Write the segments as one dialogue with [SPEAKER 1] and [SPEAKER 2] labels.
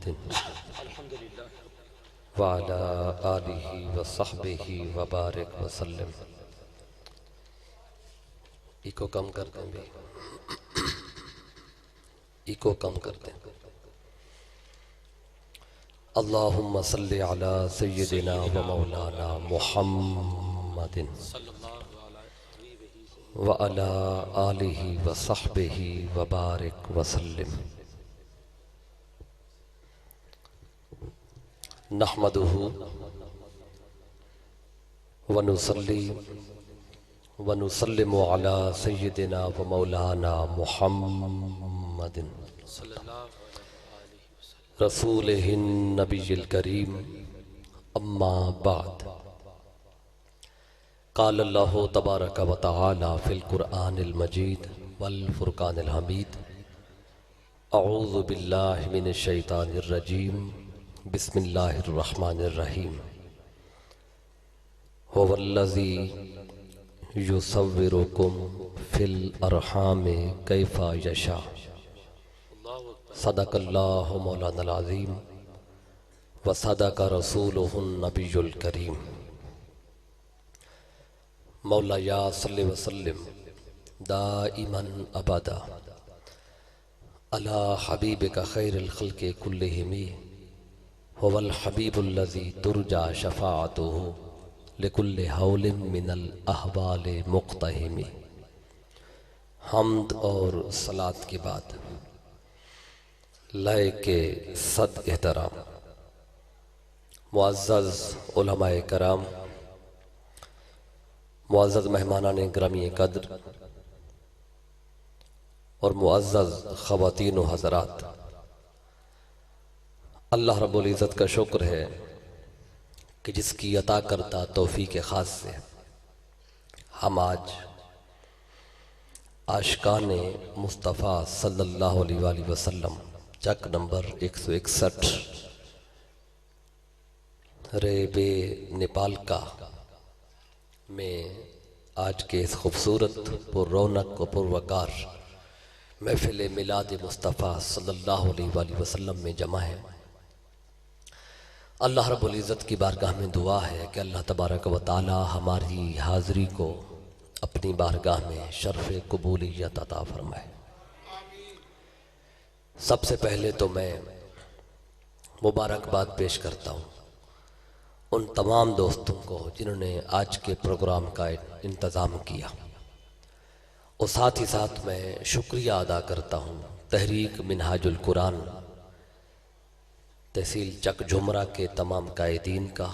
[SPEAKER 1] मुहम्मदिन व अला आलिहि व सहबिहि व बारिक व सल्लम। इको कम कर दें भी, इको कम कर दें। अल्लाहुम्मा सल्लि अला सय्यिदिना व मौलाना मुहम्मदिन व अला आलिहि व सहबिहि व बारिक व सल्लम। नहमदुहु व नुसल्ली व नुसल्लिमु अला सय्यिदिना व मौलाना मुहम्मदिन रसूलिहिन नबिय्यिल करीम। अम्मा बाद। क़ाल अल्लाहु तबारक व तआला फ़िल क़ुरआनिल मजीद वल फ़ुरक़ानिल हमीद। अऊज़ु बिल्लाहि मिनश शैतानिर रजीम। बिस्मिल्लाहिर रहमानिर रहीम। हुवल्लज़ी युसव्विरुकुम फ़िल अरहामि कैफ़ा यशा। सदक़ल्लाहु मौलानाल अज़ीम व सदक़ रसूलुहुन नबियुल करीम। मौला या सल्लि व सल्लिम दाइमन अबदा अला हबीबिका खैरिल खल्क़ि कुल्लिहिम हुवल हबीबुल्लज़ी तुरजा शफ़ाअतुहु लिकुल्लि हौलिन मिनल अहवालि मुक़्तहिम। हम्द और सलात के बाद लय के सद एहतराम मुअज़्ज़ज़ उलमाए कराम, मुअज़्ज़ज़ मेहमानान ग्रामी कद्र और मुअज़्ज़ज़ ख़वातीन व हज़रात, अल्लाह रब्बुल इज़्ज़त का शुक्र है कि जिसकी अता करता तौफ़ीक़ ख़ास से हम आज आशिक़ाने मुस्तफ़ा सल्लल्लाहु अलैहि वसल्लम चक नंबर 161 रेबे नेपाल का में आज के इस खूबसूरत पुररौनक व पुरवकार महफ़िल मिलाद मुस्तफ़ा सल्लल्लाहु अलैहि वसल्लम में जमा है। अल्लाह रब्बुल इज़्ज़त की बारगाह में दुआ है कि अल्लाह तबारक व तआला हमारी हाज़री को अपनी बारगाह में शर्फ़ कबूलियत अता फरमाए। सबसे पहले तो मैं मुबारकबाद पेश करता हूँ उन तमाम दोस्तों को जिन्होंने आज के प्रोग्राम का इंतज़ाम किया, और साथ ही साथ मैं शुक्रिया अदा करता हूँ तहरीक मिनहाजुल कुरान तहसील चक झुमरा के तमाम कायदीन का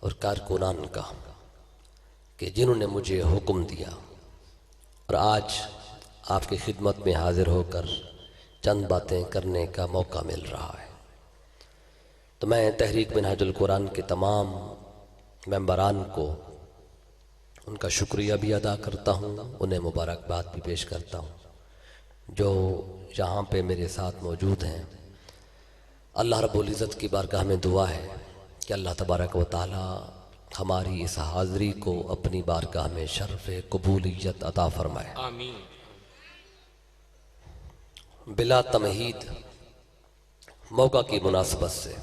[SPEAKER 1] और कारकुनान का कि जिन्होंने मुझे हुक्म दिया और आज आपकी खिदमत में हाजिर होकर चंद बातें करने का मौका मिल रहा है। तो मैं तहरीक मिनहाजुल कुरान के तमाम मेंबरान को उनका शुक्रिया भी अदा करता हूँ, उन्हें मुबारकबाद भी पेश करता हूँ जो यहाँ पे मेरे साथ मौजूद हैं। अल्लाह रब्बुल इज़्ज़त की बारगाह में दुआ है कि अल्लाह तबारक व तआला हमारी इस हाज़री को अपनी बारगाह में शर्फ़ कबूलियत अता फरमाए।
[SPEAKER 2] आमीन।
[SPEAKER 1] बिला तमहीद मौका की मुनासबत से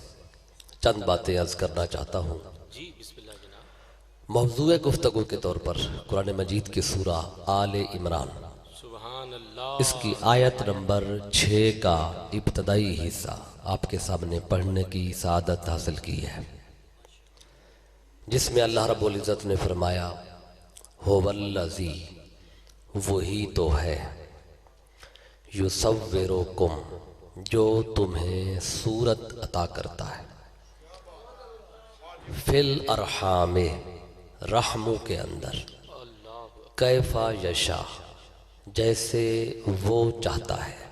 [SPEAKER 1] चंद बातें अर्ज़ करना चाहता हूँ।
[SPEAKER 2] जी बिस्मिल्लाह जनाब।
[SPEAKER 1] मौज़ूए गुफ्तगू के तौर पर कुरान मजीद की सूरा आले इमरान,
[SPEAKER 2] सुभान अल्लाह।
[SPEAKER 1] इसकी आयत नंबर 6 का इब्तदाई हिस्सा आपके सामने पढ़ने की सआदत हासिल की है, जिसमें अल्लाह रब्बुल इज़्ज़त ने फरमाया हुवल्लज़ी, वही तो है, युसव्विरुकुम, जो तुम्हें सूरत अता करता है, फिल अरहामे, रहमों के अंदर, कैफा यशा, जैसे वो चाहता है।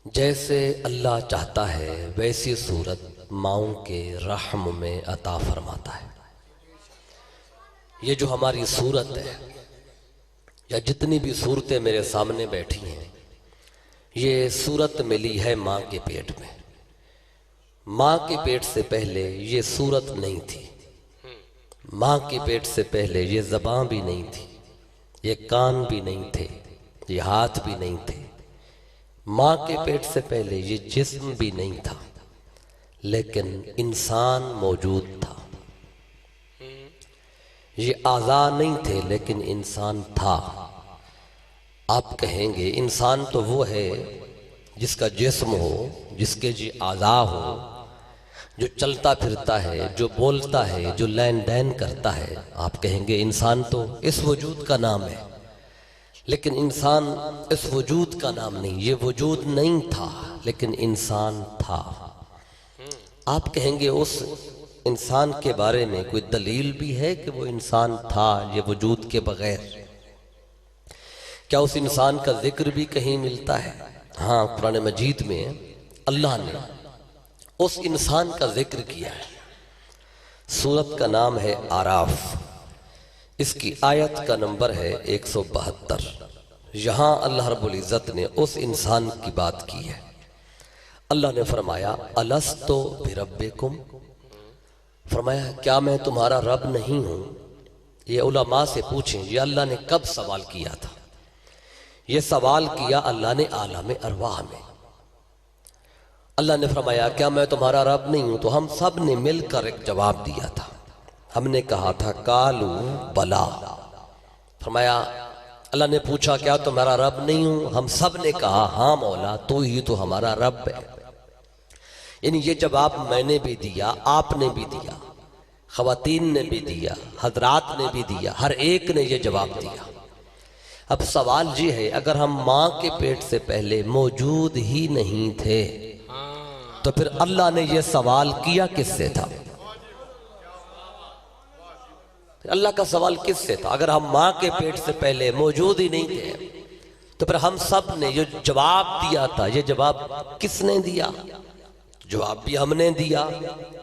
[SPEAKER 1] जैसे अल्लाह चाहता है वैसी सूरत माओं के रहम में अता फरमाता है। ये जो हमारी सूरत है या जितनी भी सूरतें मेरे सामने बैठी हैं, ये सूरत मिली है माँ के पेट में। माँ के पेट से पहले ये सूरत नहीं थी। माँ के पेट से पहले ये ज़बान भी नहीं थी, ये कान भी नहीं थे, ये हाथ भी नहीं थे। माँ के पेट से पहले ये जिस्म भी नहीं था, लेकिन इंसान मौजूद था। ये आज़ा नहीं थे, लेकिन इंसान था। आप कहेंगे इंसान तो वो है जिसका जिस्म हो, जिसके जी आज़ा हो, जो चलता फिरता है, जो बोलता है, जो लेन देन करता है। आप कहेंगे इंसान तो इस वजूद का नाम है, लेकिन इंसान इस वजूद का नाम नहीं। ये वजूद नहीं था, लेकिन इंसान था। आप कहेंगे उस इंसान के बारे में कोई दलील भी है कि वो इंसान था ये वजूद के बगैर? क्या उस इंसान का जिक्र भी कहीं मिलता है? हाँ, कुरान मजीद में अल्लाह ने उस इंसान का जिक्र किया है। सूरत का नाम है आराफ, इसकी आयत का नंबर है 172। यहां अल्लाह रब्बुल इज़्ज़त ने उस इंसान की बात की है। अल्लाह ने फरमाया अलस्तो बिरब्बिकुम, फरमाया क्या मैं तुम्हारा रब नहीं हूं? ये उलमा से पूछें, ये अल्लाह ने कब सवाल किया था? ये सवाल किया अल्लाह ने आलम अरवाह में। अल्लाह ने फरमाया क्या मैं तुम्हारा रब नहीं हूं? तो हम सब ने मिलकर एक जवाब दिया था। हमने कहा था कालू बला। फरमाया अल्लाह ने पूछा क्या तुम्हारा रब नहीं हूं? हम सब ने कहा हाँ मौला, तो ही तो हमारा रब है। यानी ये जवाब मैंने भी दिया, आपने भी दिया, खवातीन ने भी दिया, हजरात ने भी दिया, हर एक ने ये जवाब दिया। अब सवाल ये है, अगर हम माँ के पेट से पहले मौजूद ही नहीं थे तो फिर अल्लाह ने यह सवाल किया किससे था? अल्लाह का सवाल किससे था? अगर हम माँ के पेट से पहले मौजूद ही नहीं थे तो फिर हम सब ने जो जवाब दिया था, ये जवाब किसने दिया? जवाब भी हमने दिया।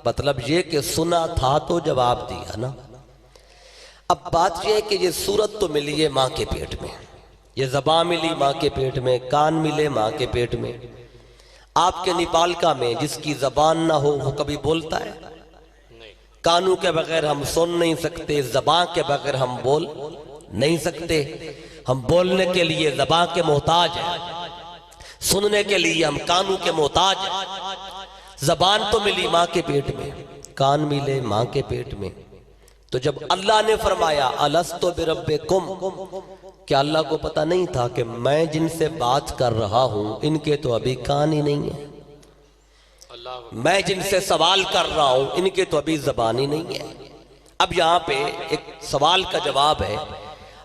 [SPEAKER 1] मतलब ये कि सुना था तो जवाब दिया ना। अब बात यह है कि ये सूरत तो मिली है माँ के पेट में, ये ज़बान मिली माँ के पेट में, कान मिले माँ के पेट में। आपके नेपाल का में जिसकी ज़बान ना हो वो कभी बोलता है? कानों के बगैर हम सुन नहीं सकते, ज़बान के बगैर हम बोल नहीं सकते। हम बोलने के लिए ज़बान के मोहताज हैं, सुनने के लिए हम कानों के मोहताज हैं। ज़बान तो मिली माँ के पेट में, कान मिले माँ के पेट में। तो जब अल्लाह ने फरमाया अलस्तो बिरब्बिकुम, क्या अल्लाह को पता नहीं था कि मैं जिनसे बात कर रहा हूं इनके तो अभी कान ही नहीं है? मैं जिनसे सवाल कर रहा हूं इनके तो अभी ज़बान ही नहीं है। अब यहां पे एक सवाल का जवाब है।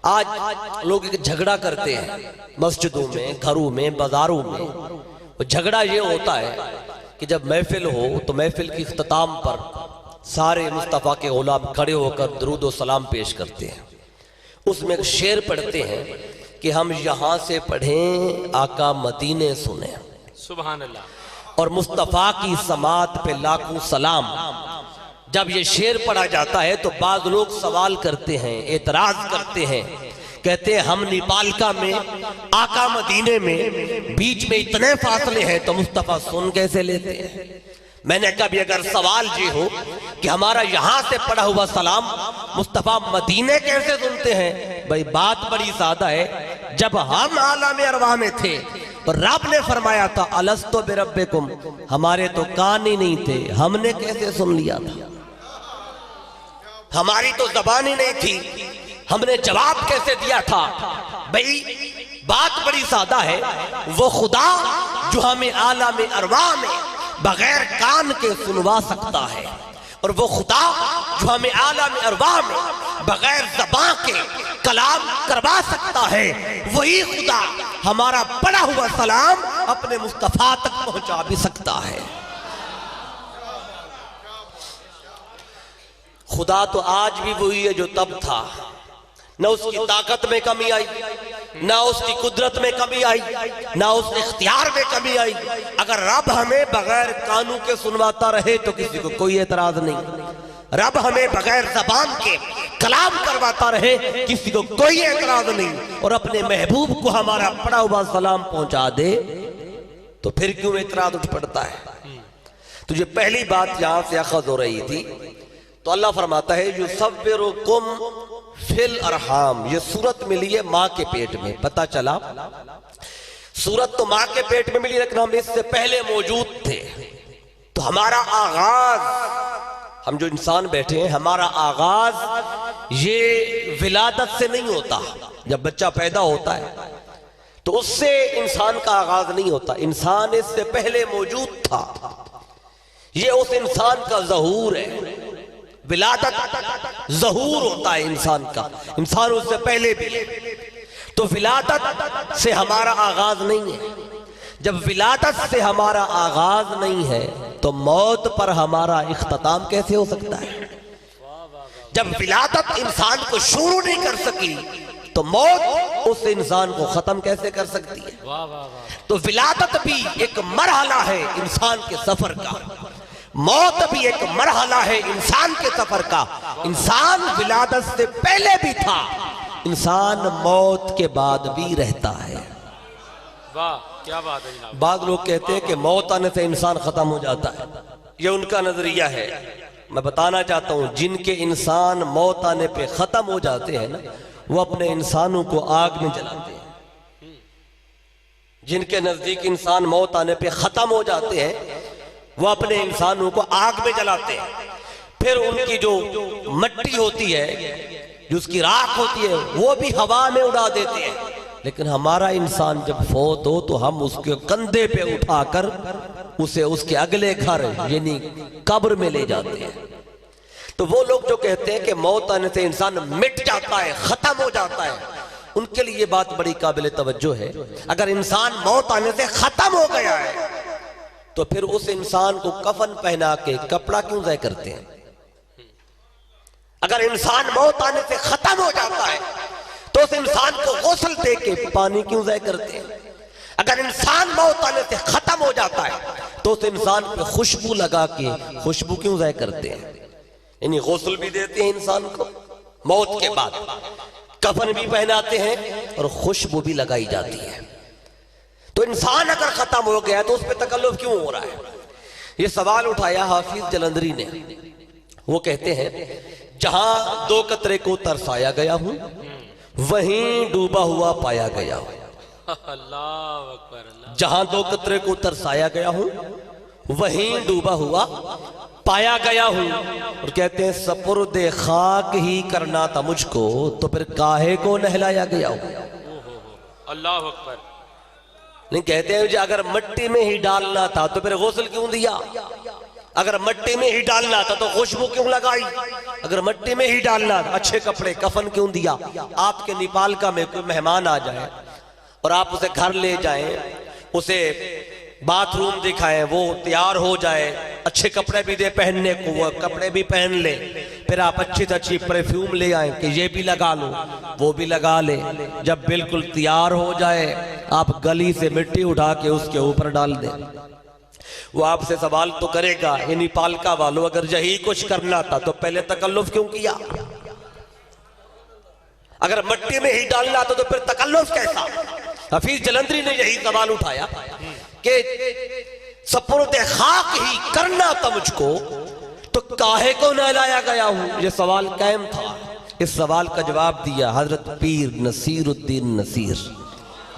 [SPEAKER 1] आज लोग एक झगड़ा करते हैं मस्जिदों में, घरों में, बाजारों में। झगड़ा ये होता है कि जब महफिल हो तो महफिल की इख्तिताम पर सारे मुस्तफ़ा के गुलाम खड़े होकर दुरूद व सलाम पेश करते हैं। उसमें एक शेर पढ़ते हैं कि हम यहाँ से पढ़ें आका मदीने सुने,
[SPEAKER 2] सुभान अल्लाह,
[SPEAKER 1] और मुस्तफ़ा की समात पे लाखों सलाम। जब ये शेर पढ़ा जाता है तो बाद लोग सवाल करते हैं, एतराज करते हैं, कहते हैं हम नेपाल का में, आका मदीने में, बीच में इतने फासले हैं तो मुस्तफ़ा सुन कैसे लेते हैं? मैंने कभी अगर सवाल ये हो कि हमारा यहां से पढ़ा हुआ सलाम मुस्तफ़ा मदीने कैसे सुनते हैं, भाई बात बड़ी सादा है। जब हम आलम अरवाह में थे तो रब ने फरमाया था अलस्तो बिरब्बिकुम, हमारे तो कान ही नहीं थे, हमने कैसे सुन लिया था? हमारी तो ज़बान ही नहीं थी, हमने जवाब कैसे दिया था? भाई बात बड़ी सादा है। वो खुदा जो हमें आलम अरवाह में बगैर कान के सुनवा सकता है, और वो खुदा जो हमें आलम अरवाह में बगैर ज़बान के कलाम करवा सकता है, वही खुदा हमारा पढ़ा हुआ सलाम अपने मुस्तफ़ा तक पहुंचा भी सकता है। खुदा तो आज भी वही है जो तब था। न उसकी ताकत में कमी आई, ना उसकी कुदरत में कमी आई, ना उसके इख्तियार में कमी आई। अगर रब हमें बगैर कानों के सुनवाता रहे तो किसी को कोई एतराज नहीं। रब हमें बगैर ज़बान के कलाम करवाता रहे किसी को कोई एतराज नहीं। और अपने महबूब को हमारा पढ़ा हुआ सलाम पहुंचा दे तो फिर क्यों एतराज उठ पड़ता है? तो ये पहली बात यहां से अखज़ हो रही थी। तो अल्लाह फरमाता है युसव्विरुकुम फिल अरहाम, ये सूरत मिली है माँ के पेट में। पता चला सूरत तो माँ के पेट में मिली, लेकिन हम इससे पहले मौजूद थे। तो हमारा आगाज, हम जो इंसान बैठे हैं, हमारा आगाज ये विलादत से नहीं होता। जब बच्चा पैदा होता है तो उससे इंसान का आगाज नहीं होता, इंसान इससे पहले मौजूद था। ये उस इंसान का ज़हूर है। विलादत ज़हूर होता है इंसान का, इंसान उससे पहले भी। तो विलादत से हमारा आगाज नहीं है। जब विलादत से हमारा आगाज नहीं है तो मौत पर हमारा इख्तिताम कैसे हो सकता है? जब विलादत इंसान को शुरू नहीं कर सकी तो मौत उस इंसान को खत्म कैसे कर सकती है? तो विलादत भी एक मरहला है इंसान के सफर का, मौत भी एक मरहला है इंसान के सफर का। इंसान विलादत से पहले भी था, इंसान मौत के बाद भी रहता है।
[SPEAKER 2] वाह, क्या बात है जनाब।
[SPEAKER 1] बाद लोग कहते हैं कि मौत आने से इंसान खत्म हो जाता है, ये उनका नजरिया है। मैं बताना चाहता हूं, जिनके इंसान मौत आने पे खत्म हो जाते हैं ना, वो अपने इंसानों को आग में जलाते हैं। जिनके नजदीक इंसान मौत आने पे खत्म हो जाते हैं, वो अपने इंसानों को आग में जलाते हैं। फिर उनकी जो मट्टी होती है, जो उसकी राख होती है, वो भी हवा में उड़ा देते हैं। लेकिन हमारा इंसान जब फौत हो तो हम उसके कंधे पे उठाकर उसे उसके अगले घर यानी कब्र में ले जाते हैं। तो वो लोग जो कहते हैं कि मौत आने से इंसान मिट जाता है, खत्म हो जाता है, उनके लिए ये बात बड़ी काबिल तवज्जो है। अगर इंसान मौत आने से खत्म हो गया है तो फिर उस इंसान को कफन पहना के कपड़ा क्यों ज़ाय करते हैं? अगर इंसान मौत आने से खत्म हो जाता है तो उस इंसान को गुस्ल दे के पानी क्यों ज़ाय करते हैं? अगर इंसान मौत आने से खत्म हो जाता है तो उस इंसान पे खुशबू लगा के खुशबू क्यों ज़ाय करते हैं? यानी गुस्ल भी देते हैं इंसान को मौत के बाद, कफन भी पहनाते हैं और खुशबू भी लगाई जाती है। तो इंसान अगर खत्म हो गया तो उस पर तकल्लुफ क्यों हो रहा है? ये सवाल उठाया हाफिज जलंधरी ने। वो कहते हैं, जहां दो कतरे को तरसाया गया हूं वहीं डूबा हुआ पाया गया हूं।
[SPEAKER 2] अल्लाह अकबर, अल्लाह।
[SPEAKER 1] जहां दो कतरे को तरसाया गया हूं वहीं डूबा हुआ पाया गया हूं। और कहते हैं, सपुर्दे खाक ही करना था मुझको तो फिर काहे को नहलाया गया हूं।
[SPEAKER 2] अल्लाह अकबर।
[SPEAKER 1] नहीं, कहते हैं अगर मट्टी में ही डालना था तो फिर गुस्ल क्यों दिया? अगर मट्टी में ही डालना था तो खुशबू क्यों लगाई? अगर मट्टी में ही डालना था, अच्छे कपड़े कफन क्यों दिया? आपके नेपाल का में कोई मेहमान आ जाए और आप उसे घर ले जाएं, उसे बाथरूम दिखाएं, वो तैयार हो जाए, अच्छे कपड़े भी दे पहनने को, वो कपड़े भी पहन ले, फिर आप अच्छी से अच्छी परफ्यूम ले आए कि ये भी लगा लो, वो भी लगा ले। जब बिल्कुल तैयार हो जाए आप गली से मिट्टी उठा के उसके ऊपर डाल दें। वो आपसे सवाल तो करेगा, ये नेपाल का वालों, अगर यही कुछ करना था तो पहले तकल्लुफ क्यों किया? अगर मट्टी में ही डालना था तो फिर तकल्लुफ कैसा? हाफिज जलंधरी ने यही सवाल उठाया कि सपुर्दे खाक ही करना था मुझको तो काहे को नहलाया गया हूं। यह सवाल कायम था। इस सवाल का जवाब दिया हजरत पीर नसीरुद्दीन नसीर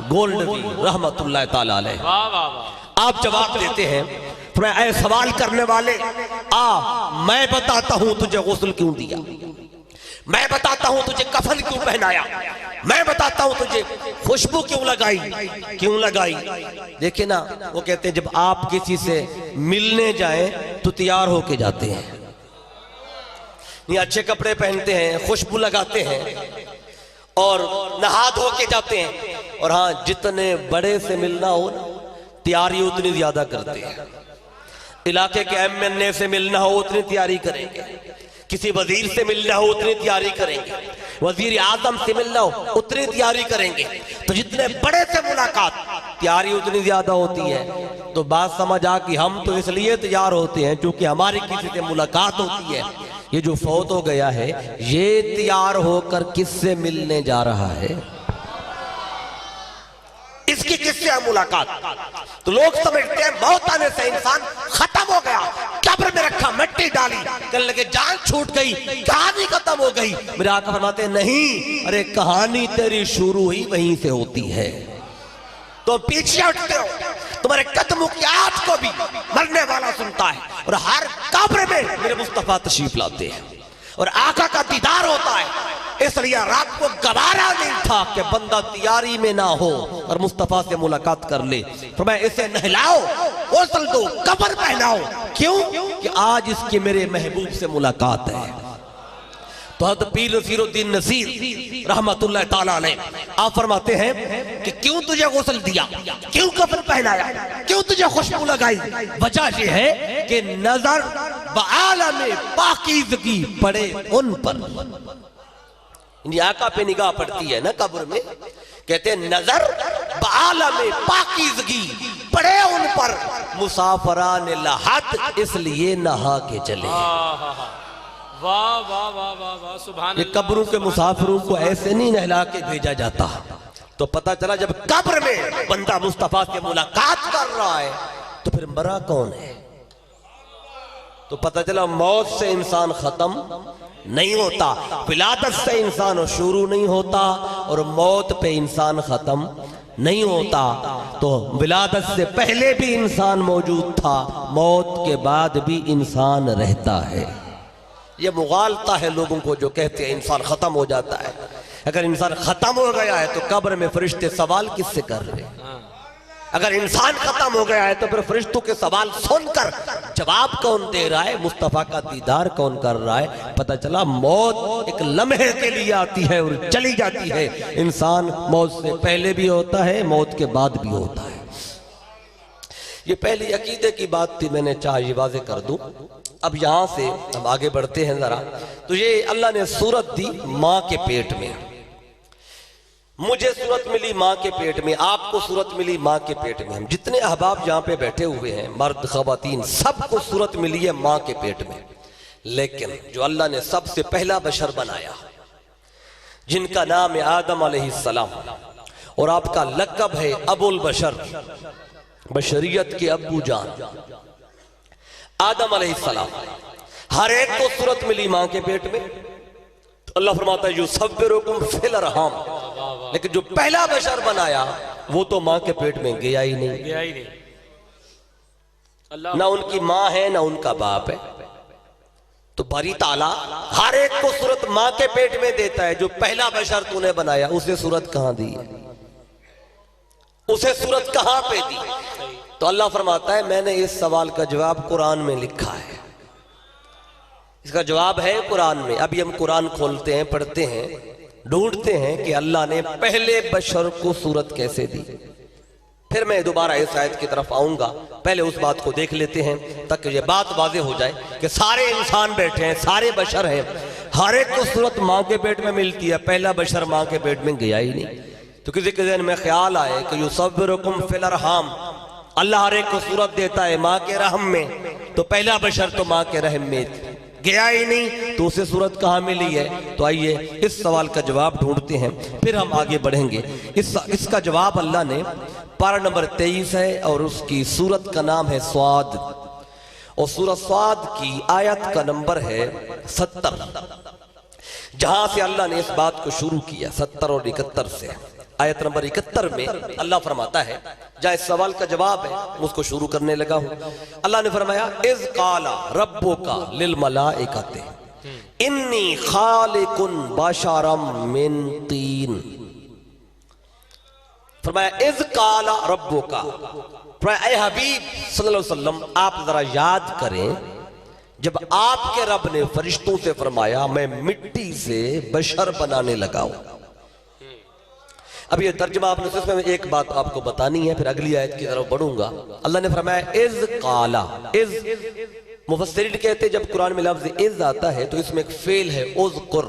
[SPEAKER 1] गोल्डवी रहमतुल्लाह ताला अलैह।
[SPEAKER 2] वाह वाह वाह।
[SPEAKER 1] आप जवाब देते हैं, ऐ सवाल करने वाले, मैं बताता हूं तुझे गुस्ल क्यों दिया, मैं बताता हूं तुझे कफन क्यों पहनाया, मैं बताता हूं तुझे खुशबू क्यों लगाई। देखिए ना, वो कहते हैं जब आप किसी से मिलने जाएं तो तैयार होके जाते हैं, ये अच्छे कपड़े पहनते हैं, खुशबू लगाते हैं और नहा धो के जाते हैं। और हाँ, जितने बड़े से मिलना हो ना, तैयारी उतनी ज्यादा करते हैं। इलाके के एमएनए से मिलना हो उतनी तैयारी करेंगे, किसी वजीर से मिलना हो उतनी तैयारी करेंगे, वजीर आजम से मिलना हो उतनी तैयारी करेंगे। तो जितने बड़े से मुलाकात, तैयारी उतनी ज्यादा होती है। तो बात समझ आ कि हम तो इसलिए तैयार होते हैं क्योंकि हमारी किसी से मुलाकात होती है। ये जो फौत हो गया है ये तैयार होकर किससे मिलने जा रहा है? इसकी किससे मुलाकात? तो लोग समझते हैं मौत आने से इंसान खत्म हो गया, कब्र में रखा, मिट्टी डाली, कहने लगे जान छूट गई, कहानी खत्म हो गई। मेरे आका फरमाते नहीं, अरे कहानी तेरी शुरू ही वहीं से होती है। तो पीछे उठते हो, तुम्हारे कदमों की आवाज को भी मरने वाला सुनता है, और हर कब्र में मेरे मुस्तफा तशरीफ लाते हैं और आका का दीदार होता है। इसलिए रात को गवारा नहीं था कि बंदा तैयारी में ना हो और मुस्तफा से मुलाकात कर ले। तो मैं इसे नहलाओ, गौसल दो, कफन पहनाओ। क्यों? कि आज इसके मेरे महबूब से मुलाकात है। तो हज़रत पीर नसीरुद्दीन नसीर रहमतुल्लाह ताला अलैह आप फरमाते हैं कि क्यों तुझे गौसल दिया, क्यों कफन पहनाया, क्यों तुझे खुशबू लगाई? वजह यह है कि नजर बालम पाकीज़गी पड़े उन पर। आका पे निगाह पड़ती है ना कब्र में, कहते हैं नजर बालम पाकीज़गी पड़े उन पर, मुसाफरान लहद इसलिए नहा के चले।
[SPEAKER 2] वाह वाह वाह वाह वाह, सुभान
[SPEAKER 1] ये कब्रों के मुसाफिरों को ऐसे नहीं नहला के भेजा जाता। तो पता चला जब कब्र में बंदा मुस्तफा से मुलाकात कर रहा है तो फिर मरा कौन है? तो पता चला मौत से इंसान खत्म नहीं होता, विलादत से इंसान शुरू नहीं होता, और मौत पे इंसान खत्म नहीं होता। तो विलादत से पहले भी इंसान मौजूद था, मौत के बाद भी इंसान रहता है। ये मुगालता है लोगों को जो कहते हैं इंसान खत्म हो जाता है। अगर इंसान खत्म हो गया है तो कब्र में फरिश्ते सवाल किससे कर रहे हैं? अगर इंसान खत्म हो गया है तो फिर फरिश्तों के सवाल सुनकर जवाब कौन दे रहा है? मुस्तफा का दीदार कौन कर रहा है? पता चला मौत एक लम्हे के लिए आती है और चली जाती है। इंसान मौत से पहले भी होता है, मौत के बाद भी होता है। ये पहली अकीदे की बात थी, मैंने चाहिए वाज़े कर दूं। अब यहां से हम आगे बढ़ते हैं जरा। तो ये अल्लाह ने सूरत दी मां के पेट में। मुझे सूरत मिली मां के पेट में, आपको सूरत मिली मां के पेट में। हम जितने अहबाब यहां पे बैठे हुए हैं, मर्द खवातीन, सबको सूरत मिली है मां के पेट में। लेकिन जो अल्लाह ने सबसे पहला बशर बनाया, जिनका नाम है आदम अलैहिस्सलाम, और आपका लक़ब है अबुल बशर, बशरियत के अब्बू जान आदम अलैहिस्सलाम, हर एक को सूरत मिली मां के पेट में। तो अल्लाह फरमाता है युसव्विरुकुम फिल अरहाम, लेकिन जो पहला बशर बनाया वो तो मां के पेट में गया ही नहीं। ना उनकी मां है ना उनका बाप है। तो बारी ताला हर एक को सूरत मां के पेट में देता है। जो पहला बशर तूने बनाया उसे सूरत कहां दी है? उसे सूरत कहां पे दी? तो अल्लाह फरमाता है मैंने इस सवाल का जवाब कुरान में लिखा है। इसका जवाब है कुरान में। अभी हम कुरान खोलते हैं, पढ़ते हैं, ढूंढते हैं कि अल्लाह ने पहले बशर को सूरत कैसे दी। फिर मैं दोबारा इस आयत की तरफ आऊंगा। पहले उस बात को देख लेते हैं ताकि ये बात वाज़ेह हो जाए कि सारे इंसान बैठे हैं, सारे बशर हैं, हर एक को सूरत मां के पेट में मिलती है, पहला बशर मां के पेट में गया ही नहीं। तो किसी के ज़हन में ख्याल आए कि युसव्विरुकुम फिल अरहाम, अल्लाह हर एक को सूरत देता है मां के रहम में, तो पहला बशर तो मां के रहम में गया ही नहीं, तो उसे सूरत कहां मिली है? तो आइए इस सवाल का जवाब ढूंढते हैं, फिर हम आगे बढ़ेंगे। इसका जवाब अल्लाह ने पारा नंबर 23 है और उसकी सूरत का नाम है स्वाद, और सूरत स्वाद की आयत का नंबर है 70, जहां से अल्लाह ने इस बात को शुरू किया। 70 और 71 से। आयत नंबर 71 में अल्लाह फरमाता है, जहां इस सवाल का जवाब है उसको शुरू करने लगा हूं। अल्लाह ने फरमाया इज़ क़ाला रब्बुका लिल मलाइकति इन्नी खालिकुन बशरम मिन तीन। फरमाया इज़ क़ाला रब्बुका, ऐ हबीब सल्लल्लाहु अलैहि वसल्लम आप जरा याद करें जब आपके रब ने फरिश्तों से फरमाया मैं मिट्टी से बशर बनाने लगा हूं। अब ये तर्जुमा आपने सिर्फ में एक बात आपको बतानी है, फिर अगली आयत की तरफ बढ़ूंगा। अल्लाह ने फरमाया इज़ क़ाला। इज़ मुफस्सिरीन कहते हैं जब कुरान में लफ्ज़ इज़ आता है तो इसमें एक फेल है उज़कुर,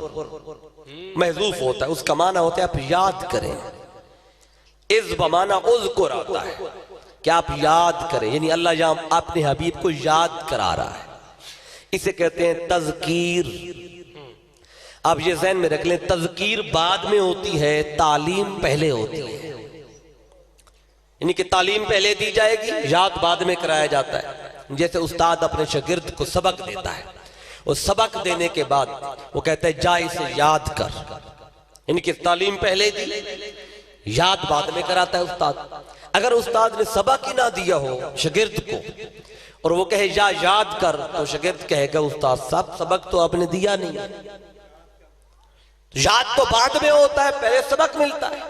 [SPEAKER 1] महज़ूफ होता है, उसका माना होता है आप याद करें। इज़ बमाना उज़कुर आता है कि आप याद करें, यानी अल्लाह यहाँ अपने हबीब को याद करा रहा है। इसे कहते हैं तज़कीर। आप ये ज़हन में रख लें, तज़कीर बाद में होती है, तालीम पहले होती है। यानी कि तालीम पहले दी जाएगी, याद बाद में कराया जाता है। जैसे उस्ताद अपने शागिर्द को सबक देता है, और सबक देने के बाद वो कहता है जा इसे याद कर, यानी कि तालीम पहले दी, याद बाद में कराता है उस्ताद। अगर उस्ताद ने सबक ही ना दिया हो शागिर्द को और वो कहे या याद कर, तो शागिर्द कहेगा उस्ताद साहब सबक तो आपने दिया नहीं। याद तो बाद में होता है, पहले सबक मिलता है।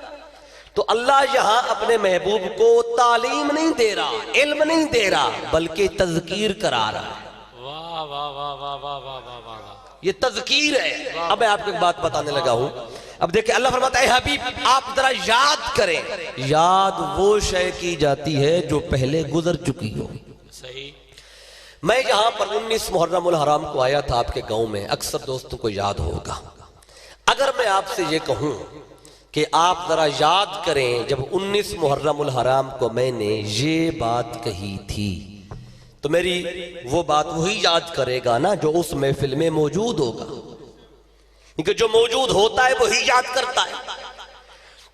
[SPEAKER 1] तो अल्लाह यहां अपने महबूब को तालीम नहीं दे रहा, इल्म नहीं दे रहा, बल्कि तज़कीर करा रहा है।
[SPEAKER 2] वाह वाह वाह वाह वाह वाह वाह वाह वाह,
[SPEAKER 1] ये तज़कीर है। अब मैं आपको एक बात बताने लगा हूं। अब देखिए अल्लाह फरमाता है हबीब आप जरा याद करें। याद वो शय की जाती है जो पहले गुजर चुकी हो।
[SPEAKER 2] सही।
[SPEAKER 1] मैं यहां पर 19 मुहर्रमुल हराम को आया था आपके गांव में, अक्सर दोस्तों को याद होगा। अगर मैं आपसे ये कहूं कि आप जरा याद करें जब 19 मुहर्रमुल हराम को मैंने ये बात कही थी, तो मेरी वो बात वही याद करेगा ना जो उस महफिल में मौजूद होगा, क्योंकि जो मौजूद होता है वही याद करता है।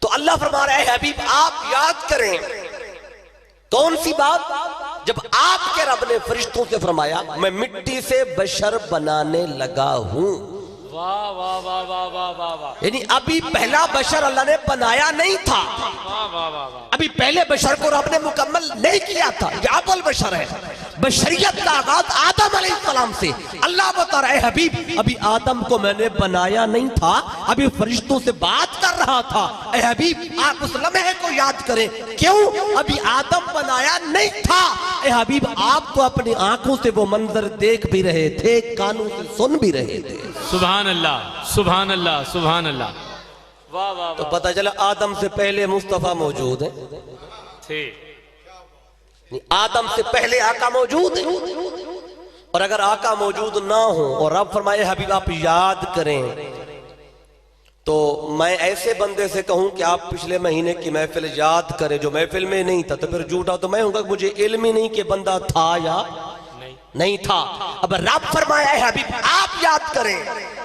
[SPEAKER 1] तो अल्लाह फरमा रहा है हबीब आप याद करें। कौन सी बात? जब आपके रब ने फरिश्तों से फरमाया मैं मिट्टी से बशर बनाने लगा हूं।
[SPEAKER 2] वाह वाह वाह वाह वाह वाह वाह,
[SPEAKER 1] यानी अभी पहला बशर अल्लाह ने बनाया नहीं था।
[SPEAKER 2] वाह वाह वाह वाह,
[SPEAKER 1] अभी पहले बशर को रब ने मुकम्मल नहीं किया था। ये अव्वल बशर है। बशरियत का आगाज आदम अलैहिस्सलाम से। अल्लाह बता रहा है हबीब अभी आदम को मैंने बनाया नहीं था, अभी फरिश्तों से बात कर रहा था। ऐ हबीब आप उस लम्हे को याद करें। क्यों? अभी आदम बनाया नहीं था। ऐ हबीब आप तो अपनी आंखों से वो मंजर देख भी रहे थे, कानों से सुन भी रहे थे।
[SPEAKER 2] सुभान अल्लाह सुभान अल्लाह सुभान अल्लाह। वाह वाह
[SPEAKER 1] तो
[SPEAKER 2] वाह,
[SPEAKER 1] पता चला आदम से पहले मुस्तफा मौजूद है,
[SPEAKER 2] थे।
[SPEAKER 1] आदम से पहले आका मौजूद है। और अगर आका मौजूद ना हो और रब फरमाए हबीब आप याद करें, तो मैं ऐसे बंदे से कहूं कि आप पिछले महीने की महफिल याद करें जो महफिल में नहीं था, तो फिर झूठा तो मैं हूं। मुझे इल्म ही नहीं कि बंदा था या नहीं था। अब रब फरमाया है हबीब आप याद करें।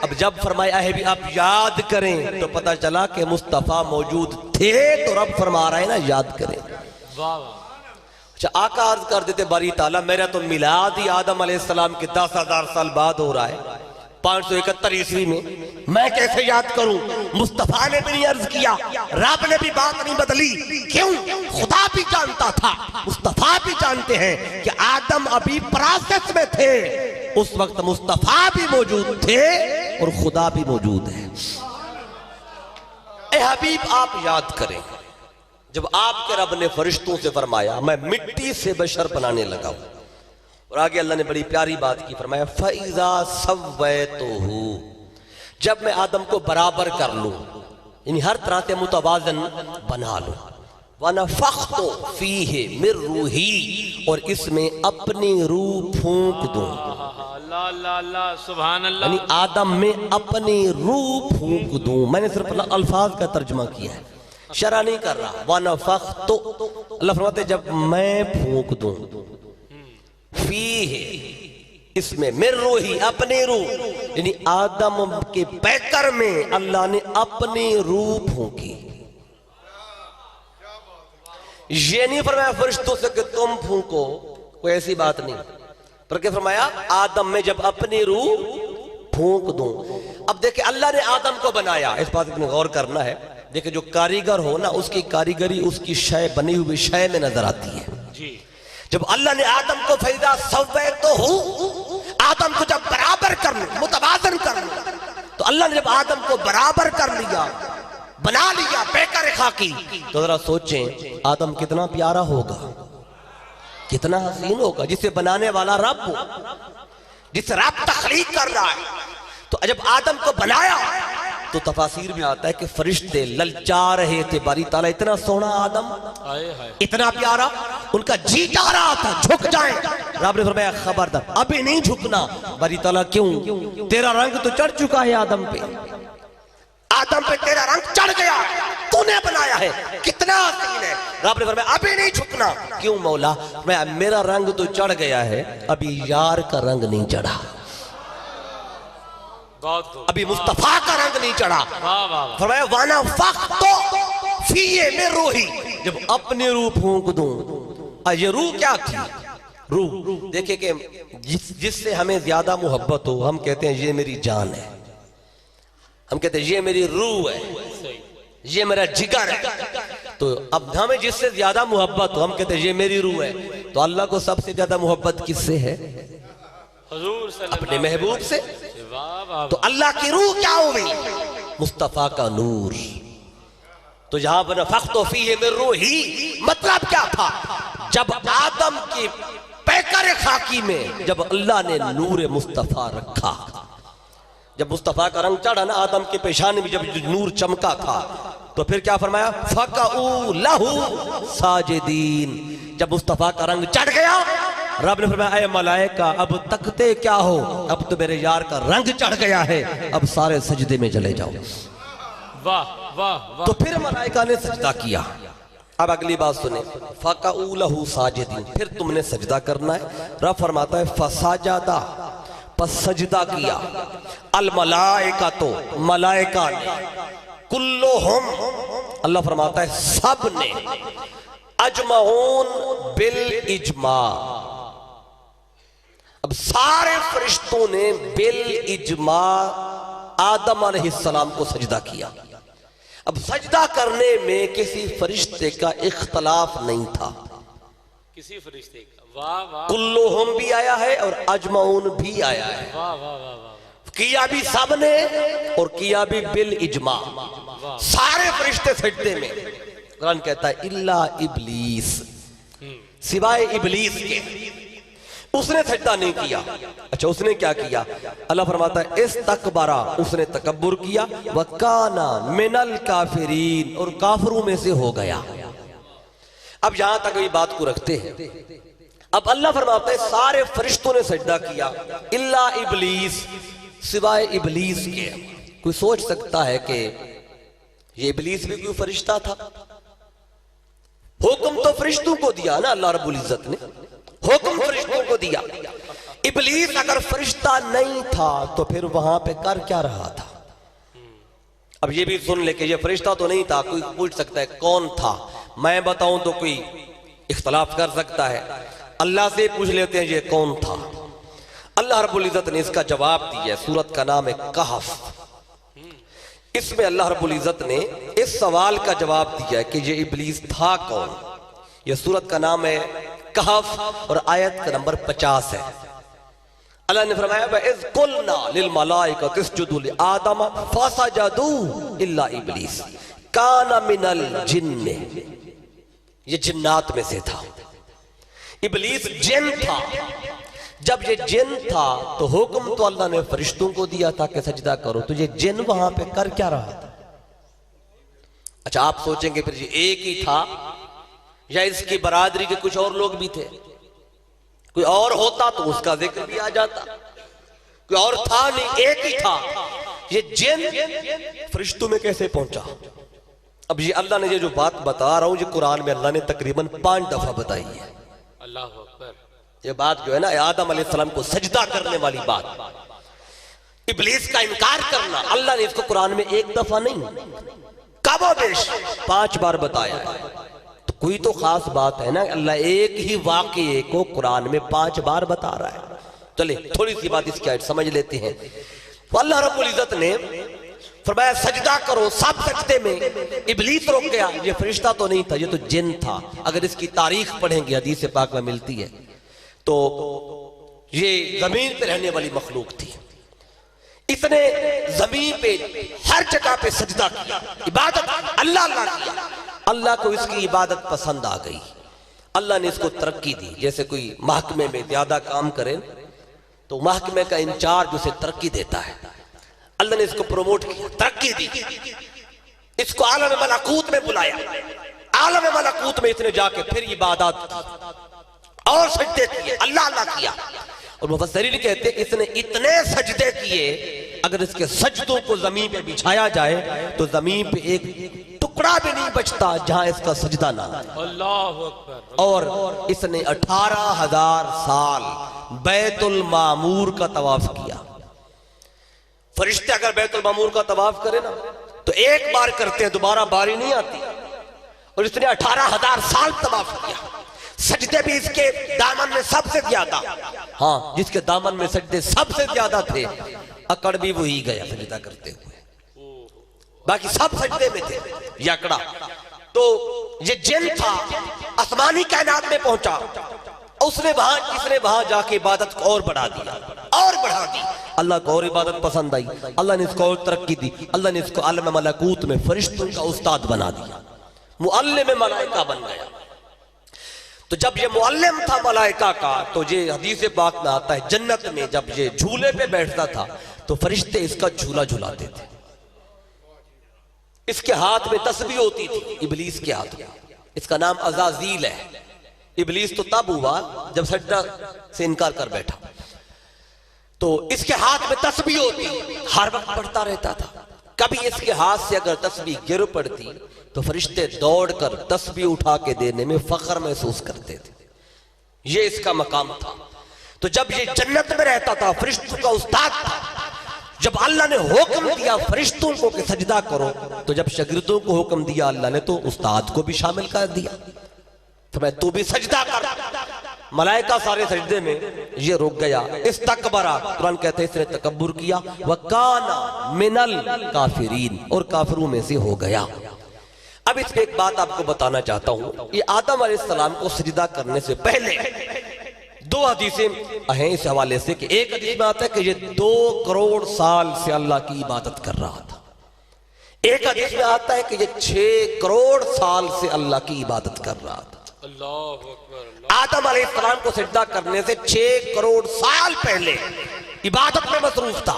[SPEAKER 1] अब जब फरमाया है आप याद करें तो पता चला कि मुस्तफा मौजूद थे, तो रब फरमा रहा है ना याद करें।
[SPEAKER 2] वाह वाह,
[SPEAKER 1] अच्छा आका अर्ज कर देते बारी ताला मेरा तो मिलाद ही आदम अलैहिस्सलाम के 10,000 साल बाद हो रहा है 571 ईस्वी में, मैं कैसे याद करूं? मुस्तफा ने भी नहीं अर्ज किया, रब ने भी बात नहीं बदली। क्यों? खुदा भी जानता था, मुस्तफा भी जानते हैं कि आदम अभी प्रोसेस में थे। उस वक्त मुस्तफा भी मौजूद थे और खुदा भी मौजूद है। ए हबीब आप याद करें जब आपके रब ने फरिश्तों से फरमाया मैं मिट्टी से बशर बनाने लगा हूं। और आगे अल्लाह ने बड़ी प्यारी बात की, फरमाया फैजा सव्वैतुहु, जब मैं आदम को बराबर कर लूं, यानी हर तरह से मुतवाजन बना लूं। वनफ़ख़्तु फ़ीहि मिर रूही, और इसमें अपनी रूह फूंक दूं।
[SPEAKER 2] अल्लाह अल्लाह अल्लाह सुभान अल्लाह।
[SPEAKER 1] यानी आदम में अपनी रूह फूंक दूं। मैंने सिर्फ अल्फाज का तर्जुमा किया है, शरा नहीं कर रहा। वनफ़ख़्तु, अल्लाह फरमाते जब मैं फूंक दूं, फीहि, इसमें मिर रूही, अपनी रूह, यानी आदम के पैकर में अल्लाह ने अपनी रूह फूंकी। ये नहीं फरमाया फरिश्तों से कि तुम फूंको, कोई ऐसी बात नहीं, पर क्या फरमाया आदम में जब अपनी रूह फूंक दूं। अब देखिए अल्लाह ने आदम को बनाया, इस बात पर गौर करना है। देखिए जो कारीगर हो ना उसकी कारीगरी उसकी शय बनी हुई शय में नजर आती है
[SPEAKER 2] जी।
[SPEAKER 1] जब अल्लाह ने आदम को फैजा सव्वैतुहु, आदम को जब बराबर कर लूं, मुतवाज़न कर लूं, तो अल्लाह ने जब आदम को बराबर कर लिया, बना लिया पैकर खाकी, तो जरा सोचें आदम कितना प्यारा होगा, कितना हसीन होगा, जिसे बनाने वाला रब हो, जिस रब तख्लीक कर रहा है। तो जब आदम को बनाया तो तफासीर में आता है कि फरिश्ते ललचा रहे थे, बारी ताला इतना सोना आदम, इतना प्यारा, उनका जी चाह रहा था झुक जाए। रब ने फरमाया खबरदार अभी नहीं झुकना। बारी ताला क्यों? तेरा रंग तो चढ़ चुका है आदम पे, आदम पे तेरा रंग चढ़ गया, तूने बनाया है, कितना हसीन है। रब ने फरमाया अभी नहीं झुकना। क्यों मौला? मेरा रंग तो चढ़ गया है, अभी यार का रंग नहीं चढ़ा, अभी मुस्तफा का रंग नहीं चढ़ा। फरमाया वनफ़ख़्तु फ़ीहि मिर रूही, जब अपनी रूह फूंक दूं। ये रूह क्या थी? रूह देखिए कि जिससे हमें ज्यादा मोहब्बत हो हम कहते हैं ये मेरी जान है, हम कहते हैं ये मेरी रूह है, ये मेरा जिगर है। तो अब हमें जिससे ज्यादा मोहब्बत हो, हम कहते हैं ये मेरी रूह है, तो अल्लाह को सबसे ज्यादा मोहब्बत किससे है?
[SPEAKER 2] हुजूर सल्लल्लाहु
[SPEAKER 1] अपने महबूब से।
[SPEAKER 2] वाह वाह।
[SPEAKER 1] तो अल्लाह की रूह क्या हुई? मुस्तफा का नूर। तो जहां पर फख्तो फीह मिन रूही, मतलब क्या था? जब आदम की पैकर खाकी में जब अल्लाह ने नूर मुस्तफा रखा, जब मुस्तफा का रंग चढ़ा ना आदम के पेशानी में, जब नूर चमका था, तो फिर क्या फरमाया? फकऊ लहू साजिदीन। जब मुस्तफा का रंग चढ़ गया, रब ने फरमाया ऐ मलाइका अब तकते क्या हो, अब तो मेरे यार का रंग चढ़ गया है, अब सारे सजदे में चले जाओ।
[SPEAKER 2] वाह वाह वाह।
[SPEAKER 1] तो फिर मलाइका ने सजदा किया। अब अगली बात सुने, फकऊ लहू साजिदीन, फिर तुमने सजदा करना है। रब फरमाता है फसाजदा, पस सजदा किया। अल मलाइका, तो मलाइका ने, कुल्लुहुम, अल्लाह फरमाता है सब ने, अजमाउन बिल इजमा, अब सारे फरिश्तों ने बिल इजमा आदम अलैहिस्सलाम को सजदा किया। अब सजदा करने में किसी फरिश्ते का इख्तलाफ नहीं था,
[SPEAKER 2] किसी फरिश्ते का। वाह वाह।
[SPEAKER 1] कुल्लुहुम भी आया है और अजमाउन भी आया है।
[SPEAKER 2] वाह वाह वाह वाह।
[SPEAKER 1] किया भी सबने और किया भी बिल इजमा, सारे फरिश्ते सजदे में। कुरान कहता है इल्ला इबलीस, सिवाय इबलीस के, उसने सजदा नहीं किया। अच्छा, उसने क्या किया? अल्लाह फरमाता है इस्तकबरा, उसने तकब्बुर किया, व काना मिनल काफिरीन, और काफिरों में से हो गया। अब यहां तक ये बात को रखते हैं। अब अल्लाह फरमाता है सारे फरिश्तों ने सजदा किया इल्ला इबलीस, सिवाय इबलीस के। कोई सोच सकता है कि ये इबलीस भी कोई फरिश्ता था? हुक्म तो फरिश्तों को दिया ना अल्लाह रब्बुल इज्जत ने, हुक्म फरिश्तों को दिया। इबलीस अगर फरिश्ता नहीं था तो फिर वहां पे कर क्या रहा था? अब ये भी सुन ले कि ये फरिश्ता तो नहीं था। कोई पूछ सकता है कौन था, मैं बताऊं तो कोई इख्तलाफ कर सकता है। अल्लाह से पूछ लेते हैं ये कौन था। अल्लाह रब्बुल इज्जत ने इसका जवाब दिया। सूरत का नाम है कहफ। इसमें अल्लाह रब्बुल इज्जत ने इस सवाल का जवाब दिया कि ये इबलीस था कौन। यह सूरत का नाम है कहफ और आयत का नंबर 50 है। अल्लाह ने फरमाया इज़ कुलना लिल मलाइकति इसजुदू लि आदम फसजदू इल्ला इबलीस काना मिनल जिन्न, ये जिन्नात में से था। इबलीस जिन था। जब ये जिन था तो हुक्म तो अल्लाह ने फरिश्तों को दिया था कि सजदा करो, तो ये जिन वहां पे कर क्या रहा था? अच्छा, आप सोचेंगे फिर ये एक ही था या इसकी बरादरी के कुछ और लोग भी थे? कोई और होता तो उसका जिक्र भी आ जाता, कोई और था नहीं, एक ही था। ये जिन फरिश्तों में कैसे पहुंचा? अब ये अल्लाह ने ये जो बात बता रहा हूं, ये कुरान में अल्लाह ने तकरीबन 5 दफा बताई है।
[SPEAKER 2] अल्लाह अकबर।
[SPEAKER 1] ये बात जो है ना आदम अलैहिस्सलाम को सजदा करने वाली बात, इब्लीस का इनकार करना, अल्लाह ने इसको कुरान में 1 दफा नहीं, कमोबेश 5 बार बताया है। तो कोई तो खास बात है ना, अल्लाह एक ही वाक़ये को कुरान में 5 बार बता रहा है। चले थोड़ी सी बात इसकी समझ लेते हैं। तो अल्लाह रब्बुल इज्जत ने फरमाया सजदा करो, सब सजदे में। इब्लीस रुक गया। ये फरिश्ता तो नहीं था, ये तो जिन था। अगर इसकी तारीख पढ़ेंगे, हदीस पाक में मिलती है, तो ये जमीन पे रहने वाली मखलूक थी। इसने जमीन पे हर जगह पे सजदा किया, इबादत अल्लाह अल्लाह किया। अल्लाह को इसकी इबादत पसंद आ गई। अल्लाह ने इसको तरक्की दी। जैसे कोई महकमे में ज्यादा काम करे तो महकमे का इंचार्ज उसे तरक्की देता है। अल्लाह ने इसको प्रमोट किया, तरक्की दी, इसको आलम मलाकूत में बुलाया। आलम मलाकूत में इसने जाके फिर इबादत की और सजदे किए, अल्लाह अल्लाह किया। और मुफस्सिरीन कहते हैं इसने इतने सजदे किए, अगर इसके सजदों को जमीन पे बिछाया जाए तो जमीन पे एक टुकड़ा भी नहीं बचता जहां इसका सजदा ना।
[SPEAKER 2] अल्लाह अकबर।
[SPEAKER 1] और इसने 18,000 साल बैतुल मामूर का तवाफ किया। फरिश्ते अगर बैतुल मामूर का तवाफ करे ना तो एक बार करते हैं, दोबारा बारी नहीं आती। और इसने 18,000 साल तवाफ किया। सजदे भी इसके दामन में सबसे ज्यादा, हाँ, जिसके दामन में सजदे सबसे ज्यादा थे, अकड़ भी वही गया सजदा करते हुए। बाकी सब सजदे में थे। ये अकड़ा तो ये जिन था, आसमानी कायनात में पहुंचा, उसने इसने वहां जाके इबादत को और बढ़ा दिया और बढ़ा दी। अल्लाह को और इबादत पसंद आई, अल्लाह ने इसको और तरक्की दी, अल्लाह ने इसको आलम मलकूत में फरिश्तों का उस्ताद बना दिया, मुअल्लिम मलाइका बन गया। तो जब ये मुअल्लिम था मलाइका का, तो ये हदीस पाक में आता है, जन्नत में जब ये झूले पे बैठता था तो फरिश्ते इसका झूला झुलाते थे। इसके हाथ में तस्बीह होती थी, इबलीस के हाथ में, इसका नाम अज़ाज़ील है। इबलीस तो तब हुआ जब सजदा से इनकार कर बैठा। तो इसके हाथ में तस्बीह होती, हर वक्त पढ़ता रहता था। कभी इसके हाथ से अगर तस्बीह गिर पड़ती तो फरिश्ते दौड़कर तस्बीह उठा के देने में फख्र महसूस करते थे। ये इसका मकाम था। तो जब ये जन्नत में रहता था, फरिश्तों का उस्ताद था, जब अल्लाह ने हुक्म दिया फरिश्तों को कि सजदा करो, तो जब शागिर्दों को हुक्म दिया अल्लाह ने, तो उस्ताद को भी शामिल कर दिया। तो मैं तू भी सजदा कर। मलाइका सारे सजदे में, ये रुक गया। इस्तकबरा, कुरान कहते हैं इसने तकब्बुर किया, वकाना मिनल काफिरीन, और काफिरों में से हो गया। अब इसमें एक बात आपको बताना चाहता हूं, ये आदम अलैहिस्सलाम को सजदा करने से पहले दो हदीसें हैं इस हवाले से, कि एक हदीस में आता है कि ये 2 करोड़ साल से अल्लाह की इबादत कर रहा था। एक हदीस में आता है कि ये 6 करोड़ साल से अल्लाह की इबादत कर रहा था।
[SPEAKER 2] अल्लाह अकबर।
[SPEAKER 1] आदम अलैहिस्सलाम को सजदा करने से 6 करोड़ साल पहले इबादत में मसरूफ था।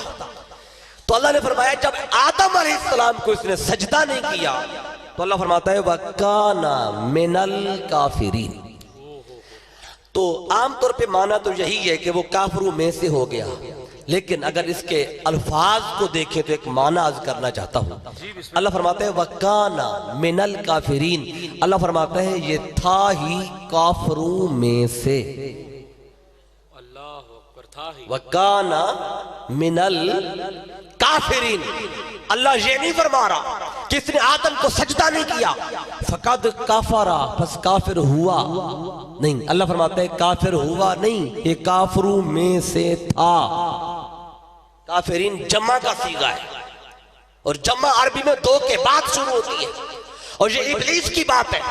[SPEAKER 1] तो अल्लाह ने फरमाया जब आदम अलैहिस्सलाम को इसने सजदा नहीं किया, तो अल्लाह फरमाता है वकाना मिनल काफिरीन। तो आमतौर पे माना तो यही है कि वो काफिरों में से हो गया, लेकिन अगर इसके अल्फाज को देखें तो एक माना अर्ज करना चाहता हूं। अल्लाह फरमाता है वकाना मिनल काफिरीन, अल्लाह फरमाता है ये था ही काफिरों में से।
[SPEAKER 2] अल्लाह अकबर, था ही।
[SPEAKER 1] वकाना मिनल काफिरीन, अल्लाह ये नहीं फरमा रहा कि इसने आदम को सजदा नहीं किया, फकद काफरा, बस काफिर हुआ नहीं। अल्लाह फरमाता है काफिर हुआ नहीं, ये काफिरों में से था। काफिरीन जमा का सीगा है, और जमा अरबी में 2 के बाद शुरू होती है, और ये इबलीस की बात है।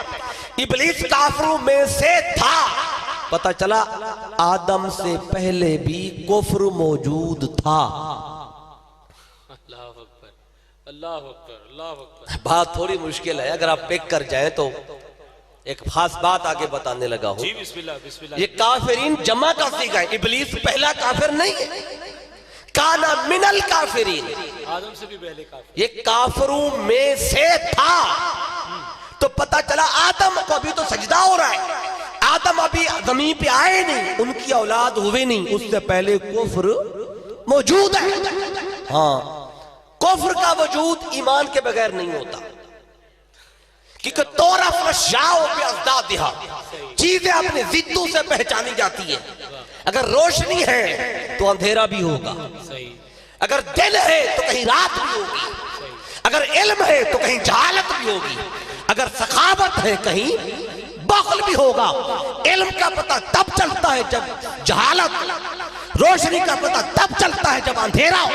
[SPEAKER 1] इबलीस काफिरों में से था। पता चला आदम से पहले भी कुफ्र मौजूद था।
[SPEAKER 2] अल्लाह अकबर, अल्लाह अकबर, अल्लाह अकबर।
[SPEAKER 1] बात थोड़ी मुश्किल है, अगर आप पिक कर जाएं तो एक खास बात आगे बताने लगा हूं।
[SPEAKER 2] जी बिस्मिल्लाह, बिस्मिल्लाह।
[SPEAKER 1] ये काफिरीन जमा का सीगा है, इबलीस पहला काफिर नहीं है। काना मिनल काफिरीन,
[SPEAKER 2] आदम से भी पहले काफिर।
[SPEAKER 1] ये काफिरों में से था। तो पता चला आदम को अभी तो सजदा हो रहा है, आदम अभी जमीन पे आए नहीं, उनकी औलाद हुए नहीं, उससे पहले कुफ्र मौजूद है। हाँ, कुफ्र का वजूद ईमान के बगैर नहीं होता, क्योंकि चीजें अपने जिद्दों से पहचानी जाती है। अगर रोशनी है तो अंधेरा भी होगा, अगर दिन है तो कहीं रात भी होगी, अगर इल्म है तो कहीं जहालत भी होगी, अगर सखावत है कहीं बख्ल भी होगा। इल्म का पता तब चलता है जब जहालत, रोशनी का पता तब चलता है जब अंधेरा हो,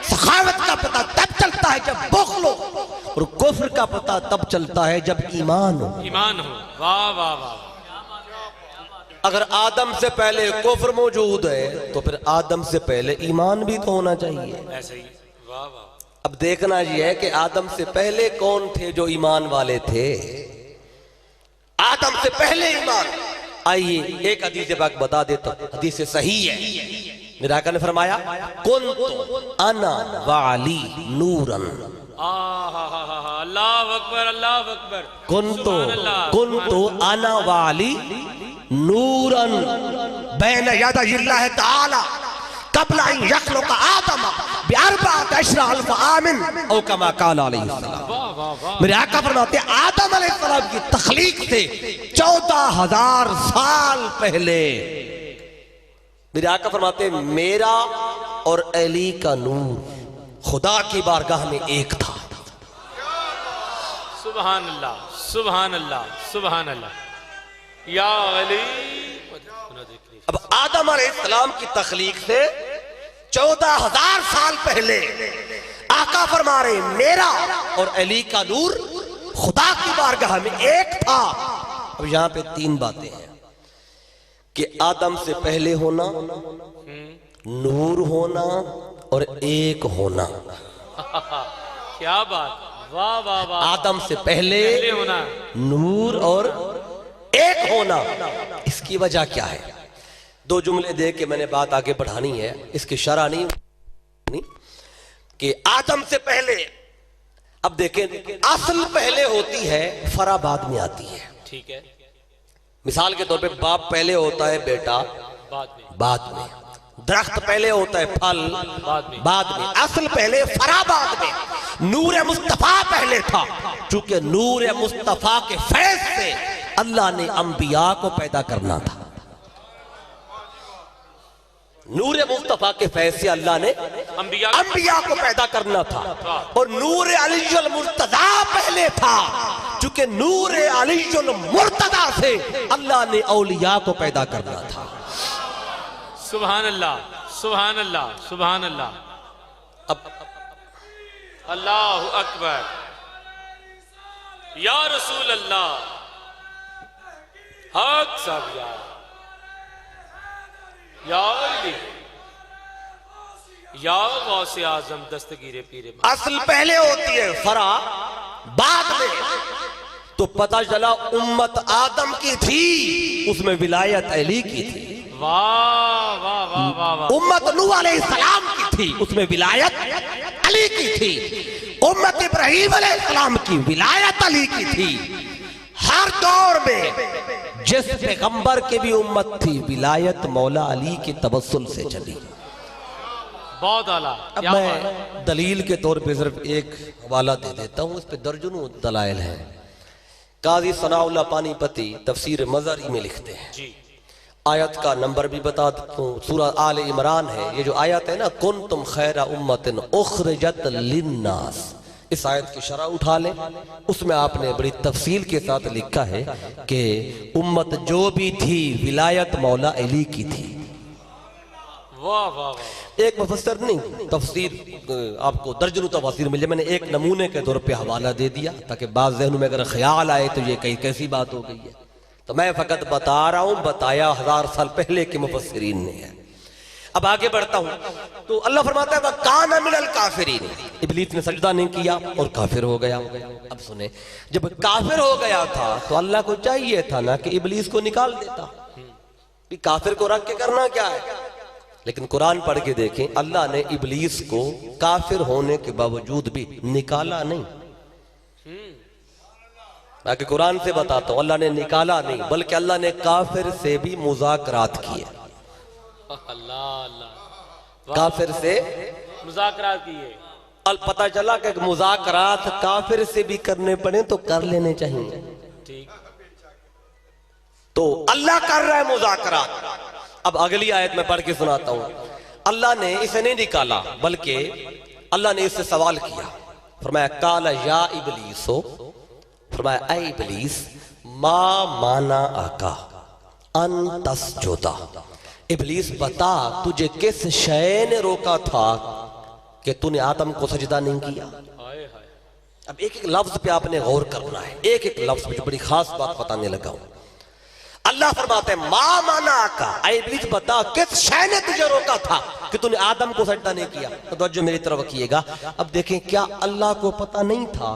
[SPEAKER 1] सखावत का पता तब चलता है जब बख्ल हो, और कुफ्र का पता तब चलता है जब ईमान हो।
[SPEAKER 2] ईमान हो। वाह वाह वाह।
[SPEAKER 1] अगर आदम से पहले कुफ्र मौजूद है तो फिर आदम से पहले ईमान भी तो होना चाहिए।
[SPEAKER 2] ऐसे ही। वाह वाह।
[SPEAKER 1] अब देखना यह है कि आदम से पहले कौन थे जो ईमान वाले थे। आदम से पहले ईमान। आइए एक हदीस पाक बता देता हूं, हदीस सही है। मेरा आका ने फरमाया कुन्तु अना वाली नूरन।
[SPEAKER 2] अल्लाह अकबर, अल्लाह अकबर।
[SPEAKER 1] कुन्तु अना वाली नूरन बैन यदायिल्लाह ताला क़ब्ल अन यख़्लुक़ आदम बिअरबअत अशरा अल्फ़ आमिन औ कमा क़ाल अलैहिस्सलाम। मेरे आका फरमाते हैं आदम अलैहिस्सलाम की तख्लीक से 14,000 साल पहले मेरे आका फरमाते हैं मेरा और अली का नूर खुदा की बारगाह में एक था।
[SPEAKER 2] सुभान अल्लाह, सुभान अल्लाह, सुभान अल्लाह। या अली।
[SPEAKER 1] अब आदम अलैहिस्सलाम की तख्लीक से 14,000 साल पहले आका फरमा रहे मेरा और अली का नूर खुदा की बारगाह में एक था। अब यहां पे तीन बातें हैं कि आदम से पहले होना, नूर होना और एक होना।
[SPEAKER 2] क्या बात, वाह वाह वाह।
[SPEAKER 1] आदम से पहले
[SPEAKER 2] होना,
[SPEAKER 1] नूर और एक होना। इसकी वजह क्या है? दो जुमले दे के मैंने बात आगे बढ़ानी है, इसकी शरह नहीं कि आदम से पहले। अब देखें, असल पहले होती है, फरा बाद में आती है।
[SPEAKER 2] ठीक है।
[SPEAKER 1] मिसाल के तौर पे बाप पहले होता है, बेटा बाद में। दरख्त पहले होता है, फल बाद में। असल पहले, फरा बाद में। नूर मुस्तफा पहले था। चूंकि नूर मुस्तफा के फैज से अल्लाह ने अंबिया को पैदा करना था। नूर मुस्तफा के फैज से अल्लाह ने अंबिया को पैदा करना था। और नूर अलीजुल मुर्तजा पहले था। चूंकि नूर अलीजुल मुर्तजा से अल्लाह ने औलिया को पैदा करना था।
[SPEAKER 2] सुभान अल्लाह, सुभान अल्लाह, सुभान अल्लाह।
[SPEAKER 1] अब
[SPEAKER 2] अल्लाहु अकबर, या रसूल अल्लाह, हक सब या अली, या गौसे आजम दस्तगीरे पीरे।
[SPEAKER 1] असल पहले होती है, फरा बाद में। तो पता चला उम्मत आदम की थी, उसमें विलायत अली की थी।
[SPEAKER 2] वाह वाह वाह वाह वाह।
[SPEAKER 1] उम्मत नूह अलैहिस्सलाम की थी, उसमें विलायत अली की थी। उम्मत इब्राहीम अलैहिस्सलाम की विलायत अली की थी। हर दौर में जिस पैगंबर की भी उम्मत थी, विलायत मौला अली के तवस्सुल से चली।
[SPEAKER 2] बहुत आला।
[SPEAKER 1] अब मैं दलील के तौर पे सिर्फ एक हवाला दे देता हूँ, इस पे दर्जनों दलाइल हैं। काजी सनाउल्लाह पानीपती तफसीर मज़ारी में लिखते हैं
[SPEAKER 2] जी।
[SPEAKER 1] आयत का नंबर भी बता देता हूँ, सूरह आले इमरान है। ये जो आयत है ना, कुंतुम खैरा उम्मतिन उखरिजत लिन्नास, इस आयत की शरह उठा लें। उसमें आपने बड़ी तफसील के साथ लिखा है कि उम्मत जो भी थी, विलायत मौला अली की थी।
[SPEAKER 2] वाह वाह वाह।
[SPEAKER 1] एक मुफस्सिर नहीं, तफसीर आपको दर्जनों तफसीर मिले। मैंने एक नमूने के तौर पे हवाला दे दिया ताकि बाज़ ज़हनों में अगर ख्याल आए तो ये कहीं कैसी बात हो गई है। तो मैं फकत बता रहा हूं, बताया 1000 साल पहले के मुफस्सिरीन ने है। अब आगे बढ़ता हूं तो अल्लाह फरमाता है वह काना मिनल काफिरीन, इब्लीस ने सजदा नहीं किया और काफिर हो गया। अब सुने, जब काफिर हो गया था तो अल्लाह को चाहिए था ना कि इब्लीस को निकाल देता। काफिर को रख के करना क्या है? लेकिन कुरान पढ़ के देखें, अल्लाह ने इब्लीस को काफिर होने के बावजूद भी निकाला नहीं। बाकी कुरान से बताता हूं, अल्लाह ने निकाला नहीं, बल्कि अल्लाह ने काफिर से भी मुज़ाकरात किए।
[SPEAKER 2] अल्लाह अल्लाह,
[SPEAKER 1] काफिर से
[SPEAKER 2] मुज़ाकरात किए।
[SPEAKER 1] अल पता चला कि मुज़ाकरात काफिर से भी करने पड़े तो कर लेने चाहिए।
[SPEAKER 2] ठीक।
[SPEAKER 1] तो अल्लाह कर रहा है मुज़ाकरात। अब अगली आयत में पढ़ के सुनाता हूं। अल्लाह ने इसे नहीं निकाला, बल्कि अल्लाह ने इससे सवाल किया। फरमाया काला या इब्लीसो, फरमाया ऐ इब्लीस, मा माना आका अन तस्जुदा। इब्लीस बता, तुझे किस शय ने रोका था कि तूने आदम को सजदा नहीं किया? अब एक एक लफ्ज पे आपने गौर करना है, एक एक लफ्ज पे। बड़ी खास बात बताने लगा हूं। अल्लाह फरमाते हैं मा माना आका, ऐ इब्लीस बता किस शय ने तुझे रोका था कि तूने आदम को सजदा नहीं किया? तो तवज्जो मेरी तरफ रखिएगा। अब देखें, क्या अल्लाह को पता नहीं था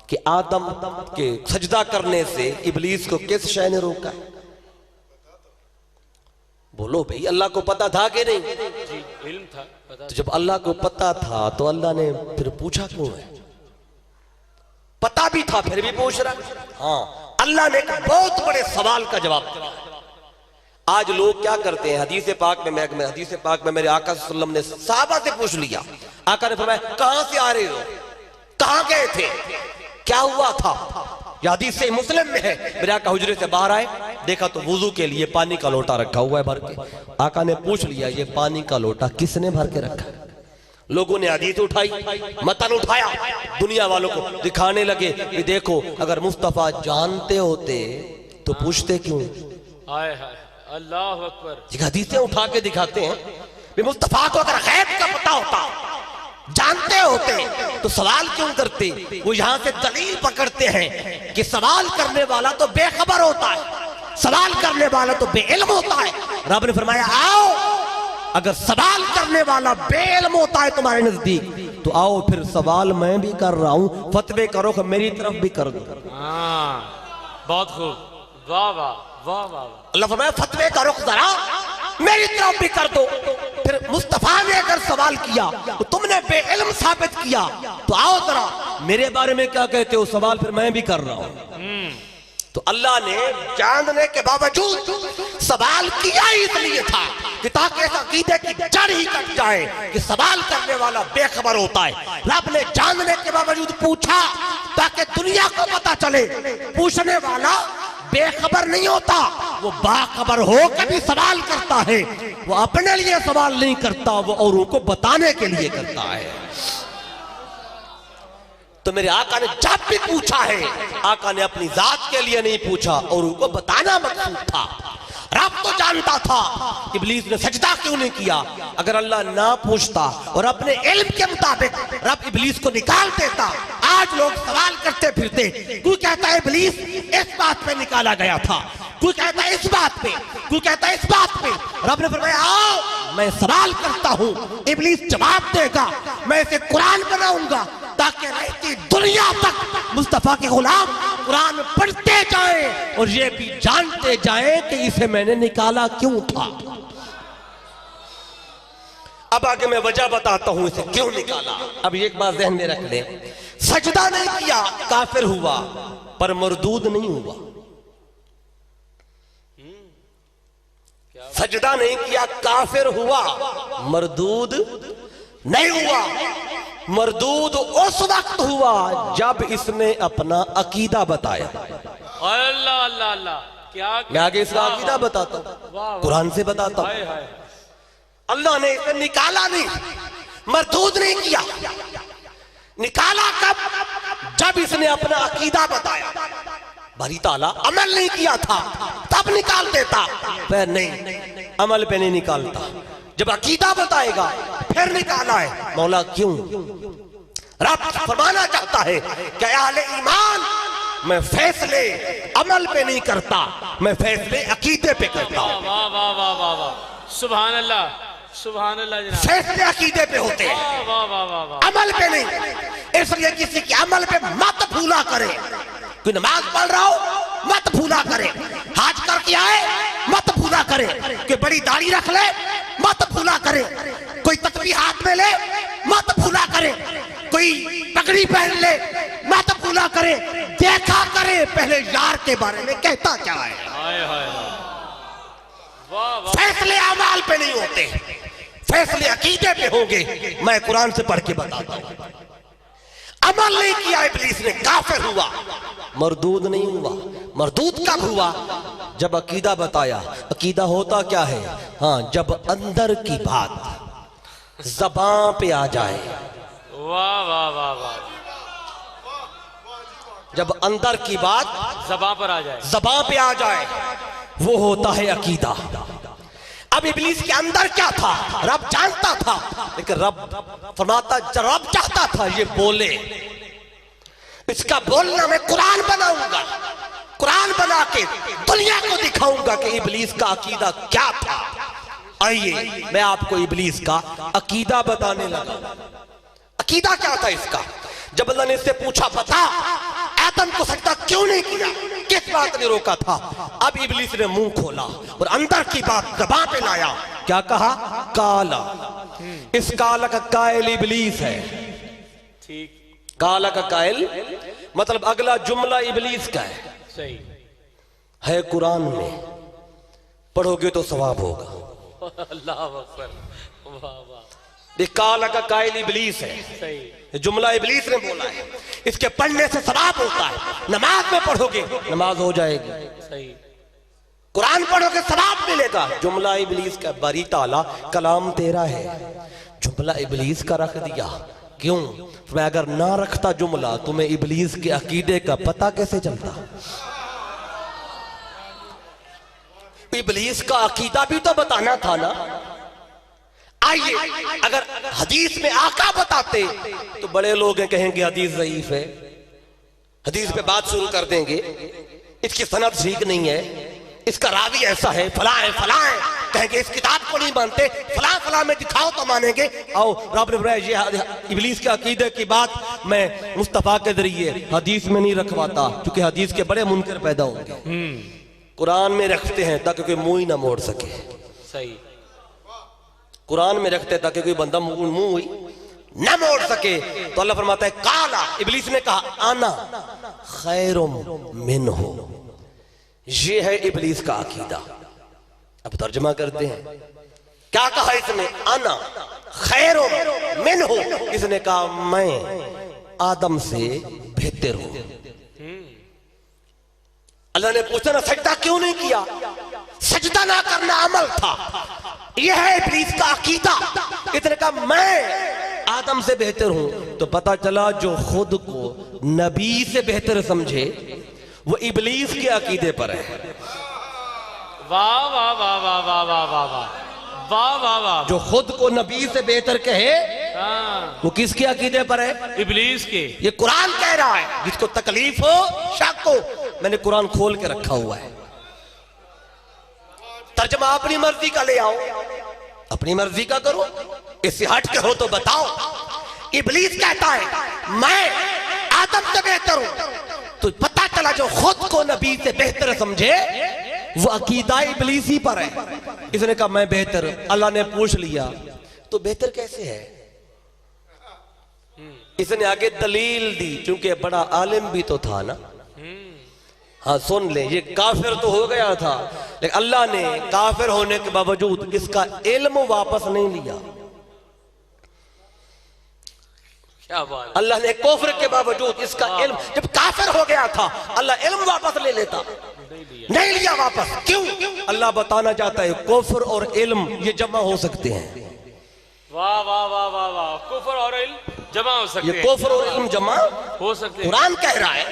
[SPEAKER 1] कि आदम के सजदा करने से इब्लीस को किस शय ने रोका है? बोलो भाई, अल्लाह को पता था कि नहीं?
[SPEAKER 2] जी, इल्म था, पता।
[SPEAKER 1] तो जब अल्लाह को पता था तो अल्लाह ने फिर पूछा क्यों है? पता भी था फिर भी पूछ रहा। हाँ, अल्लाह ने एक बहुत बड़े सवाल का जवाब दिया। आज लोग क्या करते हैं, हदीस पाक में मेरे आका सल्लल्लाहु अलैहि वसल्लम ने सहाबा से पूछ लिया। आका ने फरमाया कहां से आ रहे हो, कहां गए थे, क्या हुआ था? यह हदीस से मुस्लिम में है। मेरे आका हुजरे से बाहर आए, देखा तो वुजू के लिए पानी का लोटा रखा हुआ है भर के। आका ने पूछ लिया, ये पानी का लोटा किसने भर के रखा? लोगों ने हदीस उठाई, मतन उठाया, दुनिया वालों को दिखाने लगे कि देखो, अगर मुस्तफा जानते होते तो पूछते क्यों?
[SPEAKER 2] हाय हाय, अल्लाह अकबर।
[SPEAKER 1] हदीसें उठा के दिखाते हैं, मुस्तफा को अगर गैब का पता होता जानते होते तो सवाल क्यों करते? वो यहां से दलील पकड़ते हैं कि सवाल करने वाला तो बेखबर होता है, सवाल करने वाला तो बेइल्म होता है। रब ने फरमाया आओ, अगर सवाल करने वाला बेइल्म होता है तुम्हारे नजदीक तो आओ फिर सवाल मैं भी कर रहा हूं, फतवे करो कि मेरी तरफ भी कर दो।
[SPEAKER 2] बहुत खूब, वाह वाह वाह वाह।
[SPEAKER 1] अल्लाह फरमाया फतवे करो जरा, मेरी तरफ भी कर दो। फिर मुस्तफा ने अगर सवाल किया तो तुमने बेइल्म साबित किया तो आओ जरा मेरे बारे में क्या कहते हो, सवाल फिर मैं भी कर रहा हूं। तो अल्लाह ने जानने के बावजूद सवाल किया ही इसलिए था कि ताकि ऐसा अकीदे की जड़ ही कट जाए कि सवाल करने वाला बेखबर होता है। रब ने जानने के बावजूद पूछा ताकि दुनिया को पता चले पूछने वाला बेखबर नहीं होता, वो बाखबर हो के भी सवाल करता है। वो अपने लिए सवाल नहीं करता, वो औरों को बताने के लिए करता है। तो मेरे आका ने जब भी पूछा है, आका ने अपनी जात के लिए नहीं पूछा, औरों को बताना मकसूद था। रब तो जानता था इब्लीस ने सजदा क्यों नहीं किया। अगर अल्लाह ना पूछता और अपने इल्म के मुताबिक रब इब्लीस को निकाल देता, आज लोग सवाल करते फिरते, कोई कहता है इब्लीस इस बात पे निकाला गया था, कोई कहता है इस बात पे, कोई कहता है इस बात पे। रब ने फरमाया आओ मैं सवाल करता हूं, इब्लीस जवाब देगा, मैं इसे कुरान बनाऊंगा ताकि रहती दुनिया तक मुस्तफा के गुलाम कुरान पढ़ते जाएं और ये भी जानते जाएं कि इसे मैंने निकाला क्यों था। अब आगे मैं वजह बताता हूं इसे क्यों निकाला। अब एक बात ध्यान में रख ले, सजदा नहीं किया काफिर हुआ पर मरदूद नहीं हुआ। सजदा नहीं किया काफिर हुआ, मरदूद नहीं हुआ। मरदूद उस वक्त हुआ जब इसने अपना अकीदा बताया।
[SPEAKER 2] अल्लाह अल्लाह अल्लाह, क्या
[SPEAKER 1] मैं आगे इसका अकीदा बताता हूं, कुरान से बताता हूं। अल्लाह ने इसे निकाला नहीं, मरदूद नहीं किया। निकाला कब? जब इसने अपना अकीदा बताया। बारी ताला अमल नहीं किया था तब निकाल देता, पर नहीं, अमल पे नहीं निकालता। जब अकीदा बताएगा फिर निकाला है। मौला क्यों? रब फरमाना चाहता है कि अहले ईमान मैं फैसले अमल पे नहीं करता, मैं फैसले अकीदे पे करता हूं।
[SPEAKER 2] वाह वाह वाह वाह वाह, सुभान अल्लाह सुभान अल्लाह जनाब।
[SPEAKER 1] फैसले अकीदे पे होते हैं,
[SPEAKER 2] वाह वाह वाह वाह,
[SPEAKER 1] अमल पे नहीं। इसलिए किसी के अमल पे मत भूला करे। कोई नमाज पढ़ रहा हो मत भूला करे, हाज करके आए मत भूला करे, कोई बड़ी दाढ़ी रख ले मत भूला करे, कोई तस्बीह हाथ में ले मत भूला करे, कोई पगड़ी पहन ले मत भूला करे। देखा करे पहले यार के बारे में कहता क्या है।
[SPEAKER 2] हाय हाय, वाह वाह।
[SPEAKER 1] फैसले अमाल पे नहीं होते, फैसले अकीदे पे होंगे। मैं कुरान से पढ़ के बताता हूं। अमल नहीं किया इब्लीस ने, काफिर हुआ, मरदूद नहीं हुआ। मरदूद कब हुआ? जब अकीदा बताया। अकीदा होता क्या है? हाँ, जब अंदर की बात ज़बान पे आ जाए।
[SPEAKER 2] वाह वाह वाह वाह,
[SPEAKER 1] जब अंदर की बात
[SPEAKER 2] ज़बान पर आ जाए,
[SPEAKER 1] ज़बान पे आ जाए, वो होता है अकीदा। अब इब्लीस के अंदर क्या था रब जानता था, लेकिन रब फरमाता, रब चाहता था ये बोले, इसका बोलना मैं कुरान बनाऊंगा, कुरान बना के दुनिया को दिखाऊंगा कि इब्लीस का अकीदा क्या था। आइए मैं आपको इब्लीस का अकीदा बताने लगा। अकीदा क्या था इसका? जब अल्लाह ने इससे पूछा बता आदम को सजदा क्यों नहीं किया, किस बात ने रोका था? अब इब्लीस ने मुंह खोला और अंदर की बात ज़बान पे लाया। क्या कहा? काला। इस काला का कायल इब्लीस है।
[SPEAKER 2] ठीक,
[SPEAKER 1] काला का कायल मतलब अगला जुमला इब्लीस का
[SPEAKER 2] सही
[SPEAKER 1] है कुरान में, पढ़ोगे तो सवाब होगा।
[SPEAKER 2] अल्लाह अकबर, वाह वाह,
[SPEAKER 1] ये काला का कायल इब्लीस है,
[SPEAKER 2] सही,
[SPEAKER 1] जुमला इब्लीस ने बोला है। इसके पढ़ने से सवाब होता है। नमाज में पढ़ोगे नमाज हो जाएगी,
[SPEAKER 2] सही,
[SPEAKER 1] कुरान पढ़ोगे सवाब मिलेगा। जुमला इब्लीस का, बारी ताला कलाम तेरा है, जुमला इब्लीस का रख दिया। क्यों? मैं अगर ना रखता जुमला तुम्हें इब्लीस के अकीदे का पता कैसे चलता? इब्लीस का अकीदा भी तो बताना था ना। आइए, अगर हदीस में आका बताते तो बड़े लोग हैं कहेंगे हदीस ज़ईफ है, हदीस पे बात शुरू कर देंगे, इसकी सनद ठीक नहीं है, इसका रावी ऐसा है, फला है, फला है, कहेंगे इस किताब को नहीं मानते, फला फला में दिखाओ तो मानेंगे। आओ रब ने ये इब्लीस के अकीदे की बात मैं मुस्तफा के जरिए हदीस में नहीं रखवाता, क्योंकि हदीस के बड़े मुनकर पैदा होंगे। कुरान में रखते हैं ताकि कोई मुंह ही ना मोड़ सके।
[SPEAKER 2] सही।
[SPEAKER 1] कुरान में रखते हैं ताकि कोई बंदा मुंह ही न मोड़ सके। तो अल्लाह फरमाता है काला, इब्लीस ने कहा आना खैरुम मिन्हु, ये है इब्लीस का अकीदा। अब तर्जुमा करते हैं, क्या कहा इसने? आना खैरुम मिन्हु, इसने कहा मैं आदम से बेहतर हूं। अल्लाह ने पूछा ना सजदा क्यों नहीं किया? सजदा ना करना अमल था। यह है इब्लीस का अकीदा। इसने कहा मैं आदम से बेहतर हूं। तो पता चला जो खुद को नबी से बेहतर समझे वो इब्लीस के अकीदे पर है।
[SPEAKER 2] वाह वाह वाह वाह वाह वाह वाह वाह वाह वाह वाह।
[SPEAKER 1] जो खुद को नबी से बेहतर कहे वो किसके अकीदे पर है?
[SPEAKER 2] इब्लीस के।
[SPEAKER 1] ये कुरान कह रहा है। जिसको तकलीफ हो, शक हो, मैंने कुरान खोल के रखा हुआ है। तर्जमा अपनी मर्जी का ले आओ, अपनी मर्जी का करो, इससे हट के हो तो बताओ। इब्लीस कहता है मैं आदम से बेहतर हूं। तो पता चला जो खुद को नबी से बेहतर समझे वो अकीदा इब्लीसी पर है। इसने कहा मैं बेहतर। अल्लाह ने पूछ लिया तो बेहतर कैसे है? इसने आगे दलील दी, क्योंकि बड़ा आलिम भी तो था ना। हाँ सुन ले, ये काफिर तो हो गया था, लेकिन अल्लाह ने काफिर होने के बावजूद इसका इल्म वापस नहीं लिया।
[SPEAKER 2] क्या बात।
[SPEAKER 1] अल्लाह ने कुफ्र के बावजूद इसका इल्म, जब काफिर हो गया था अल्लाह इल्म वापस ले लेता, नहीं लिया वापस। क्यों? अल्लाह बताना चाहता है कुफ्र और इल्म ये जमा हो सकते हैं।
[SPEAKER 2] वाह वाह वाह वाह वाह। कुफ्र और इल्म जमा हो सकते हैं।
[SPEAKER 1] ये कुफ्र और इल्म जमा
[SPEAKER 2] हो सकते हैं।
[SPEAKER 1] कुरान कह रहा है।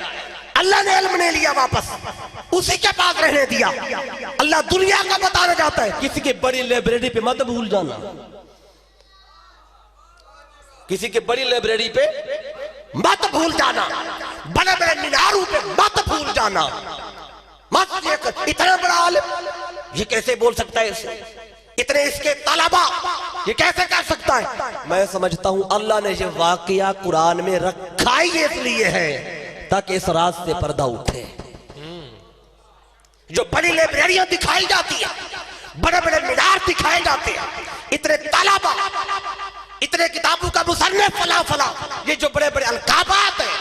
[SPEAKER 1] अल्लाह ने इल्म नहीं लिया वापस, उसी के पास रहने दिया। अल्लाह दुनिया का बताना चाहता है किसी की बड़ी लाइब्रेरी पे मत भूल जाना, किसी की बड़ी लाइब्रेरी पे मत भूल जाना, बड़े बड़े मीनारों पे मत भूल जाना। मत ये इतना बड़ा आलिम ये कैसे बोल सकता है इसे? इतने इसके तलबा ये कैसे कर सकता है? मैं समझता हूं अल्लाह ने ये वाकया कुरान में रखा ही इसलिए है ताकि इस रात से पर्दा उठे। जो बड़ी लाइब्रेरियां दिखाई जाती है, बड़े बड़े मीनार दिखाए जाते हैं, इतने तलबा, इतने किताबों का मुसन्निफ फला फला, ये जो बड़े बड़े अलकाबात है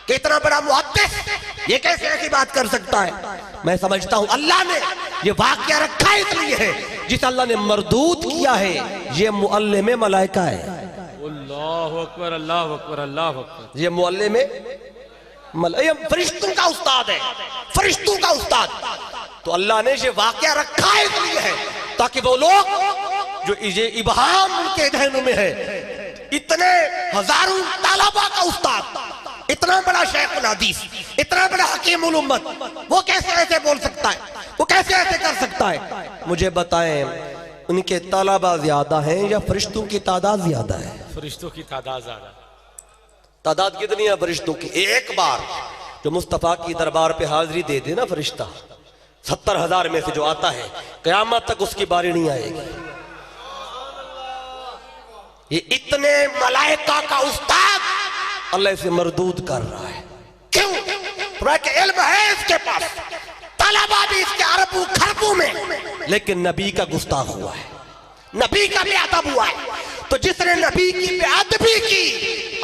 [SPEAKER 1] कि इतना बड़ा मुहद्दिस, ये कैसे ऐसी बात कर सकता है? मैं समझता हूं अल्लाह ने ये वाकया रखा इसलिए है, जिस अल्लाह ने मरदूद किया है ये मुअल्लिम मलाइका है।
[SPEAKER 2] अल्लाहु अकबर, अल्लाहु अकबर, अल्लाहु अकबर।
[SPEAKER 1] ये मुअल्लिम फरिश्तों का उस्ताद है, फरिश्तों का उस्ताद। तो अल्लाह ने ये वाकया रखा इसलिए है ताकि वो लोग जो ये इबहाम उनके जहनों में है, इतने हजारों तलबा का उस्ताद, इतना बड़ा शेख हदीस, इतना बड़ा हकीम उल उम्मत, वो कैसे ऐसे बोल सकता है? वो कैसे ऐसे कर सकता है? मुझे बताएं, उनके तलबा ज्यादा हैं या फरिश्तों की तादाद ज्यादा है?
[SPEAKER 2] फरिश्तों की तादाद ज्यादा।
[SPEAKER 1] तादाद कितनी है फरिश्तों की? एक बार जो मुस्तफा की दरबार पे हाजिरी दे दे ना फरिश्ता, 70,000 में से जो आता है कयामत तक उसकी बारी नहीं आएगी। ये इतने मलाइका का उस्ताद अल्लाह से मरदूद कर रहा है। क्यों? इल्म है इसके पास, तलबा भी इसके अरबों खरबों में, लेकिन नबी का गुस्ताख हुआ है, नबी का बेअदब हुआ है। तो जिसने नबी की बेअदबी की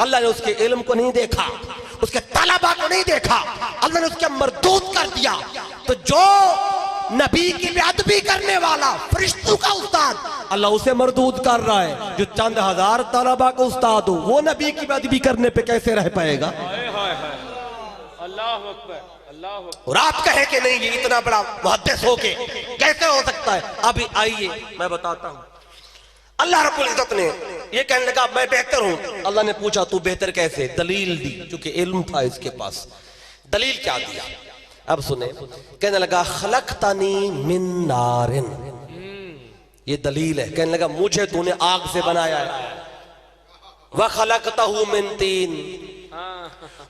[SPEAKER 1] अल्लाह ने उसके इल्म को नहीं देखा, उसके तलबा को नहीं देखा, अल्लाह ने उसके मरदूद कर दिया। तो जो नबी की बेअदबी करने वाला फरिश्तों का उस्ताद, अल्लाह उसे मरदूद कर रहा है। जो चंद हजार तलबा का उस्ताद हो वो नबी की बेअदबी करने पे कैसे रह पाएगा?
[SPEAKER 2] अल्लाहु अकबर, अल्लाहु अकबर।
[SPEAKER 1] और आप कहे कि नहीं ये इतना बड़ा मुहद्दिस हो के कैसे हो सकता है? अभी आइए मैं बताता हूं। अल्लाह रब्बुल इज्जत ने ये कहने लगा मैं बेहतर हूं। अल्लाह ने पूछा तू बेहतर कैसे? दलील दी, क्योंकि इल्म था इसके पास। दलील क्या दिया? अब सुने, कहने लगा खलकतनी मिन नारिन, ये दलील है। कहने लगा मुझे तूने आग से बनाया है, व खलकतहू मिन तीन,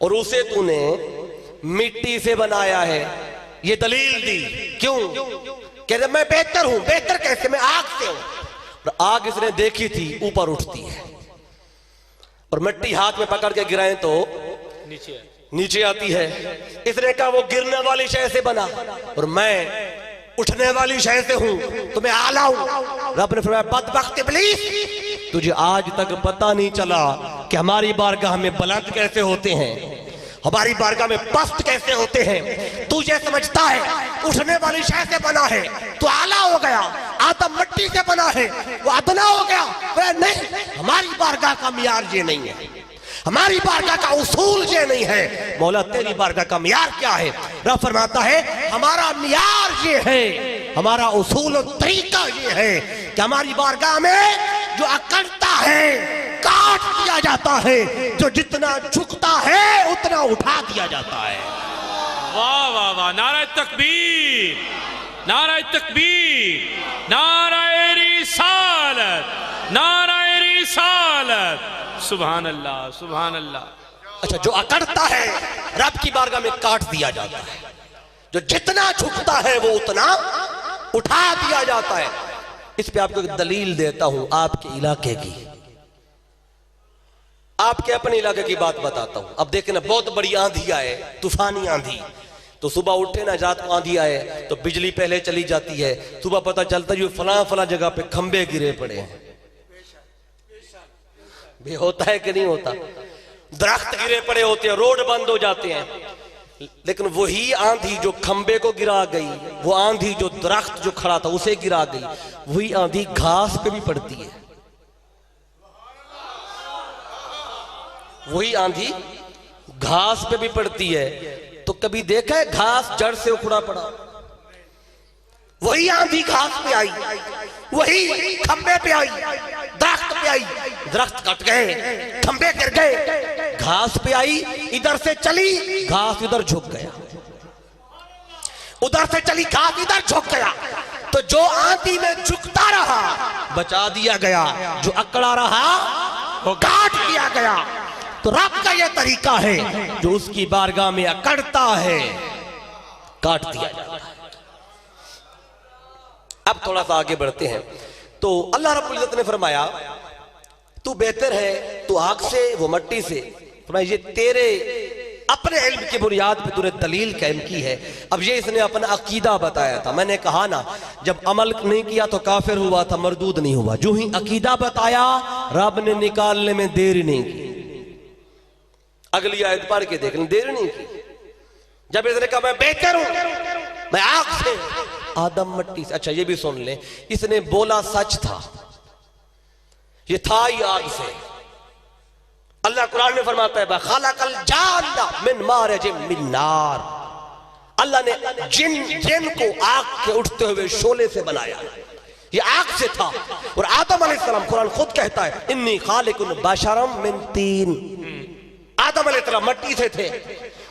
[SPEAKER 1] और उसे तूने मिट्टी से बनाया है। ये दलील दी। क्यों? कह रहे मैं बेहतर हूं। बेहतर कैसे? मैं आग से हूं। और आग इसने देखी थी ऊपर उठती है, और मिट्टी हाथ में पकड़ के गिराएं तो नीचे आती है। इसने कहा वो गिरने वाली शय से बना, और मैं उठने वाली शय से हूं, तो मैं आला हूं। रब ने फरमाया बदबख्त इब्लीस, तुझे आज तक पता नहीं चला कि हमारी बारगाह में बुलंद कैसे होते हैं, हमारी बारगाह में पस्त कैसे होते हैं। तू ये समझता है उठने वाली शय से बना है तो आला हो गया, आदम मिट्टी से बना है वो अदना हो गया। वह नहीं, हमारी बारगाह का मियार ये नहीं है, हमारी बारगाह का उसूल ये नहीं है। मौला तेरी बारगाह का मियार क्या है? रब फरमाता है हमारा मियार ये है, हमारा उसूल और तरीका ये है कि हमारी बारगाह में जो अकड़ता है काट दिया जाता है, जो जितना झुकता है उतना उठा दिया जाता है।
[SPEAKER 2] वाह वाह वाह, नारा तकबीर, नारा तकबीर, नारा रिसालत, नारा रिसालत। सुभान अल्लाह, सुभान अल्लाह।
[SPEAKER 1] अच्छा, जो अकड़ता है रब की बारगाह में काट दिया जाता है, जो जितना झुकता है वो उतना उठा दिया जाता है। इस पे आपको एक दलील देता हूं आपके इलाके की, आपके अपने इलाके की बात बताता हूं। अब देखें ना, बहुत बड़ी आंधी आए, तूफानी आंधी, तो सुबह उठे ना, रात को आंधी आए तो बिजली पहले चली जाती है। सुबह पता चलता है फलां फलां जगह पे खंबे गिरे पड़े हैं। भी होता है कि नहीं होता? दरख्त गिरे पड़े होते हैं, रोड बंद हो जाते हैं। लेकिन वही आंधी जो खंबे को गिरा गई, वो आंधी जो दरख्त जो खड़ा था उसे गिरा गई, वही आंधी घास पे भी पड़ती है। वही आंधी घास पे भी पड़ती है। तो कभी देखा है घास जड़ से उखड़ा पड़ा? वही आंधी घास पे आई, वही खंबे पे आई, दरख्त पे आई, दरख्त कट गए, खंबे गिर गए, घास पे आई, इधर से चली घास इधर झुक गया, उधर से चली घास इधर झुक गया। तो जो आंधी में झुकता रहा बचा दिया गया, जो अकड़ा रहा वो काट दिया गया। तो रब का यह तरीका है, जो उसकी बारगाह में अकड़ता है काट दिया जाता है। अब थोड़ा सा आगे बढ़ते हैं। तो अल्लाह रब्बुल इज्जत ने फरमाया तू बेहतर है, तू आग से वो मिट्टी से। फरमाया ये तेरे अपने इल्म की बुनियाद पे तूने दलील कायम की है। अब ये इसने अपना अकीदा बताया था। मैंने कहा ना, जब अमल नहीं किया तो काफिर हुआ था, मरदूद नहीं हुआ। जो ही अकीदा बताया रब ने निकालने में देर नहीं की। अगली आयत पढ़ के देख लें, देर नहीं की। जब इसने कहा मैं बेहतर हूं, मैं आग से, आदम मिट्टी से। अच्छा ये भी सुन ले, इसने बोला सच था, ये था ही आग से। अल्लाह कुरान में फरमाता है खलकल जान्ना मिन मारिजिम मिन नार। अल्लाह ने जिन को आग के उठते हुए शोले से बनाया, ये आग से था। और आदम अलैहिस्सलाम, कुरान खुद कहता है इन्नी खालिकुन बशरम मिन तीन। आदम अलैहिस्सलाम मिट्टी से थे।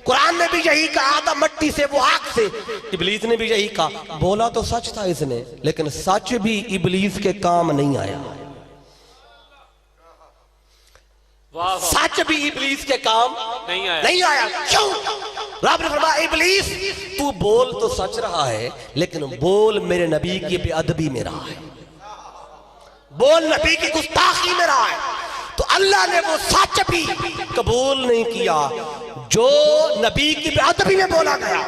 [SPEAKER 1] कुरान ने भी यही कहा, आदम मिट्टी से वो आग से। इब्लीस ने भी यही कहा। बोला तो सच था इसने, लेकिन सच भी इब्लीस के काम नहीं आया। सच भी इब्लीस के काम नहीं आया। क्यों? रब ने फरमाया इब्लीस तू बोल तो सच रहा है, लेकिन बोल मेरे नबी की बेअदबी में रहा है, बोल नबी की गुस्ताखी में रहा है। तो अल्लाह ने वो सच भी कबूल नहीं किया जो नबी की बेअदबी में बोला गया।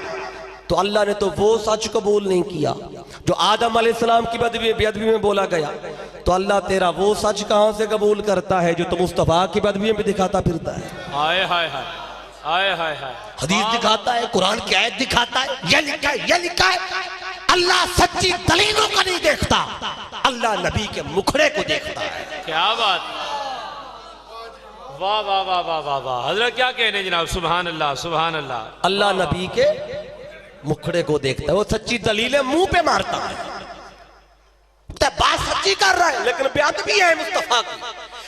[SPEAKER 1] तो अल्लाह ने तो वो सच कबूल नहीं किया जो आदम अलैहिस्सलाम की बेअदबी में बोला गया। तो अल्लाह तेरा वो सच कहां से कबूल करता है जो तो मुस्तफा की बेअदबी में दिखाता फिरता है।
[SPEAKER 2] हाय हाय हाय, हाय हाय हाय।
[SPEAKER 1] हदीस दिखाता है, कुरान की आयत दिखाता है, ये लिखा है, ये लिखा है। अल्लाह सच्ची दलीलों को नहीं देखता, अल्लाह नबी के मुखड़े को देखता है।
[SPEAKER 2] क्या बात, वाह वाह वाह वाह वाह वाह। हजरत क्या कहने जनाब, सुभान अल्लाह, सुभान अल्लाह।
[SPEAKER 1] अल्लाह नबी के मुखड़े को देखता है। वो सच्ची दलीलें मुंह पे मारता है, बात सच्ची कर रहा है, लेकिन बेअदबी है मुस्तफा की,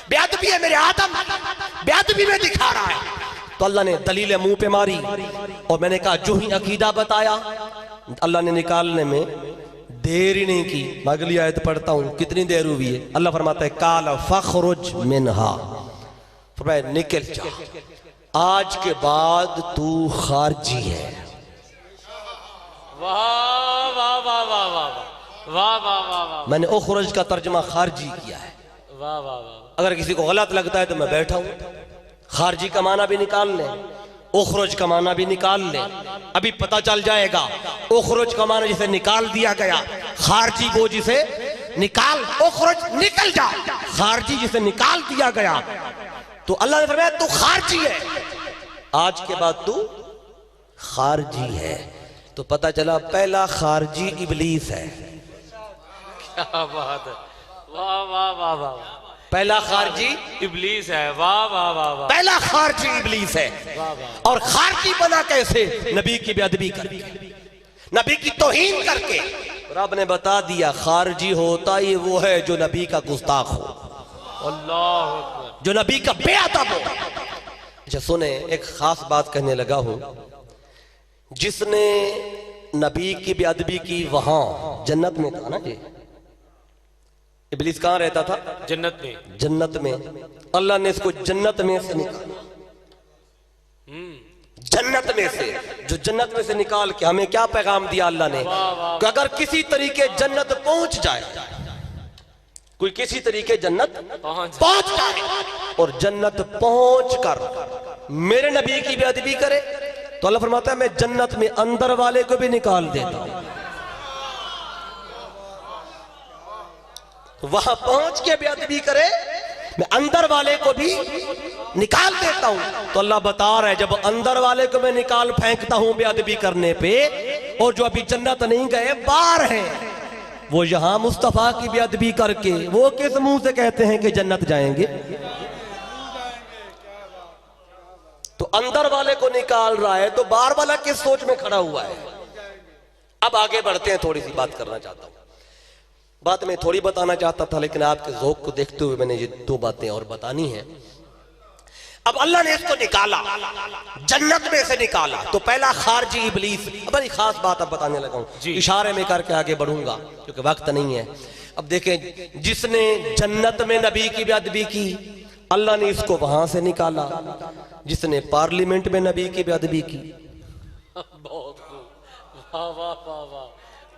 [SPEAKER 1] बेअदबी है मेरे आदम, बेअदबी में दिखा रहा है। तो अल्लाह ने दलीलें मुंह पे मारी। और मैंने कहा जो ही अकीदा बताया अल्लाह ने निकालने में देर ही नहीं की। मैं अगली आयत पढ़ता हूं, कितनी देर हुई है। अल्लाह फरमाता है काला फखरुज मिनहा, फरमाया निकल जा, आज के बाद तू खारजी है।
[SPEAKER 2] वाह वाह वाह वाह वाह वाह वाह वाह वाह।
[SPEAKER 1] मैंने उखरुज का तर्जमा खारजी किया है।
[SPEAKER 2] वाह वाह वाह।
[SPEAKER 1] अगर किसी को गलत लगता है तो मैं बैठा हूं। खारजी का माना भी निकाल लें, उखरुज का माना भी निकाल लें, अभी पता चल जाएगा। उखरुज का माना जिसे निकाल दिया गया, खारजी वो जिसे निकाल, उखरुज निकल जा, खारजी जिसे निकाल दिया गया। तो अल्लाह ने फरमाया तू खारजी है, आज के बाद तू खारजी है। तो पता चला पहला खारजी इबलीस है।
[SPEAKER 2] क्या बात है, वाह वाह वाह वाह।
[SPEAKER 1] पहला खारजी
[SPEAKER 2] इबलीस है, वाह वाह वाह वाह।
[SPEAKER 1] पहला खारजी इबलीस है। और खारजी बना कैसे? नबी की बेअदबी करके, नबी की तौहीन करके। रब ने बता दिया खारजी होता ही वो है जो नबी का गुस्ताख हो,
[SPEAKER 2] अल्लाह अकबर,
[SPEAKER 1] जो नबी का बेअदब हो। अच्छा सुने, एक खास बात कहने लगा हूं। जिसने नबी की बेअदबी की वहां जन्नत में था ना जी, इबलीस कहां रहता था?
[SPEAKER 2] जन्नत में।
[SPEAKER 1] जन्नत में। अल्लाह ने इसको जन्नत में से निकाला, जन्नत में से। जो जन्नत में से निकाल के हमें क्या पैगाम दिया अल्लाह ने कि अगर किसी तरीके जन्नत पहुंच जाए, कोई किसी तरीके जन्नत पहुंच जाए और जन्नत पहुंच कर मेरे नबी की बेअदबी करे, तो अल्लाह फरमाता है मैं जन्नत में अंदर वाले को भी निकाल देता हूं। वहां पहुंच के बेअदबी करे, मैं अंदर वाले को भी निकाल देता हूं। तो अल्लाह बता रहा है जब अंदर वाले को मैं निकाल फेंकता हूं बेअदबी करने पे, और जो अभी जन्नत नहीं गए बाहर हैं, वो यहां मुस्तफा की बेअदबी करके वो किस मुंह से कहते हैं कि जन्नत जाएंगे? तो अंदर वाले को निकाल रहा है तो बाहर वाला किस सोच में खड़ा हुआ है? अब आगे बढ़ते हैं, थोड़ी सी बात करना चाहता हूं। बात मैं थोड़ी बताना चाहता था, लेकिन आपके ज़ौक़ को देखते हुए मैंने ये दो बातें और बतानी है। अब अल्लाह ने इसको निकाला, जन्नत में से निकाला, तो पहला खारजी इबलीस। बड़ी खास बात अब बताने लगा हूं, इशारे में करके आगे बढ़ूंगा क्योंकि वक्त नहीं है। अब देखें, जिसने जन्नत में नबी की बेअदबी की, अल्लाह ने इसको वहां से निकाला। जिसने पार्लियामेंट में नबी की बेअदबी की,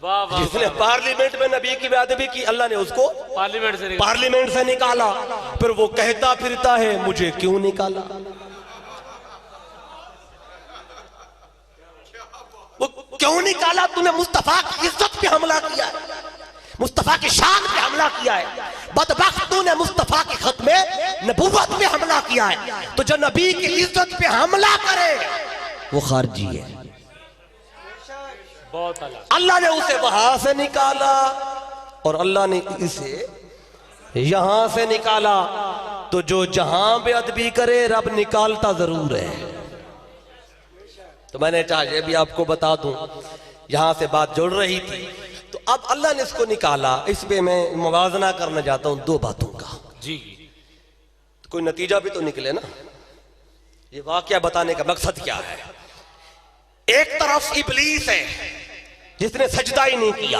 [SPEAKER 1] जिसने पार्लियामेंट में नबी की बेअदबी की, अल्लाह ने उसको पार्लियामेंट से निकाला। फिर वो कहता फिरता है मुझे क्यों निकाला? वो क्यों निकाला? तूने मुस्तफा की इज्जत पे हमला किया है, मुस्तफा की शान पे हमला किया है। बदबख्त तूने मुस्तफा की खत्मे नबूवत पे हमला किया है। तो जो नबी की इज्जत पे हमला करे वो खारजी है। अल्लाह ने उसे वहां से निकाला और अल्लाह ने इसे यहां से निकाला। तो जो जहां बेअदबी करे रब निकालता जरूर है। तो मैंने चाहे भी आपको बता दूं, यहां से बात जुड़ रही थी। तो अब अल्लाह ने इसको निकाला, इस पे मैं मुवाजना करना चाहता हूं दो बातों का जी। तो कोई नतीजा भी तो निकले ना। ये वाकया बताने का मकसद क्या है? एक तरफ इबलीस है जिसने सजदा ही नहीं किया,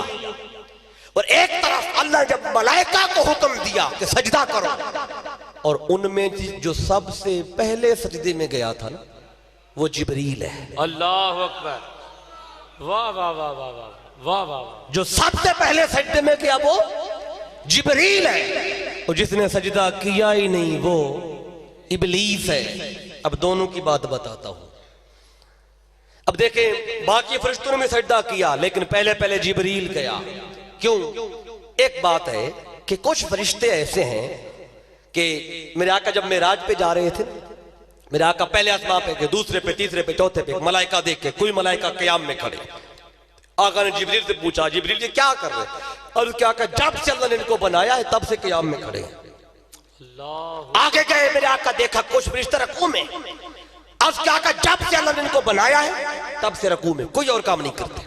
[SPEAKER 1] और एक तरफ अल्लाह जब मलाइका को हुक्म दिया कि सजदा करो, और उनमें जो सबसे पहले सजदे में गया था ना वो जिब्रील है।
[SPEAKER 2] अल्लाह अकबर, वाह वाह वाह वाह वाह वाह वाह।
[SPEAKER 1] जो सबसे पहले सजदे में किया वो जिब्रील है, और जिसने सजदा किया ही नहीं वो इबलीस है। अब दोनों की बात बताता हूं। अब देखें, बाकी फरिश्तों ने सजदा किया, लेकिन पहले पहले जिब्रील गया। क्यों? एक बात है कि कुछ फरिश्ते ऐसे हैं कि मेरे आका जब मेराज पे जा रहे थे, मेरे आका पहले आसमां पे गए, दूसरे पे, तीसरे पे, चौथे पे, मलाइका देख के कोई मलाइका क़याम में खड़े। आका ने जिब्रील से पूछा, जिब्रील ये क्या कर रहे? और क्या कहा, जब से अल्लाह ने इनको बनाया है तब से क़याम में खड़े हैं। आगे गए, मेरे आका देखा कुछ फरिश्ते रकू में। अब क्या कहा, जब से अल्लाह ने इनको बनाया है तब से रकू में, कोई और काम नहीं करते।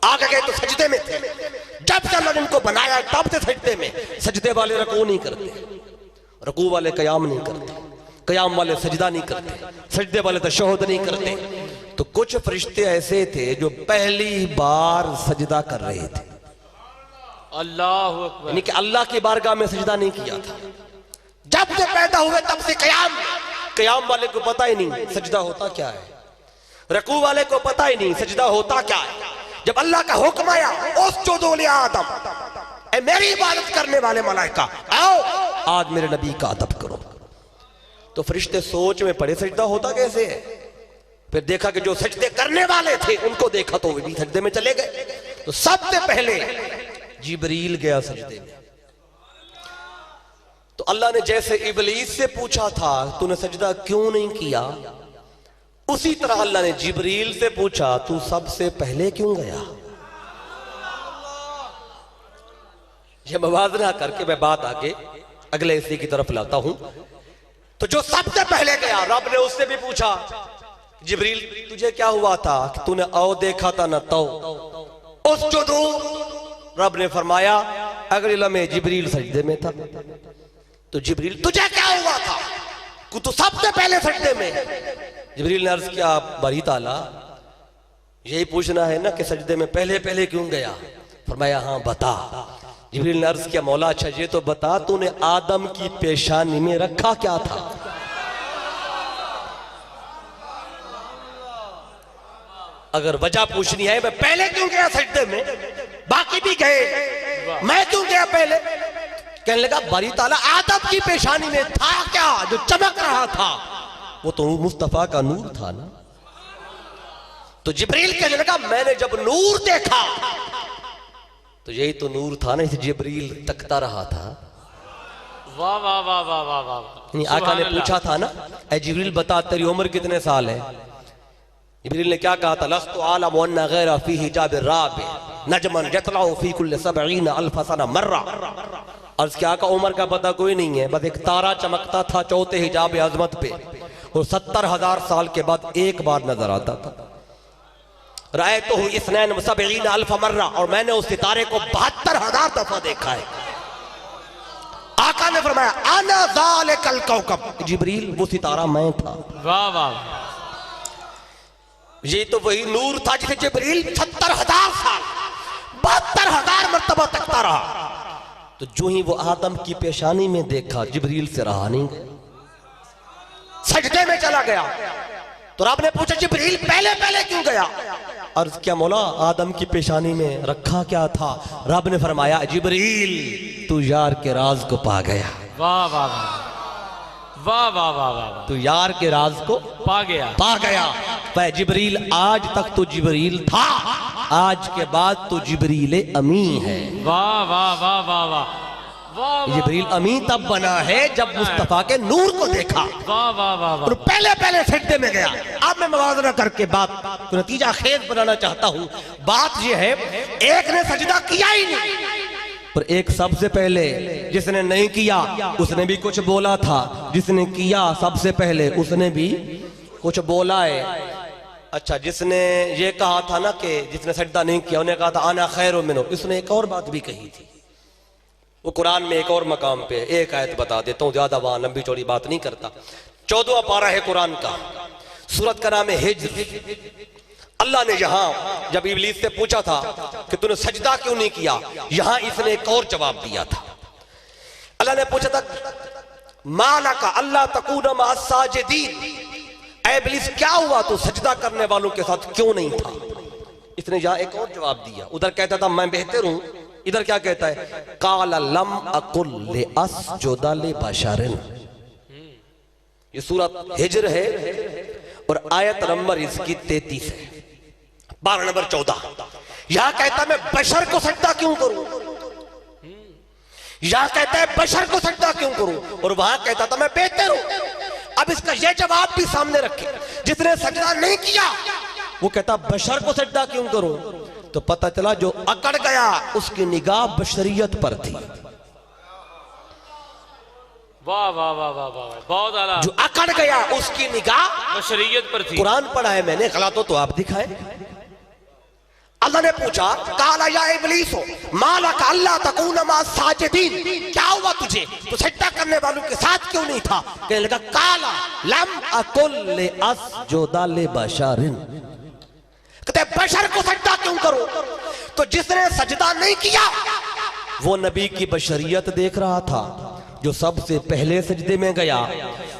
[SPEAKER 1] आगे गए तो सजदे में थे, जब से अल्लाह ने इनको बनाया है तब से सजदे में। सजदे वाले रकू नहीं करते, रकू वाले क़याम नहीं करते, क़याम वाले सजदा नहीं करते, सजदे वाले तशहुद नहीं करते। तो कुछ फरिश्ते ऐसे थे जो पहली बार सजदा कर रहे थे।
[SPEAKER 2] अल्लाह अकबर।
[SPEAKER 1] यानी कि अल्लाह की बारगाह में सजदा नहीं किया था। जब से पैदा हुए तब से कयाम वाले को पता ही नहीं सजदा होता क्या है, रकू वाले को पता ही नहीं सजदा होता क्या है। जब अल्लाह का हुक्म आया उसजुदू li आदम, ए मेरी इबादत करने वाले मलाइका आओ आज मेरे नबी का अदब करो, तो फरिश्ते सोच में पड़े सजदा होता कैसे है। फिर देखा कि जो सजदे करने वाले थे उनको देखा तो वे भी सजदे में चले गए। तो सबसे पहले जिब्रील गया सजदे में। तो अल्लाह ने जैसे इबलीस से पूछा था तूने सजदा क्यों नहीं किया, उसी तरह अल्लाह ने जिब्रील से पूछा तू सबसे पहले क्यों गया। यह मवाजना करके मैं बात आगे अगले हिस्से की तरफ लाता हूं। तो जो सबसे पहले गया रब ने उससे भी पूछा जिब्रील तुझे क्या हुआ था कि तूने औ देखा था ना तो उसजुदू। रब ने फरमाया अगले लम्हे जिब्रील सजदे में था। तो जिब्रील तुझे क्या हुआ था कि तू सबसे पहले सजदे में। जिब्रील ने अर्ज किया बारी ताला यही पूछना है ना कि सजदे में पहले पहले क्यों गया। फरमाया हाँ बता। जिब्रील ने अर्ज किया मौला अच्छा ये तो बता तूने आदम की पेशानी में रखा क्या था। अगर वजह पूछनी है मैं पहले क्यों गया सजदे में, बाकी भी गए मैं क्यों गया पहले। कहने लगा बारी ताला आदम की पेशानी में था क्या जो चमक रहा था, वो तो मुस्तफा का नूर था ना। तो जिब्रील कहने लगा मैंने जब नूर देखा तो यही तो नूर था ना, इसे जिब्रील तकता रहा था।
[SPEAKER 2] वाह वाह वाह वाह वाह वाह।
[SPEAKER 1] आका ने पूछा था ना ऐ जिब्रील बता तेरी उम्र कितने साल है। जिब्रील ने क्या कहा था लस्तु आलम वन्ना गैरा फी हिजाब राबि नजमन यतलउ फी कुल्ल 70 अल्फ सना मर्रा। अर्ज क्या का उम्र का पता कोई नहीं है, बस एक तारा चमकता था चौथे हिजाब अजमत पे और 70,000 साल के बाद एक बार नजर आता था। राय तो हूँ इसनैन 70 अल्फ मर्रा, और मैंने उस सितारे को 72,000 दफा देखा है। आका ने फरमाया अना ज़ालिकल कौकब, जिब्रील वो सितारा मैं था।
[SPEAKER 2] वाह वाह।
[SPEAKER 1] ये तो वही नूर था जिसे जिब्रील 70,000 साल 72,000 मर्तबा तकता रहा। तो जो ही वो आदम की पेशानी में देखा जिब्रील से रहा नहीं गया, सजदे में चला गया। तो रब ने पूछा जिब्रील पहले पहले क्यों गया। अर्ज क्या मौला आदम की पेशानी में रखा क्या था। रब ने फरमाया जिब्रील तू यार के राज को पा गया।
[SPEAKER 2] वाह वाह वाह वाह वाह वाह।
[SPEAKER 1] तू यार के राज को
[SPEAKER 2] पा गया।
[SPEAKER 1] वह जिब्रील आज तक तो जिब्रील था, आज के बाद तो जिब्रील अमी है।
[SPEAKER 2] वाह वाह वाह वाह वाह।
[SPEAKER 1] जिब्रील अमी तब बना है जब मुस्तफा के नूर को देखा।
[SPEAKER 2] वाह वाह वाह वाह।
[SPEAKER 1] और पहले पहले सजदे में गया। अब मैं मवाज़ना करके बात को नतीजा खेज बनाना चाहता हूँ। बात यह है एक ने सजदा किया ही नहीं, पर एक सबसे पहले जिसने नहीं किया उसने भी कुछ बोला था, जिसने किया सबसे पहले उसने भी कुछ बोला है। अच्छा जिसने ये कहा था ना कि जिसने सजदा नहीं किया उन्हें कहा था आना खैर मिनो, इसने एक और बात भी कही थी। वो कुरान में एक और मकाम पे एक आयत बता देता हूँ, ज्यादा वहां लंबी चौड़ी बात नहीं करता। 14वां पारा है कुरान का, सूरत का नाम है हिज्र। अल्लाह ने यहां जब इब्लीस से पूछा था कि तूने सजदा क्यों नहीं किया, यहां इसने एक और जवाब दिया था। अल्लाह ने पूछा था माला का अल्लाह तकून मअस साजिदीन, ऐ इब्लीस क्या हुआ तू सजदा करने वालों के साथ क्यों नहीं था। इसने यहां एक और जवाब दिया। उधर कहता था मैं बेहतर हूं, इधर क्या कहता है काला लम अकुल ले अस्जुदा ले बशरिन। ये सूरत हिज्र है और आयत नंबर इसकी 33 है, 12 नंबर 14। यहां कहता मैं बशर को सजदा क्यों करूं, यहां कहता है बशर को सजदा क्यों करूं, और वहां कहता था मैं बेहतर हूं। अब इसका यह जवाब भी सामने रखे, जिसने सजदा नहीं किया वो कहता बशर को सजदा क्यों करूं। तो पता चला जो अकड़ गया उसकी निगाह बशरियत पर थी।
[SPEAKER 2] वाह वाह वाह वाह वाह, बहुत आला।
[SPEAKER 1] जो अकड़ गया उसकी निगाह
[SPEAKER 2] बशरियत पर थी।
[SPEAKER 1] कुरान पढ़ा है मैंने, गलत हो तो आप दिखाए। अल्लाह ने पूछा काला या इब्लीस हो माला का अल्लाह तकून मअस साजिदीन, क्या हुआ तुझे तो सजदा करने वालों के साथ क्यों नहीं था। कहने लगा काला लम अकुल ले अस्जुदा ले बशरिन, कहते बशर को सजदा क्यों करो। तो जिसने सजदा नहीं किया वो नबी की बशरियत देख रहा था। जो सबसे पहले सजदे में गया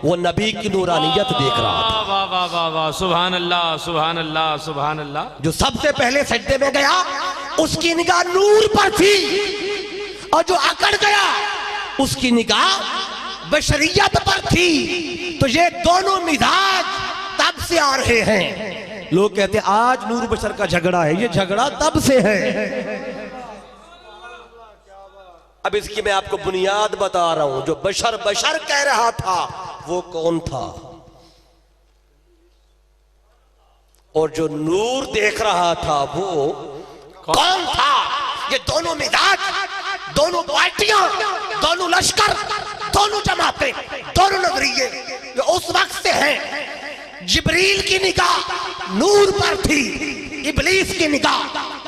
[SPEAKER 1] वो नबी की नूरानियत देख रहा था।
[SPEAKER 2] वाह वाह वाह वाह, सुभान अल्लाह सुभान अल्लाह सुभान अल्लाह।
[SPEAKER 1] जो सबसे पहले सजदे में गया उसकी निगाह नूर पर थी, और जो अकड़ गया उसकी निगाह बशरियत पर थी। तो ये दोनों मिजाज तब से आ रहे हैं। लोग कहते हैं आज नूर बशर का झगड़ा है, ये झगड़ा तब से है। अब इसकी मैं आपको बुनियाद बता रहा हूं। जो बशर बशर कह रहा था वो कौन था, और जो नूर देख रहा था वो कौन था। ये दोनों मिजाज, दोनों पार्टियां, दोनों लश्कर, दोनों जमातें, दोनों नजरिए ये उस वक्त से हैं। जिब्रील की निगाह नूर पर थी, इब्लीस की निगाह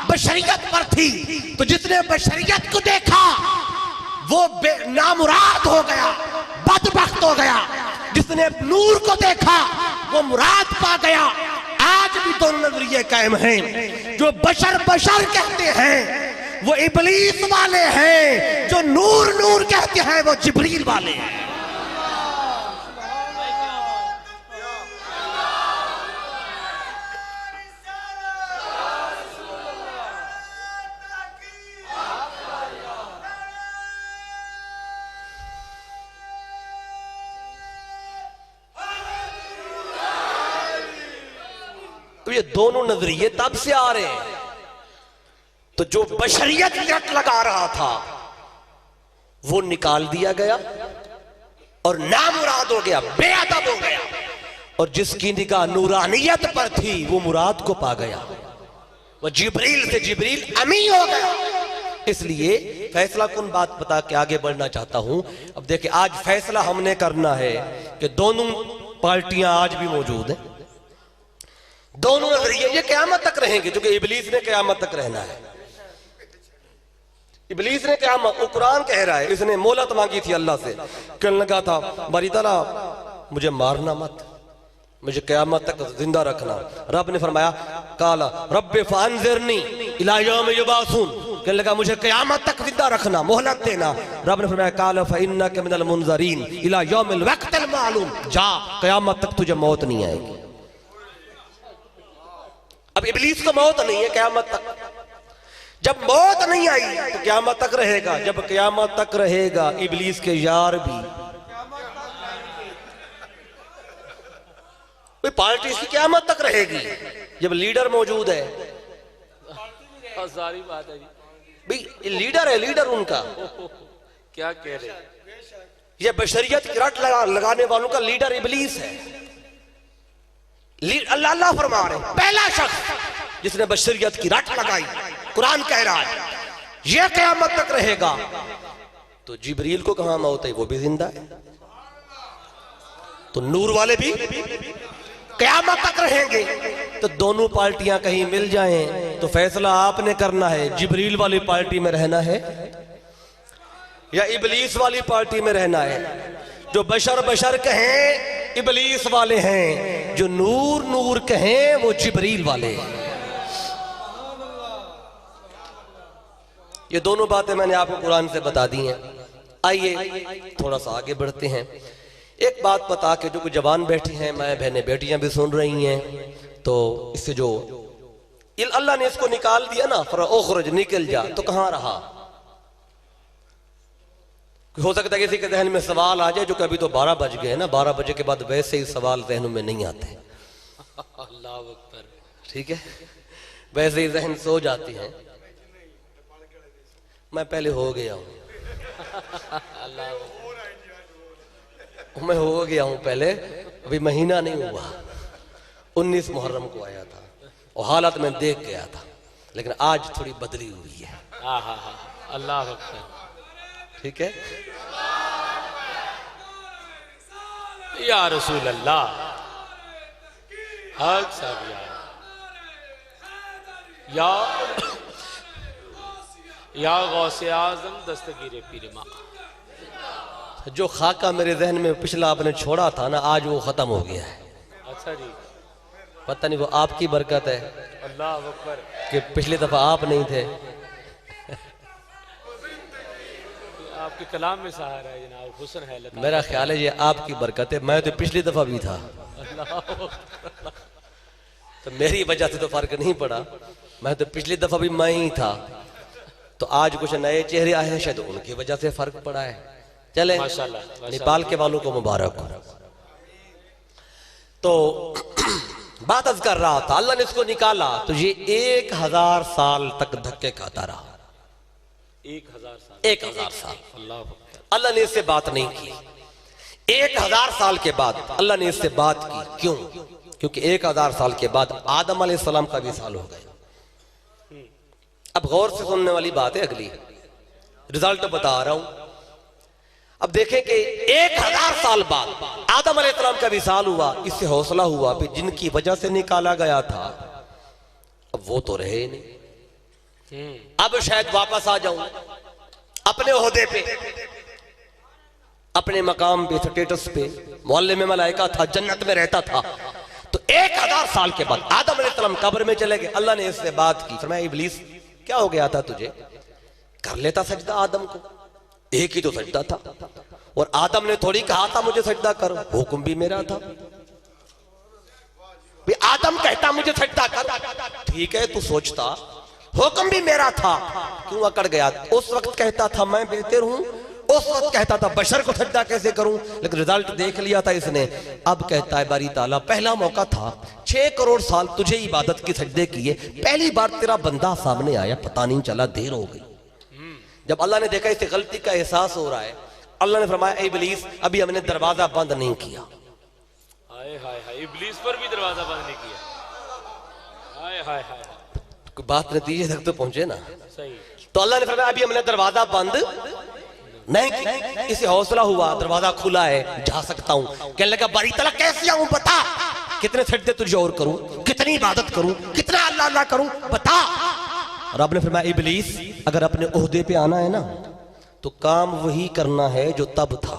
[SPEAKER 1] बशरियत पर थी। तो जिसने बशरियत को देखा वो नामुराद हो गया, बदबख्त हो गया। जिसने नूर को देखा वो मुराद पा गया। आज भी दोनों नजरिए कायम हैं। जो बशर बशर कहते हैं वो इब्लीस वाले हैं, जो नूर नूर कहते हैं वो जिब्रील वाले हैं। तो ये दोनों नजरिए तब से आ रहे हैं। तो जो बशरियत रट लगा रहा था वो निकाल दिया गया और नामुराद हो गया, बेअदब हो गया। और जिसकी निगाह नूरानियत पर थी वो मुराद को पा गया। वो जिब्रील से जिब्रील अमी हो गया। इसलिए फैसला कुन बात बता के आगे बढ़ना चाहता हूं। अब देखिए, आज फैसला हमने करना है कि दोनों पार्टियां आज भी मौजूद हैं, दोनों नजरिए ये क़यामत तक रहेंगे। जो कि इब्लीस ने क़यामत तक रहना है। इब्लीस ने क़यामत, वो कुरान कह रहा है, इसने मोहलत मांगी थी अल्लाह से, कहने लगा था बारी ताला मुझे मारना मत, मुझे क़यामत तक जिंदा रखना। रब ने फरमाया काला रब्बे फांज़िरनी इला यौम युबासून, कहने लगा मुझे क़यामत तक जिंदा रखना, मोहलत देना। रब ने फरमाया काला फ़इन्नका मिनल मुनज़रीन इला यौमिल वक़्तिल मालूम, जा क़यामत तक तुझे मौत नहीं आएगी। अब इब्लीस को मौत नहीं है क़यामत तक। जब मौत नहीं आई तो क़यामत तक रहेगा। जब क़यामत तक रहेगा इब्लीस के यार भी, पार्टी इसकी क़यामत तक रहेगी जब लीडर मौजूद है।
[SPEAKER 2] सारी बात है
[SPEAKER 1] भाई, लीडर है, लीडर उनका
[SPEAKER 2] क्या कह रहे।
[SPEAKER 1] ये बशरियत की रट लगाने वालों का लीडर इब्लीस है। अल्लाह फरमा रहे पहला शख्स जिसने बशरियत की रट लगाई, कुरान कह रहा है यह क़यामत तक रहेगा। तो जिब्रील को कहां मौत है, वो भी जिंदा है। तो नूर वाले भी क़यामत तक रहेंगे। तो दोनों पार्टियां कहीं मिल जाएं तो फैसला आपने करना है, जिब्रील वाली पार्टी में रहना है या इब्लीस वाली पार्टी में रहना है। जो बशर बशर कहें इब्लीस वाले हैं, जो नूर नूर कहें वो जिब्रील वाले हैं। ये दोनों बातें मैंने आपको कुरान से बता दी हैं। आइए थोड़ा सा आगे बढ़ते हैं। एक बात बता के जो कुछ जवान बैठी हैं, मैं बहनें बेटियां भी सुन रही हैं, तो इससे जो अल्लाह ने इसको निकाल दिया ना, फरउखरज निकल जा, तो कहां रहा। हो सकता है किसी के जहन में सवाल आ जाए जो कभी तो 12 बज गए ना, 12 बजे के बाद वैसे ही सवाल जहनों में नहीं आते।
[SPEAKER 2] अल्लाह अकबर,
[SPEAKER 1] ठीक है, वैसे ही जहन सो जाती हैं। मैं पहले हो गया हूं, मैं हो गया हूं पहले, अभी महीना नहीं हुआ, 19 मुहर्रम को आया था और हालत में देख गया था, लेकिन आज थोड़ी बदली हुई है।
[SPEAKER 2] अल्लाह अकबर,
[SPEAKER 1] ठीक है।
[SPEAKER 2] या रसूल अल्लाह, हक सब या गौसे आज़म दस्तगीर पीर माँ।
[SPEAKER 1] जो खाका मेरे जहन में पिछला आपने छोड़ा था ना, आज वो खत्म हो गया है।
[SPEAKER 2] अच्छा जी,
[SPEAKER 1] पता नहीं वो आपकी बरकत है
[SPEAKER 2] अल्लाह अकबर
[SPEAKER 1] कि पिछली दफा आप नहीं थे।
[SPEAKER 2] आपके कलाम में सहारा है जनाब, हुस्न है लताफ़त।
[SPEAKER 1] मेरा ख्याल है ये आपकी बरकत है, मैं तो पिछली दफा भी था
[SPEAKER 2] अल्लाह
[SPEAKER 1] तो मेरी वजह से तो फर्क नहीं पड़ा, मैं तो पिछली दफा भी मैं ही था, तो आज कुछ नए चेहरे आए हैं, शायद उनकी वजह से फर्क पड़ा है। चले
[SPEAKER 2] माशाल्लाह,
[SPEAKER 1] नेपाल के वालों को मुबारक हो। तो बात अर्ज कर रहा था, अल्लाह ने इसको निकाला तो ये 1000 साल तक धक्के खाता रहा।
[SPEAKER 2] 1000 साल,
[SPEAKER 1] 1000 साल
[SPEAKER 2] अल्लाह
[SPEAKER 1] अल्लाह ने इससे बात नहीं की। 1000 साल के बाद अल्लाह ने इससे बात की। क्यों? क्योंकि 1000 साल के बाद आदम अलैहिस्सलाम का विसाल हो गया। अब गौर से सुनने वाली बात है, अगली रिजल्ट बता रहा हूं। अब देखें कि 1000 साल बाद आदम अलैहिस्सलाम का विसाल हुआ, इससे हौसला हुआ कि जिनकी वजह से निकाला गया था अब वो तो रहे ही नहीं, अब शायद वापस आ जाऊं अपने ओहदे पे, अपने मकाम पे, स्टेटस पे, मोहल्ले में मलाइका था, जन्नत में रहता था। तो 1000 साल के बाद आदम अलैहिस्सलाम कब्र में चले गए। अल्लाह ने इससे बात की, फरमाया इब्लीस क्या हो गया था तुझे? कर लेता सजदा आदम को, एक ही तो सजदा था, और आदम ने थोड़ी कहा था मुझे सजदा कर, हुक्म भी मेरा था। आदम कहता मुझे सजदा कर, ठीक है तू सोचता, हुक्म भी मेरा था, क्यों अकड़ गया? उस वक्त कहता था मैं बेहतर हूं, उस वक्त कहता था बशर को सजदा कैसे करूं, लेकिन रिजल्ट देख लिया था इसने। अब कहता है बारी ताला पहला मौका था, 6 करोड़ साल तुझे इबादत की सजदे किए, पहली बार तेरा बंदा सामने आया, पता नहीं चला, देर हो गई। जब अल्लाह ने देखा इसे गलती का एहसास हो रहा है, अल्लाह ने फरमाया इब्लीस अभी हमने दरवाजा बंद नहीं किया।
[SPEAKER 2] हाय हाय हाय, इब्लीस पर भी दरवाजा बंद नहीं किया। हाय हाय हाय,
[SPEAKER 1] कोई बात नतीजे तक तो पहुंचे ना।
[SPEAKER 2] सही।
[SPEAKER 1] तो अल्लाह ने फरमाया अभी हमने दरवाजा बंद नहीं किया। इसे हौसला हुआ, दरवाजा खुला है, जा सकता हूं। कहने लगा बारी ताला कैसे आऊं बता, कितने सजदे तुझे और करूं, कितनी इबादत करूं, कितना अल्लाह अल्लाह करूं, बता। रब ने फरमाया इब्लीस अगर अपने ओहदे पे आना है ना तो काम वही करना है जो तब था।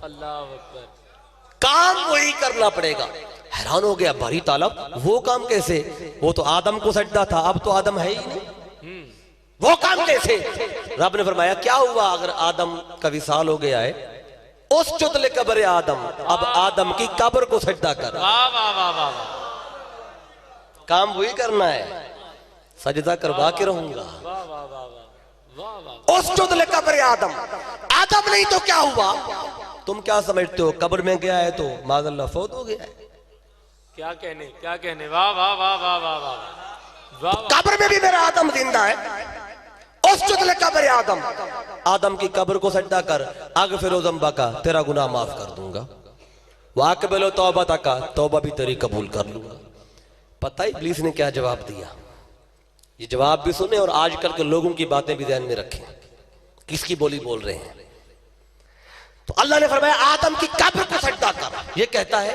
[SPEAKER 2] अल्लाह अकबर,
[SPEAKER 1] काम वही करना पड़ेगा। हैरान हो गया बारी तालब, वो काम कैसे? वो तो आदम को सजदा था, अब तो आदम है ही नहीं, वो काम कैसे? रब ने फरमाया क्या हुआ अगर आदम का विसाल हो गया है, उस चुतले कब्र आदम, अब आदम की कब्र को सजदा कर।
[SPEAKER 2] वाह वाह वाह वाह वाह,
[SPEAKER 1] काम वही करना है, सजदा करवा के रहूंगा।
[SPEAKER 2] वाह वाह वाह वाह वाह।
[SPEAKER 1] उस चुतले कब्र आदम, आदम नहीं तो क्या हुआ? तुम क्या समझते हो कब्र में गया है तो माज़अल्लाह फौत हो गया है?
[SPEAKER 2] क्या कहने, क्या कहने, वाह वाह वाह वाह वाह वाह वाह।
[SPEAKER 1] कब्र में भी मेरा आदम जिंदा है, उस चुतले कब्र आदम, आदम की कब्र को सजदा कर, अगफिरु ज़ंबा का, तेरा गुनाह माफ कर दूंगा, वाक़बिलु तौबता का, तौबा भी तेरी कबूल कर लूंगा। पता है इब्लीस ने क्या जवाब दिया? ये जवाब भी सुने और आजकल के लोगों की बातें भी ध्यान में रखें, किसकी बोली बोल रहे हैं। तो अल्लाह ने फरमाया आदम की कब्र को सजदा कर। ये कहता है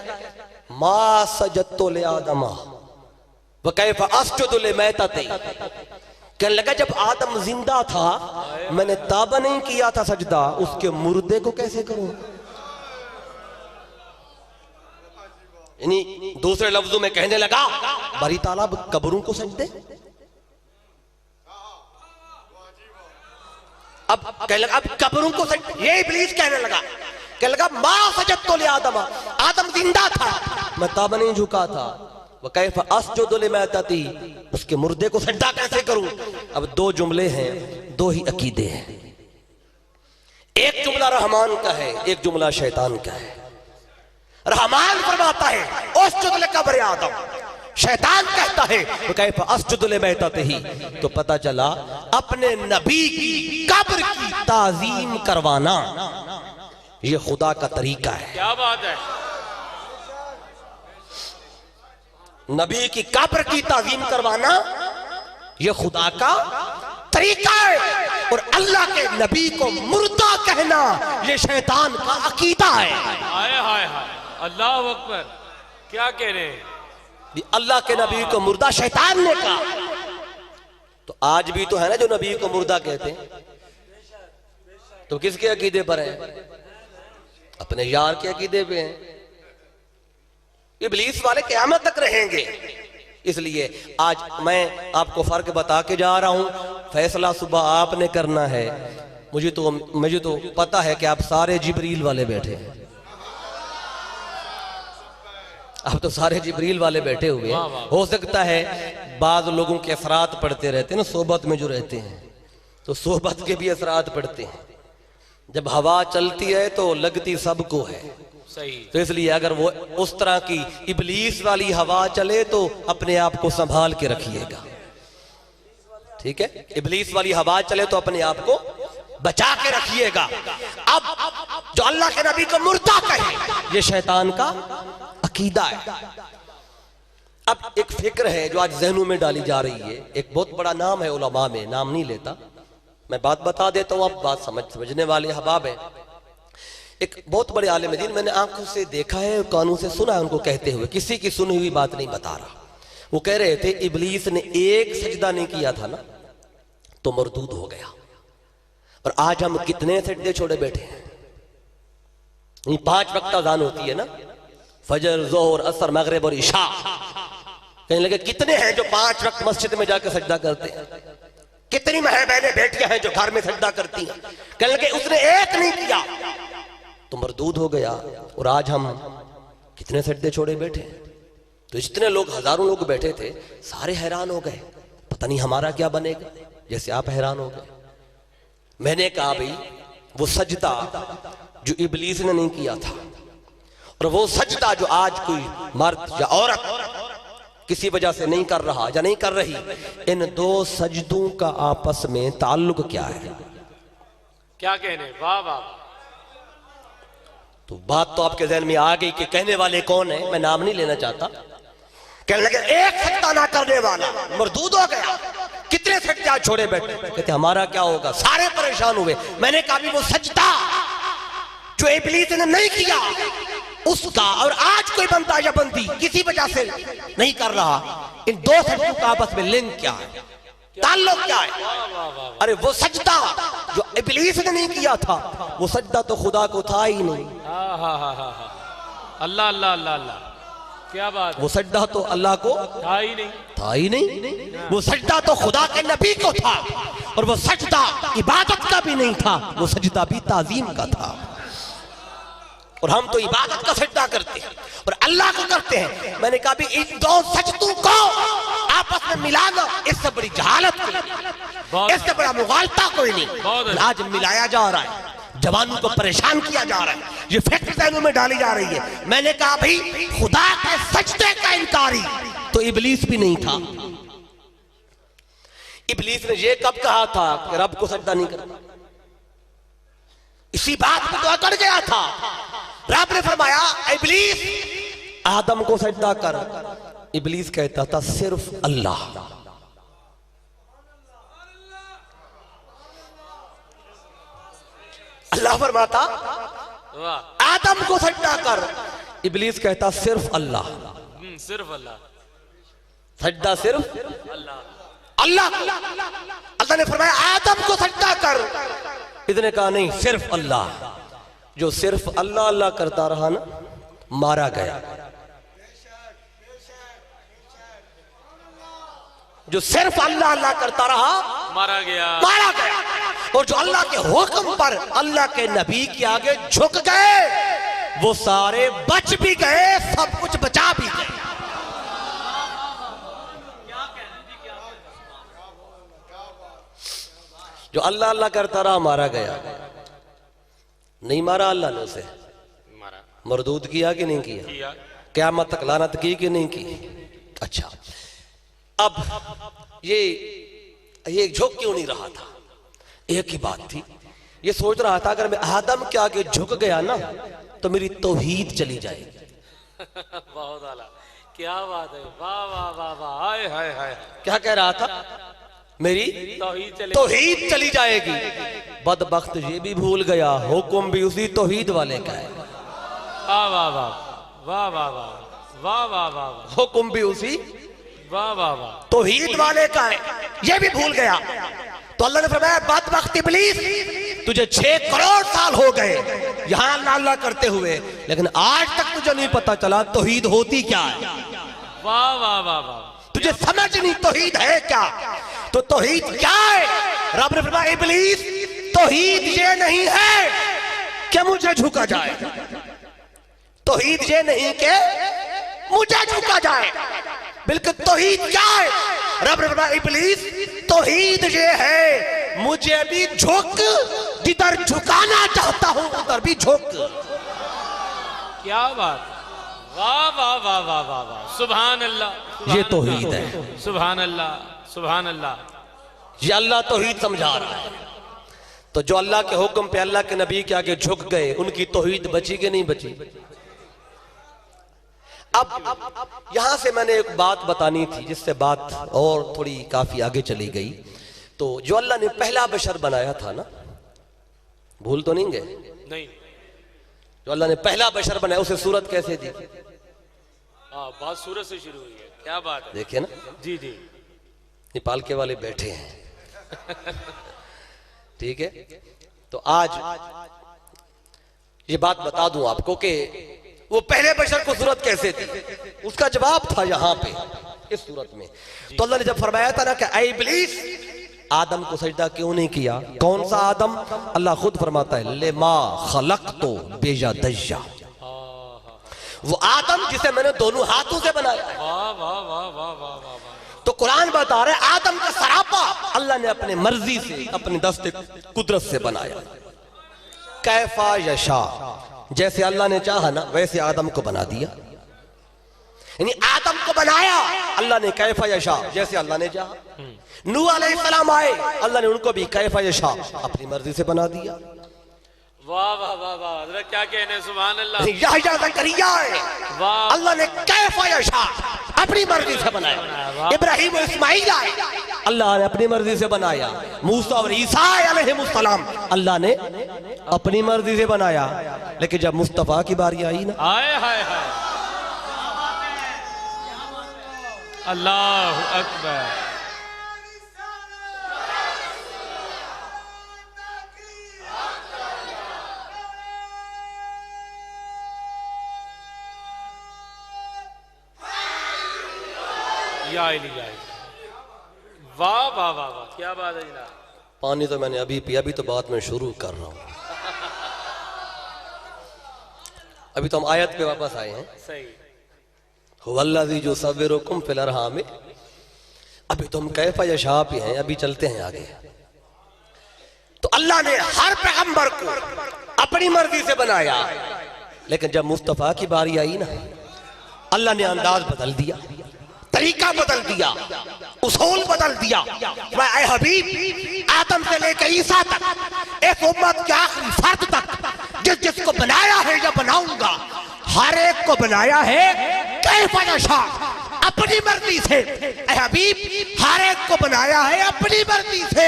[SPEAKER 1] मा सजदतु ले आदमा व कैफ अस्जुदु ले मैतती। कहने लगा जब आदम जिंदा था मैंने ताबा नहीं किया था सजदा, उसके मुर्दे को कैसे करूं? यानी दूसरे लफ्जों में कहने लगा बारी ताला कब्रों को सजदे। अब कहने लगा अब कब्रों को सजदे, ये इब्लीस कहने लगा मा सजदतु ले आदम, आदम जिंदा था मैं ताबा नहीं झुका था, व कैफ अस्जुदु लिमैतती, उसके मुर्दे को सजदा कैसे करूं? अब 2 जुमले हैं, 2 ही अकीदे हैं, एक जुमला रहमान का है, एक जुमला शैतान का है। रहमान फरमाता है अस्जुद लिकब्र आदम, शैतान कहता है कैफ अस्जुद लिमैतती। तो पता चला अपने नबी की कब्र की ताजीम करवाना ये खुदा का तरीका है।
[SPEAKER 2] क्या बात है,
[SPEAKER 1] नबी की कब्र की ताजीम करवाना ये खुदा का तरीका है, और अल्लाह के नबी को मुर्दा कहना ये शैतान का अकीदा है।
[SPEAKER 2] हाय हाय हाय, अल्लाह अकबर, क्या कह रहे हैं?
[SPEAKER 1] अल्लाह के नबी को मुर्दा शैतान ने कहा। तो आज भी तो है ना जो नबी को मुर्दा कहते हैं, तो किसके अकीदे पर है? अपने यार के अकीदे पे हैं। इब्लीस वाले क़यामत तक रहेंगे, इसलिए आज मैं आपको फर्क बता के जा रहा हूं, फैसला सुबह आपने करना है। मुझे तो पता है कि आप सारे जिब्रील वाले बैठे हैं, आप तो सारे जिब्रील वाले बैठे हुए हैं। हो सकता है बाद लोगों के असरात पड़ते रहते हैं ना, सोबत में जो रहते हैं तो सोबत के भी असरात पड़ते हैं। जब हवा चलती है तो लगती सबको है,
[SPEAKER 2] सही।
[SPEAKER 1] तो इसलिए अगर वो उस तरह की इबलीस वाली हवा चले तो अपने आप को संभाल के रखिएगा, ठीक है। इबलीस वाली हवा चले तो अपने आप को बचा के रखिएगा। अब जो अल्लाह के नबी को मुर्दा कहे, ये शैतान का अकीदा है। अब एक फिक्र है जो आज जहनों में डाली जा रही है, एक बहुत बड़ा नाम है उलमा में, नाम नहीं लेता, मैं बात बता देता हूं, आप बात समझने वाले हबाब है। एक बहुत बड़े आलिम दीन, मैंने आंखों से देखा है, कानों से सुना है उनको कहते हुए, किसी की सुनी हुई बात नहीं बता रहा। वो कह रहे थे इबलीस ने एक सजदा नहीं किया था ना तो मरदूद हो गया, और आज हम कितने सजदे छोड़े बैठे हैं। 5 वक्त अज़ान होती है ना, फजर, जोहर, असर, मगरिब और इशा। कहने लगे कितने हैं जो 5 वक्त मस्जिद में जाकर सजदा करते हैं, कितनी बहनें बेटियां हैं जो घर में सजदा करती हैं। कहने लगे उसने एक नहीं किया तो मरदूद हो गया, और आज हम कितने सजदे छोड़े बैठे। तो जितने लोग, हजारों लोग बैठे थे, सारे हैरान हो गए, पता नहीं हमारा क्या बनेगा, जैसे आप हैरान हो गए। मैंने कहा भाई वो सजदा जो इबलीस ने नहीं किया था, और वो सजदा जो आज कोई मर्द या औरत किसी वजह से नहीं कर रहा या नहीं कर रही, इन 2 सजदों का आपस में ताल्लुक क्या है?
[SPEAKER 2] क्या कहने, वाह वाह।
[SPEAKER 1] तो बात तो आपके ज़हन में आ गई कि कहने वाले कौन है, मैं नाम नहीं लेना चाहता। कहने लगे एक सजदा ना करने वाला मरदूद हो गया, कितने सजदा छोड़े बैठे। कहते हमारा क्या होगा, सारे परेशान हुए। मैंने कहा भी वो सजदा जो इब्लीस ने नहीं किया उसका, और आज कोई बंदा या बंदी किसी वजह से नहीं कर रहा, इन 2 सजदों का आपस में लिंक क्या है, ताल्लुक क्या है? अरे वो सजदा जो इब्लीस ने नहीं किया था, वो सजदा तो खुदा को था ही नहीं।
[SPEAKER 2] अल्लाह अल्लाह अल्लाह अल्लाह, क्या बात है।
[SPEAKER 1] वो सजदा तो अल्लाह को
[SPEAKER 2] था ही नहीं,
[SPEAKER 1] था ही नहीं। वो सजदा तो खुदा के नबी को था, और वो सजदा इबादत का भी नहीं था, वो सजदा भी ताजीम का था। और हम तो इबादत का सजदा करते हैं और अल्लाह को करते हैं। मैंने कहा भी इन 2 सजदों को आपस में मिलाना, इससे बड़ी जहालत कोई नहीं, इससे बड़ा मुगालता कोई नहीं। आज मिलाया जा रहा है, जवानों को परेशान किया जा रहा है, ये फिक्र ज़हनों में डाली जा रही है। मैंने कहा भाई खुदा के सजदे का इनकारी तो इब्लीस भी नहीं था। इब्लीस ने ये कब कहा था कि रब को सजदा नहीं करना? इसी बात पे तो अकड़ गया था। रब ने फरमाया इब्लीस आदम को सजदा कर, इब्लीस कहता था सिर्फ अल्लाह। अल्लाह फरमाता आदम को सजदा कर, इब्लीस कहता सिर्फ अल्लाह।
[SPEAKER 2] सिर्फ अल्लाह,
[SPEAKER 1] सजदा सिर्फ
[SPEAKER 2] अल्लाह
[SPEAKER 1] अल्लाह। अल्लाह ने फरमाया आदम को सजदा कर, इसने कहा नहीं सिर्फ अल्लाह। जो सिर्फ अल्लाह अल्लाह करता रहा ना, मारा गया। जो सिर्फ अल्लाह अल्लाह करता रहा,
[SPEAKER 2] मारा गया।
[SPEAKER 1] और जो अल्लाह के हुक्म पर अल्लाह के नबी के आगे झुक गए, वो सारे बच भी गए, सब कुछ बचा भी गए। जो अल्लाह अल्लाह करता रहा, मारा गया। नहीं मारा अल्लाह ने उसे, मरदूद किया कि नहीं किया? क़यामत तक लानत की कि नहीं की? अच्छा, अब ये झुक क्यों नहीं रहा था? एक ही बात थी, ये सोच रहा था अगर मैं आदम के आगे झुक गया ना तो मेरी तौहीद चली जाएगी।
[SPEAKER 2] बहुत आला, क्या बात है, वाह वाह वाह वाह, हाय हाय हाय।
[SPEAKER 1] क्या कह रहा था? मेरी तौहीद चली जाएगी। बदबख्त ये भी भूल गया हुक्म भी उसी तौहीद वाले का है।
[SPEAKER 2] वाह वाह वाह वाह वाह वाह वाह वाह,
[SPEAKER 1] हुक्म भी उसी
[SPEAKER 2] वाह वाह वाह
[SPEAKER 1] तौहीद वाले का है, ये भी भूल गया। तो अल्लाह ने फरमाया बदबख्त इब्लीस, तुझे 6 करोड़ साल हो गए यहां अल्लाह अल्लाह करते हुए, लेकिन आज तक तुझे नहीं पता चला तौहीद होती क्या है।
[SPEAKER 2] वाह वाह वाह वाह,
[SPEAKER 1] तुझे समझ नहीं तौहीद है क्या? तो तौहीद क्या है? रब ने फरमाया इब्लीस तौहीद ये नहीं है कि मुझे झुका जाए, तौहीद ये नहीं कि मुझे झुका जाए, बिल्कुल तौहीद क्या है? रब ने फरमाया इब्लीस तौहीद ये है मुझे भी झुक, जिधर झुकाना चाहता हूं उधर भी झुक।
[SPEAKER 2] क्या बात, वाह वाह वाह वाह वाह वाह, सुभान अल्लाह,
[SPEAKER 1] ये तौहीद है।
[SPEAKER 2] सुभान अल्लाह, सुभान अल्लाह।
[SPEAKER 1] ये अल्लाह तौहीद समझा रहा है। तो जो अल्लाह के हुक्म पे अल्लाह के नबी के आगे झुक गए उनकी तौहीद बची कि नहीं बची? अब यहां से मैंने एक बात बतानी थी जिससे बात और थोड़ी काफी आगे चली गई। तो जो अल्लाह ने पहला बशर बनाया था ना, भूल तो नहीं गए?
[SPEAKER 2] नहीं,
[SPEAKER 1] जो अल्लाह ने पहला बशर बनाया उसे सूरत कैसे दी?
[SPEAKER 2] हाँ, बात सूरत से शुरू हुई है। क्या बात है,
[SPEAKER 1] देखिए ना,
[SPEAKER 2] जी जी,
[SPEAKER 1] नेपाल के वाले बैठे हैं ठीक है। तो आज ये बात बता दूं आपको कि वो पहले बशर को सूरत कैसे थी, उसका जवाब था यहां पे इस सूरत में। तो अल्लाह ने जब फरमाया था ना कि ऐ इब्लीस आदम को सजदा क्यों नहीं किया? कौन सा आदम? अल्लाह खुद फरमाता है लेमा खलक़्तु बियदैया, वो आदम जिसे मैंने दोनों हाथों से बनाया।
[SPEAKER 2] वाह वाह वाह वाह वाह वाह।
[SPEAKER 1] तो कुरान बता रहे आदम का सरापा अल्लाह ने अपने मर्जी से, अपने दस्ते कुदरत से बनाया। कैफा यशा, जैसे अल्लाह ने चाहा ना वैसे आदम को बना दिया। यानी आदम को बनाया अल्लाह ने कैफा यशा, जैसे अल्लाह ने चाहा। नूह अलैहिस्सलाम आए, अल्लाह ने उनको भी कैफा यशा अपनी मर्जी से बना दिया।
[SPEAKER 2] वाह वाह वाह वाह, हज़रत क्या कहने, सुभान अल्लाह।
[SPEAKER 1] याह्या ज़करिया है,
[SPEAKER 2] वाह,
[SPEAKER 1] अल्लाह ने कैफा यशा अपनी मर्जी से बनाया। इब्राहिम और इस्माइल आए, अल्लाह ने अपनी मर्जी से बनाया। मूसा और ईसा अलैहिमुस्सलाम अल्लाह ने अपनी मर्जी से बनाया। लेकिन जब मुस्तफा की बारी आई ना,
[SPEAKER 2] हाय हाय हाय, अल्लाह अकबर, वाह वाह वाह वाह, क्या बात है जनाब।
[SPEAKER 1] पानी तो मैंने अभी पिया, अभी तो बात में शुरू कर रहा हूं। अभी तो हम आयत पे वापस आए हैं।
[SPEAKER 2] सही,
[SPEAKER 1] हुवल्लज़ी युसव्विरुकुम फिल अरहाम, अभी तो हम कैफा यशा पे हैं, अभी चलते हैं आगे। तो अल्लाह ने हर पैगंबर को अपनी मर्जी से बनाया, लेकिन जब मुस्तफा की बारी आई ना, अल्लाह ने अंदाज बदल दिया, तरीका बदल दिया, उसूल बदल दिया। ऐ हबीब, आदम से लेकर ईसा तक एक उम्मत के आखिरी फर्द तक जिस जिसको बनाया है या बनाऊंगा, हर एक को बनाया है कैफा यशा, अपनी मर्जी से। ऐ हबीब, हर एक को बनाया है अपनी मर्जी से।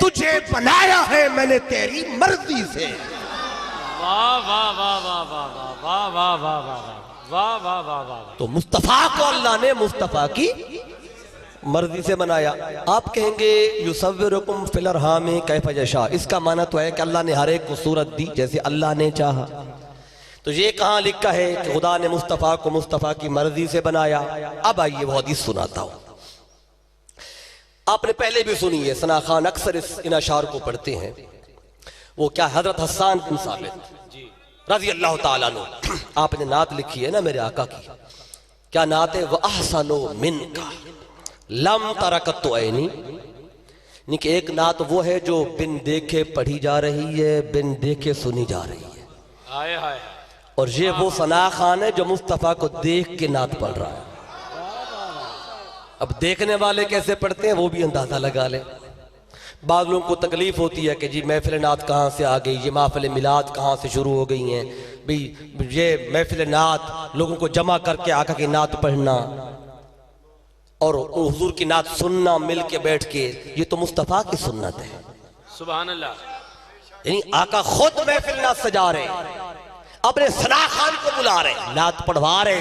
[SPEAKER 1] तुझे बनाया है मैंने तेरी मर्जी से।
[SPEAKER 2] वाह वाह वाह वाह वाह वाह वाह वाह वाह वाह वाह वाह वाह वाह।
[SPEAKER 1] तो मुस्तफा को अल्लाह ने मुस्तफा की मर्जी से बनाया। आप कहेंगे युसव्विरुकुम फिल अरहाम कैफा यशा, इसका माना तो है कि अल्लाह ने हर एक को सूरत दी जैसे अल्लाह ने चाहा। तो ये कहां लिखा है कि खुदा ने मुस्तफा को मुस्तफा की मर्जी से बनाया? अब आइए वो हदीस सुनाता हूं। आपने पहले भी सुनी है, सना खान अक्सर इन अशार को पढ़ते हैं। वो क्या, हजरत हसन बिन साबित रज़ी अल्लाह ताला अन्हु, आपने नात लिखी है ना मेरे आका की। क्या नात है? वह अहसनो मिनका लम तरकतु ऐनी। कि एक नात वो है जो बिन देखे पढ़ी जा रही है, बिन देखे सुनी जा रही है।
[SPEAKER 2] हाय हाय,
[SPEAKER 1] और ये वो सना खान है जो मुस्तफा को देख के नात पढ़ रहा है। अब देखने वाले कैसे पढ़ते हैं वो भी अंदाजा लगा ले। बाद लोगों को तकलीफ होती है कि जी महफिल नात कहाँ से आ गई, ये महफिल मिलाद कहाँ से शुरू हो गई हैं भाई। ये महफिल नात लोगों को जमा करके आका की नात पढ़ना और हुजूर की नात सुनना मिल के बैठ के, ये तो मुस्तफा की सुन्नत है।
[SPEAKER 2] सुभान अल्लाह।
[SPEAKER 1] यानी आका खुद महफिल नात सजा रहे, अपने सना खान को बुला रहे, नात पढ़वा रहे।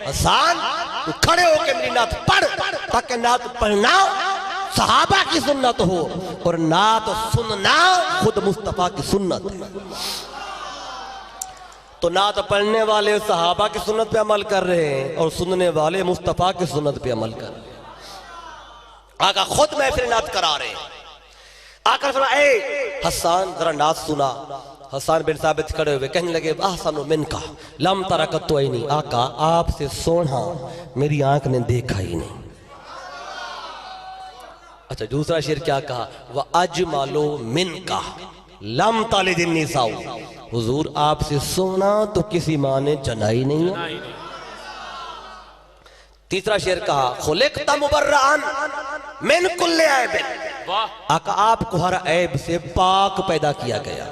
[SPEAKER 1] हसन तू खड़े होकर मेरी नात पढ़, ताकि नात पढ़ना सहाबा की सुन्नत हो और नात सुनना खुद मुस्तफा की सुन्नत है। तो नात पढ़ने वाले सहाबा की सुन्नत पे अमल कर रहे हैं और सुनने वाले मुस्तफा की सुन्नत पे अमल कर रहे हैं। आका खुद महफिल नात करा रहे हैं। आकर फरमाया ए हसन जरा नात सुना। हसन बिन साबित खड़े हुए कहने लगे अहसन मिनका लम तरकत तो नहीं, आका आपसे सोना मेरी आंख ने देखा ही नहीं। अच्छा दूसरा शेर क्या कहा, वह अजमालो मिनका लम ताले दिन निसाऊ, हुजूर आपसे सोना तो किसी माँ ने जना ही नहीं है। तीसरा शेर कहा खुलिक़्ता मुबर्रअन मिन कुल्ली ऐब, आका आपको हर ऐब से पाक पैदा किया गया।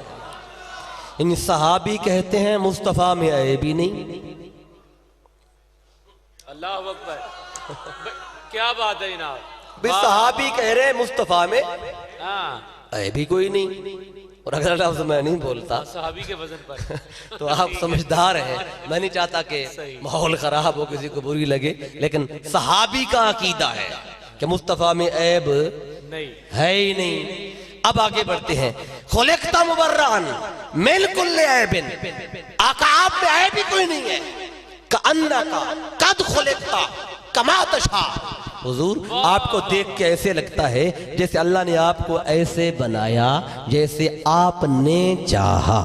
[SPEAKER 1] इन सहाबी कहते हैं मुस्तफा में ऐब ही नहीं।
[SPEAKER 2] अल्लाह अकबर, क्या बात है जनाब,
[SPEAKER 1] सहाबी कह रहे हैं मुस्तफा में
[SPEAKER 2] हाँ
[SPEAKER 1] ऐब ही कोई नहीं। और अगर लफ्ज़ मैं नहीं बोलता
[SPEAKER 2] सहाबी के वजन पर
[SPEAKER 1] तो आप समझदार हैं, मैं नहीं चाहता कि माहौल खराब हो, किसी को बुरी लगे, लेकिन सहाबी का अकीदा है कि मुस्तफा में ऐब
[SPEAKER 2] नहीं
[SPEAKER 1] है ही नहीं। अब आगे बढ़ते हैं, खुलिक़्ता मुबर्रअन मिन कुल्ली ऐबिन, आका आप में ऐब ही कोई नहीं है। कअन्नका कद खुलिक़्ता कमा तशा, हुजूर आपको देख के ऐसे लगता है जैसे अल्लाह ने आपको ऐसे बनाया जैसे आपने चाहा।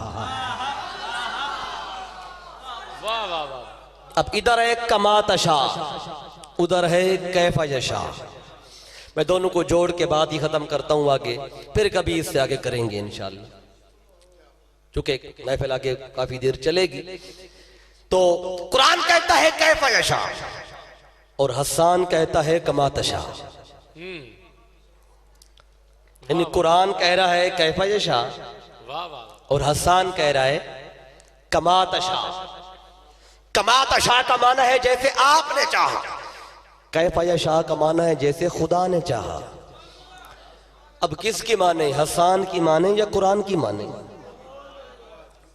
[SPEAKER 2] वाह वाह वाह।
[SPEAKER 1] अब इधर है कमा तशा, उधर है कैफा यशा। मैं दोनों को जोड़ के बाद ही खत्म करता हूं, आगे फिर कभी इससे आगे करेंगे इंशाल्लाह, क्योंकि महफिल आगे काफी देर चलेगी। तो कुरान कहता है कैफा यशा और हसन कहता है कमा तशा। यानी कुरान कह रहा है कैफा यशा
[SPEAKER 2] वाह वाह,
[SPEAKER 1] और हसन कह रहा है कमा तशा। कमा तशा का माना है जैसे आपने चाहा, कैफा यशा का माना है जैसे खुदा ने चाहा। अब किसकी माने, हसन की माने या कुरान की माने?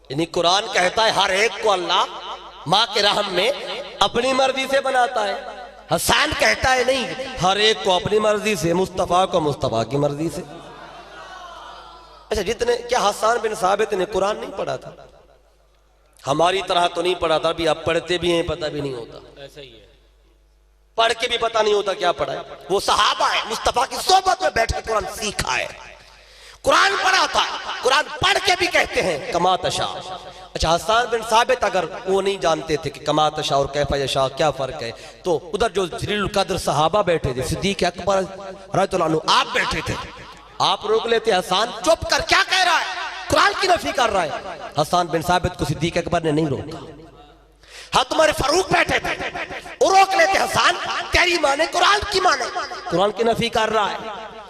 [SPEAKER 1] यानी कुरान कहता है हर एक को अल्लाह माँ के रहम में अपनी मर्जी से बनाता है। हसन कहता है नहीं, हर एक को अपनी मर्जी से, मुस्तफा को मुस्तफा की मर्जी से। अच्छा जितने, क्या हसन बिन साबित ने कुरान नहीं पढ़ा था? हमारी तरह तो नहीं पढ़ा था, अभी आप पढ़ते भी हैं पता भी नहीं होता,
[SPEAKER 2] ऐसा ही है,
[SPEAKER 1] पढ़ के भी पता नहीं होता क्या पढ़ा है। वो सहाबा है, मुस्तफा की सोबत में बैठ के कुरान सीखा है, कुरान पढ़ा था, कुरान पढ़ के भी कहते हैं कमा तशा। अच्छा हसन बिन साबित अगर वो नहीं जानते थे कि कमा तशा और कैफा यशा क्या फर्क है, तो उधर जो जलीलुल कद्र सहाबा बैठे थे, सिद्दीक अकबर रज़ियल्लाहु अन्हु आप बैठे थे, आप रोक लेते, हसन चुप कर क्या कह रहा है, कुरान की नफी कर रहा है। हसन बिन साबित को सिद्दीक अकबर ने नहीं रोका। हाँ तुम्हारे फारूक बैठे थे, वो रोक लेते, हसन तेरी माने कुरान की माने, कुरान की नफी कर रहा है,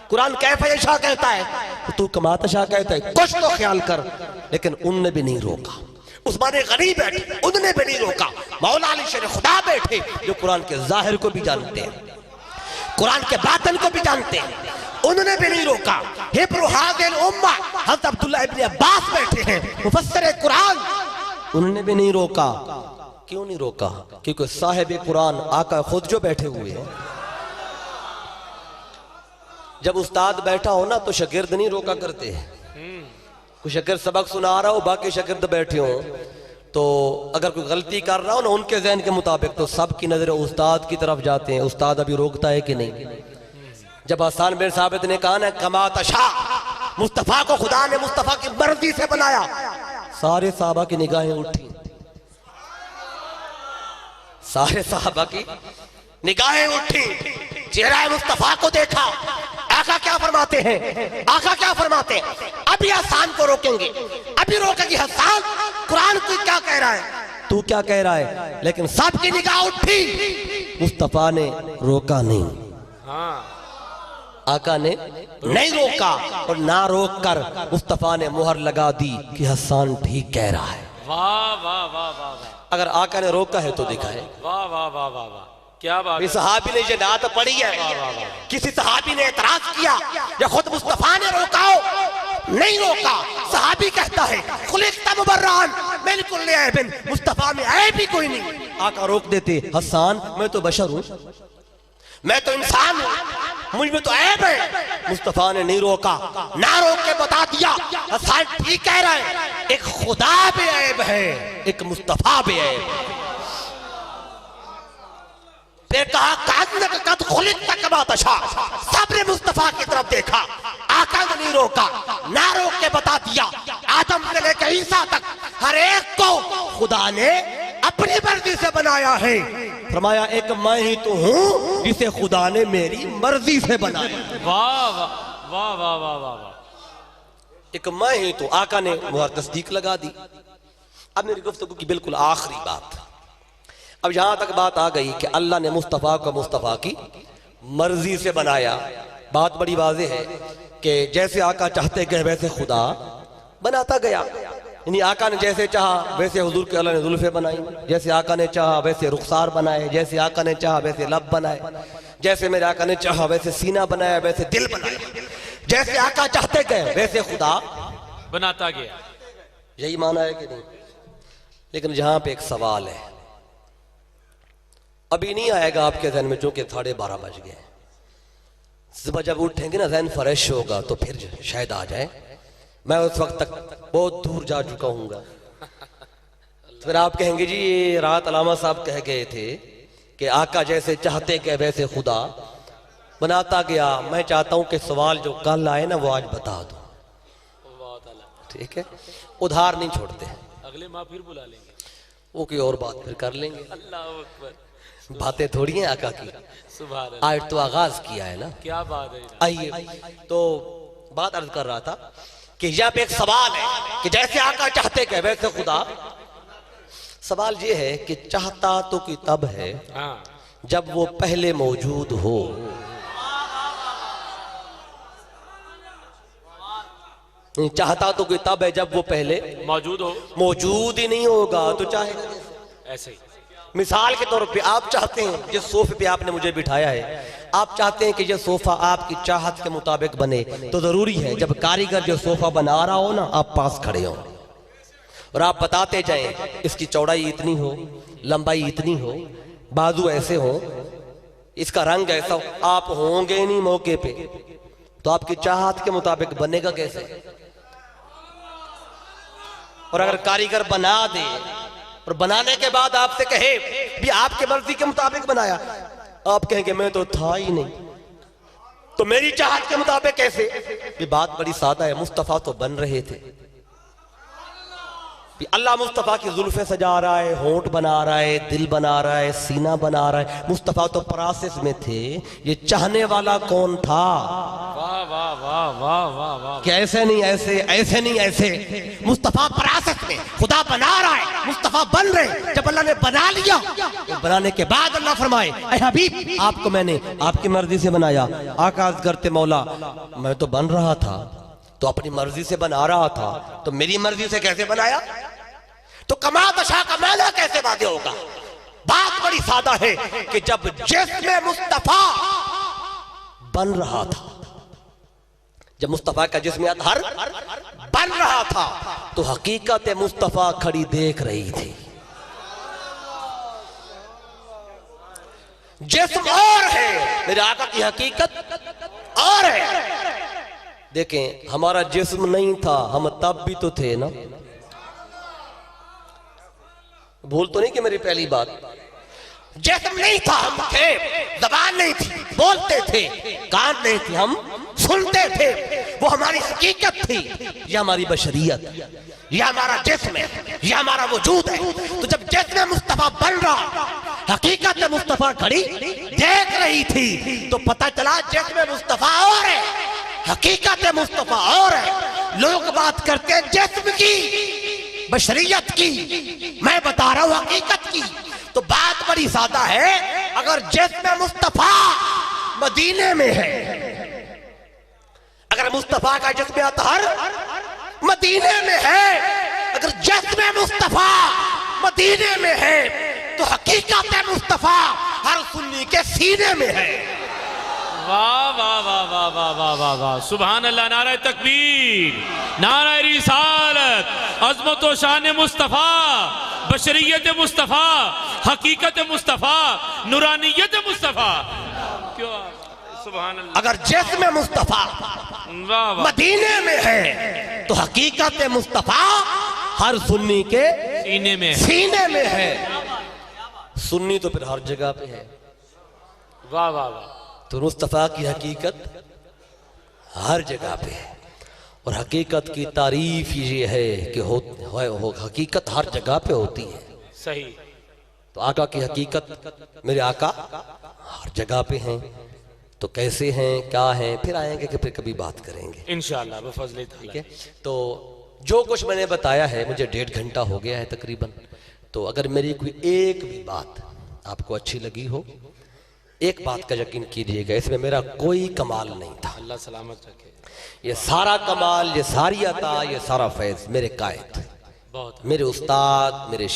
[SPEAKER 1] कुरान कैफा यशा कहता है, तू कमा तशा कहता है, कुछ तो ख्याल कर। लेकिन उनने भी नहीं रोका। उस्मान गनी बैठे, उन्होंने भी नहीं रोका। मौला अली शेर खुदा बैठे जो कुरान के जाहिर को भी जानते हैं, कुरान के बातन को भी जानते हैं, उन्होंने भी नहीं रोका। हिब्रू हाज़िल उम्मा हज़रत अब्दुल्लाह इब्न अब्बास बैठे हैं, मुफस्सिर कुरान, उन्होंने भी नहीं रोका। क्यों नहीं रोका? क्योंकि साहिब कुरान आका खुद जो बैठे हुए हैं। जब उस्ताद बैठा हो ना तो शागिर्द नहीं रोका करते हैं। कोई शागिर्द सबक सुना रहा हो, बाकी शागिर्द बैठे हो, तो अगर कोई गलती कर रहा हो ना उनके ज़हन के मुताबिक, तो सबकी नजर उस्ताद की तरफ जाते हैं। उस्ताद अभी रोकता है कि नहीं? जब हसन बिन साबित ने कहा ना कमा तशा, मुस्तफा को खुदा ने मुस्तफा की मर्जी से बनाया, सारे साहबा की निगाहें उठी, सारे साहबा की निगाहें उठी, चेहरा मुस्तफा को देखा। आका क्या फरमाते हैं, आका क्या फरमाते हैं, अभी हसन को रोकेंगे, अभी रोकेंगे हसन, कुरान को क्या कह रहा है, तू क्या कह रहा है। लेकिन सबकी निगाह उठी, मुस्तफा ने रोका नहीं।
[SPEAKER 2] हाँ
[SPEAKER 1] आका ने नहीं रोका, और ना रोक कर मुस्तफा ने मुहर लगा दी कि हसन ठीक कह रहा है।
[SPEAKER 2] वाह वाह वाह वाह वाह,
[SPEAKER 1] अगर आका ने रोका है तो दिखाए।
[SPEAKER 2] वाह वाह वाह वाह वाह, क्या बात है।
[SPEAKER 1] सहाबी ने ये नात पढ़ी है, किसी सहाबी ने एतराज किया या खुद मुस्तफा ने रोका हो? नहीं रोका। सहाबी कहता है खुलिक़्ता मुबर्रअन मिन कुल्ली ऐबिन, मुस्तफा में ऐब भी कोई नहीं। आका रोक देते, हसन मैं तो बशर हूं, मैं तो इंसान हूं, मुझ में तो ऐब है। मुस्तफा ने नहीं रोका, ना रोक के बता दिया हसन ठीक कह रहा है। एक खुदा भी ऐब है, एक मुस्तफा भी ऐब है। फिर कहा कद खुलित तक बादशाह, सबने मुस्तफा की तरफ देखा, आका ने नहीं रोका, ना रोक के बता दिया आदम से लेकर ईसा तक हर एक को खुदा ने अपनी मर्जी से बनाया है। फरमाया एक मैं ही तो हूं जिसे खुदा ने मेरी मर्जी से बनाया।
[SPEAKER 2] वाह वाह वाह वाह वाह वाह वाह।
[SPEAKER 1] एक मैं ही तो, आका ने मुहर तस्दीक लगा दी। अब मेरी गुफ्तगू की बिल्कुल आखिरी बात, अब यहां तक बात आ गई कि अल्लाह ने मुस्तफ़ा को मुस्तफ़ा की मर्जी से बनाया। बात बड़ी वाज़ेह है कि जैसे आका चाहते गए वैसे खुदा बनाता गया। यानी आका ने जैसे चाहा वैसे हुजूर के अल्लाह ने जुल्फे बनाई, जैसे आका ने चाहा वैसे रुखसार बनाए, जैसे आका ने चाहा वैसे लब बनाए, जैसे मेरे आका ने चाहा वैसे सीना बनाया, वैसे दिल बनाया। जैसे आका चाहते गए वैसे खुदा
[SPEAKER 2] बनाता गया।
[SPEAKER 1] यही माना है कि नहीं? लेकिन जहां पे एक सवाल है, अभी नहीं आएगा आपके जहन में, चूंकि 12:30 बज गए। सुबह जब उठेंगे ना, जहन फ्रेश होगा तो फिर शायद आ जाए। मैं उस वक्त तक बहुत दूर जा चुका हूँगा। तो फिर आप कहेंगे जी ये रात अलामा साहब कह गए थे कि आका जैसे चाहते गए वैसे खुदा बनाता गया। मैं चाहता हूं कि सवाल जो कल आए ना वो आज बता दो, ठीक है? उधार नहीं छोड़ते,
[SPEAKER 2] अगले माह फिर बुला लेंगे,
[SPEAKER 1] वो कोई और बात फिर कर लेंगे।
[SPEAKER 2] अल्लाह अकबर।
[SPEAKER 1] बातें थोड़ी हैं आका की,
[SPEAKER 2] सुभान अल्लाह।
[SPEAKER 1] आज तो आगाज किया है ना।
[SPEAKER 2] क्या बात है।
[SPEAKER 1] आइए, तो बात अर्ज कर रहा था कि यहाँ पे एक सवाल है कि जैसे आका चाहते गए वैसे खुदा। सवाल ये है कि चाहता तो कि तब है
[SPEAKER 2] हाँ।
[SPEAKER 1] जब वो पहले मौजूद हो। चाहता तो कि तब है जब वो पहले
[SPEAKER 2] मौजूद हो।
[SPEAKER 1] मौजूद ही नहीं होगा तो चाहेगा कैसे?
[SPEAKER 2] ऐसे ही
[SPEAKER 1] मिसाल के तौर पे आप चाहते हैं जिस सोफे पे आपने मुझे बिठाया है, आप चाहते हैं कि ये सोफा आपकी चाहत के मुताबिक बने, तो जरूरी है जब कारीगर जो सोफा बना रहा हो ना, आप पास खड़े हो और आप बताते जाएं इसकी चौड़ाई इतनी हो, लंबाई इतनी हो, बाजू ऐसे हो, इसका रंग ऐसा हो। आप होंगे नहीं मौके पे तो आपकी चाहत के मुताबिक बनेगा कैसे? और अगर कारीगर बना दे और बनाने के बाद आपसे कहे भी आपके मर्जी के मुताबिक बनाया, आप कहेंगे मैं तो था ही नहीं, तो मेरी चाहत के मुताबिक कैसे? ये बात बड़ी सादा है। मुस्तफा तो बन रहे थे, अल्लाह मुस्तफा की जुल्फे सजा रहा है, होंठ बना रहा है, दिल बना रहा है, सीना बना रहा है। मुस्तफा तो प्रोसेस में थे, ये चाहने वाला कौन था?
[SPEAKER 2] वाह वाह वाह वाह वाह वाह।
[SPEAKER 1] कि ऐसे नहीं ऐसे, ऐसे नहीं ऐसे। मुस्तफा प्रोसेस में, खुदा बना रहा है, मुस्तफा बन रहे। जब अल्लाह ने बना लिया तो बनाने के बाद अल्लाह फरमाए ऐ हबीब आपको मैंने आपकी मर्जी से बनाया। आकाश करते मौला मैं तो बन रहा था, तो अपनी मर्जी से बना रहा था, तो मेरी मर्जी से कैसे बनाया? तो कमा दशा का माना कैसे वादे होगा? बात बड़ी सादा है कि जब जिस्म मुस्तफा बन रहा था, जब मुस्तफा का जिस्म अतहर बन रहा था, तो हकीकत मुस्तफा खड़ी देख रही थी। जिस्म और है, मेरे आका की हकीकत और है। देखें हमारा जिस्म नहीं था, हम तब भी तो थे ना। भूल तो नहीं कि मेरी पहली बात, जिस्म नहीं था, हम थे, जबान नहीं थी, बोलते थे, कान नहीं थी, हम सुनते थे, वो हमारी हकीकत थी। यह हमारी बशरियत, यह हमारा जिस्म है, यह हमारा वजूद है। तो जब जिस्म मुस्तफा बन रहा, हकीकत मुस्तफा खड़ी देख रही थी, तो पता चला जिस्म मुस्तफा और है, हकीकत मुस्तफा और है। लोग बात करते हैं जिस्म की, बशरियत की, मैं बता रहा हूं हकीकत की। तो बात बड़ी सादा है, अगर जिस्म मुस्तफा मदीने में है, अगर मुस्तफा का जिस्म अतहर मदीने में है, अगर जिस्म मुस्तफा मदीने में है, तो हकीकत मुस्तफा हर सुन्नी के सीने में है।
[SPEAKER 2] वाह वाह वाह वाह वाह वाह वाह वाह। सुभान अल्लाह। नारा तकबीर, नारा रिसालत, अज़मत व शान मुस्तफ़ा, बशरियत मुस्तफ़ा, हकीकत मुस्तफ़ा, नूरानियत मुस्तफ़ा। क्यों? सुभान अल्लाह।
[SPEAKER 1] अगर जिस्म मुस्तफा मदीने में है, तो हकीकत मुस्तफा हर सुन्नी के
[SPEAKER 2] सीने में
[SPEAKER 1] सीने में है। सुन्नी तो फिर हर जगह पे है,
[SPEAKER 2] वाह वाह वाह।
[SPEAKER 1] तो मुस्तफ़ा की हकीकत हर जगह पे है, और हकीकत की तारीफ ये है कि हो हकीकत हर जगह पे होती है।
[SPEAKER 2] सही।
[SPEAKER 1] तो आका की हकीकत, मेरे आका हर जगह पे हैं। तो कैसे हैं, क्या हैं, फिर आएंगे कि फिर कभी बात करेंगे
[SPEAKER 2] इंशाअल्लाह बफज़ल ताला।
[SPEAKER 1] ठीक है। तो जो कुछ मैंने बताया है, मुझे 1.5 घंटा हो गया है तकरीबन। तो अगर मेरी कोई एक भी बात आपको अच्छी लगी हो, एक बात का यकीन कीजिएगा, इसमें मेरा कोई कमाल नहीं था।
[SPEAKER 2] अल्लाह सलामत रखे।
[SPEAKER 1] ये सारा कमाल, ये सारी अता, ये सारा फैज़ मेरे कायद,
[SPEAKER 2] बहुत
[SPEAKER 1] मेरे उस्ताद, मेरे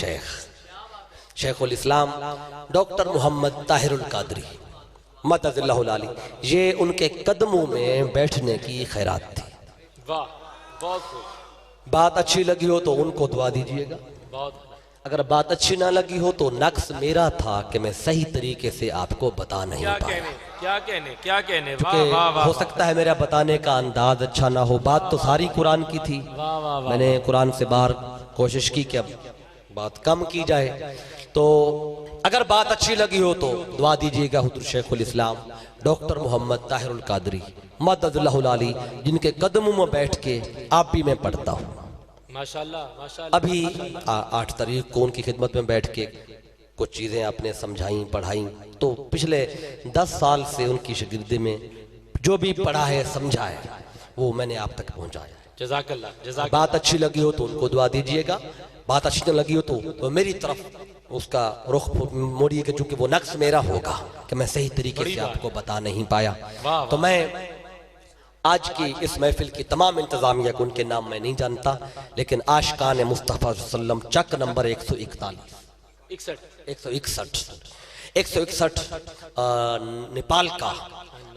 [SPEAKER 1] शेखुल इस्लाम डॉक्टर मोहम्मद ताहिरुल कादरी मददल्लाहु अलैह, ये उनके कदमों में बैठने की खैरात थी।
[SPEAKER 2] वाह, बहुत खूब।
[SPEAKER 1] बात अच्छी लगी हो तो उनको दुआ दीजिएगा,
[SPEAKER 2] बहुत।
[SPEAKER 1] अगर बात अच्छी ना लगी हो तो नक्स मेरा था कि मैं सही तरीके से आपको बता नहीं
[SPEAKER 2] क्या
[SPEAKER 1] पाया।
[SPEAKER 2] कहने, क्या कहने, क्या कहने। वाह
[SPEAKER 1] कि
[SPEAKER 2] वाह वाह।
[SPEAKER 1] हो सकता है मेरा बताने का अंदाज अच्छा ना हो। बात तो सारी कुरान की थी,
[SPEAKER 2] वाह वाह वाह।
[SPEAKER 1] मैंने कुरान से बाहर कोशिश की कि अब बात कम की जाए। तो अगर बात अच्छी लगी हो तो दुआ दीजिएगा हुजूर शेखुल इस्लाम डॉक्टर मोहम्मद ताहिरुल कादरी मददल्लाहु अलैह, जिनके कदमों में बैठ के आप भी मैं पढ़ता हूँ।
[SPEAKER 2] माशाल्लाह माशाल्लाह।
[SPEAKER 1] अभी 8 तारीख को उनकी खिदमत में बैठ के कुछ चीज़ें आपने समझाई, पढ़ाई। तो पिछले 10 साल से उनकी शागिर्दी में जो भी पढ़ा है, समझा है, वो मैंने आप तक पहुँचाया।
[SPEAKER 2] जज़ाकल्लाह जज़ाकल्लाह।
[SPEAKER 1] बात अच्छी लगी हो तो उनको दुआ दीजिएगा, बात अच्छी न लगी हो तो मेरी तरफ उसका रुख मोड़िएगा, चूंकि वो नक्श मेरा होगा कि मैं सही तरीके से आपको बता नहीं पाया।
[SPEAKER 2] वाह,
[SPEAKER 1] तो मैं आज की इस महफिल की तमाम इंतजामिया को, उनके नाम मैं नहीं जानता, लेकिन आशिकान मुस्तफ़ा सल्लम चक नंबर 161 नेपाल का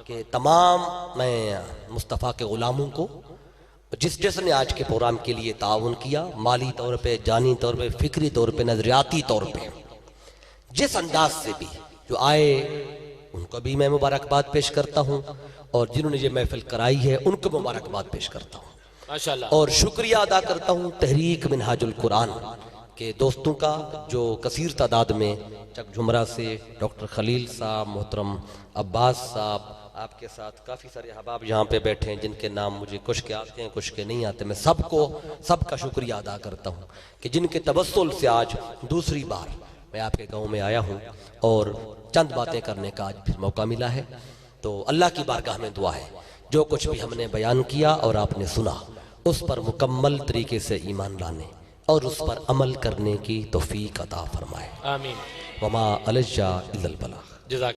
[SPEAKER 1] के तमाम मैं मुस्तफ़ा के ग़ुलामों को, जिसने आज के प्रोग्राम के लिए ताउन किया, माली तौर पे, जानी तौर पे, फिक्री तौर पे, नजरियाती तौर पे, जिस अंदाज से भी जो आए, उनको भी मैं मुबारकबाद पेश करता हूँ, और जिन्होंने ये महफिल कराई है उनको मुबारकबाद पेश करता हूँ
[SPEAKER 2] माशाल्लाह।
[SPEAKER 1] और शुक्रिया अदा करता हूँ तहरीक मिनहाजुल कुरान के दोस्तों का, जो कसीर तादाद में चक झुमरा से डॉक्टर खलील साहब, मोहतरम अब्बास साहब, आपके साथ काफ़ी सारे अहबाब यहाँ पे बैठे हैं जिनके नाम मुझे कुछ के आते हैं, कुछ के नहीं आते। मैं सबका शुक्रिया अदा करता हूँ कि जिनके तवस्सुल से आज दूसरी बार मैं आपके गांव में आया हूँ और चंद बातें करने का आज फिर मौका मिला है। तो अल्लाह की बारगाह में दुआ है, जो कुछ भी हमने बयान किया और आपने सुना, उस पर मुकम्मल तरीके से ईमान लाने और उस पर अमल करने की तौफीक अता फरमाए।
[SPEAKER 2] आमीन।
[SPEAKER 1] वमा अलैया इल्लल बलाग।
[SPEAKER 2] जज़ाक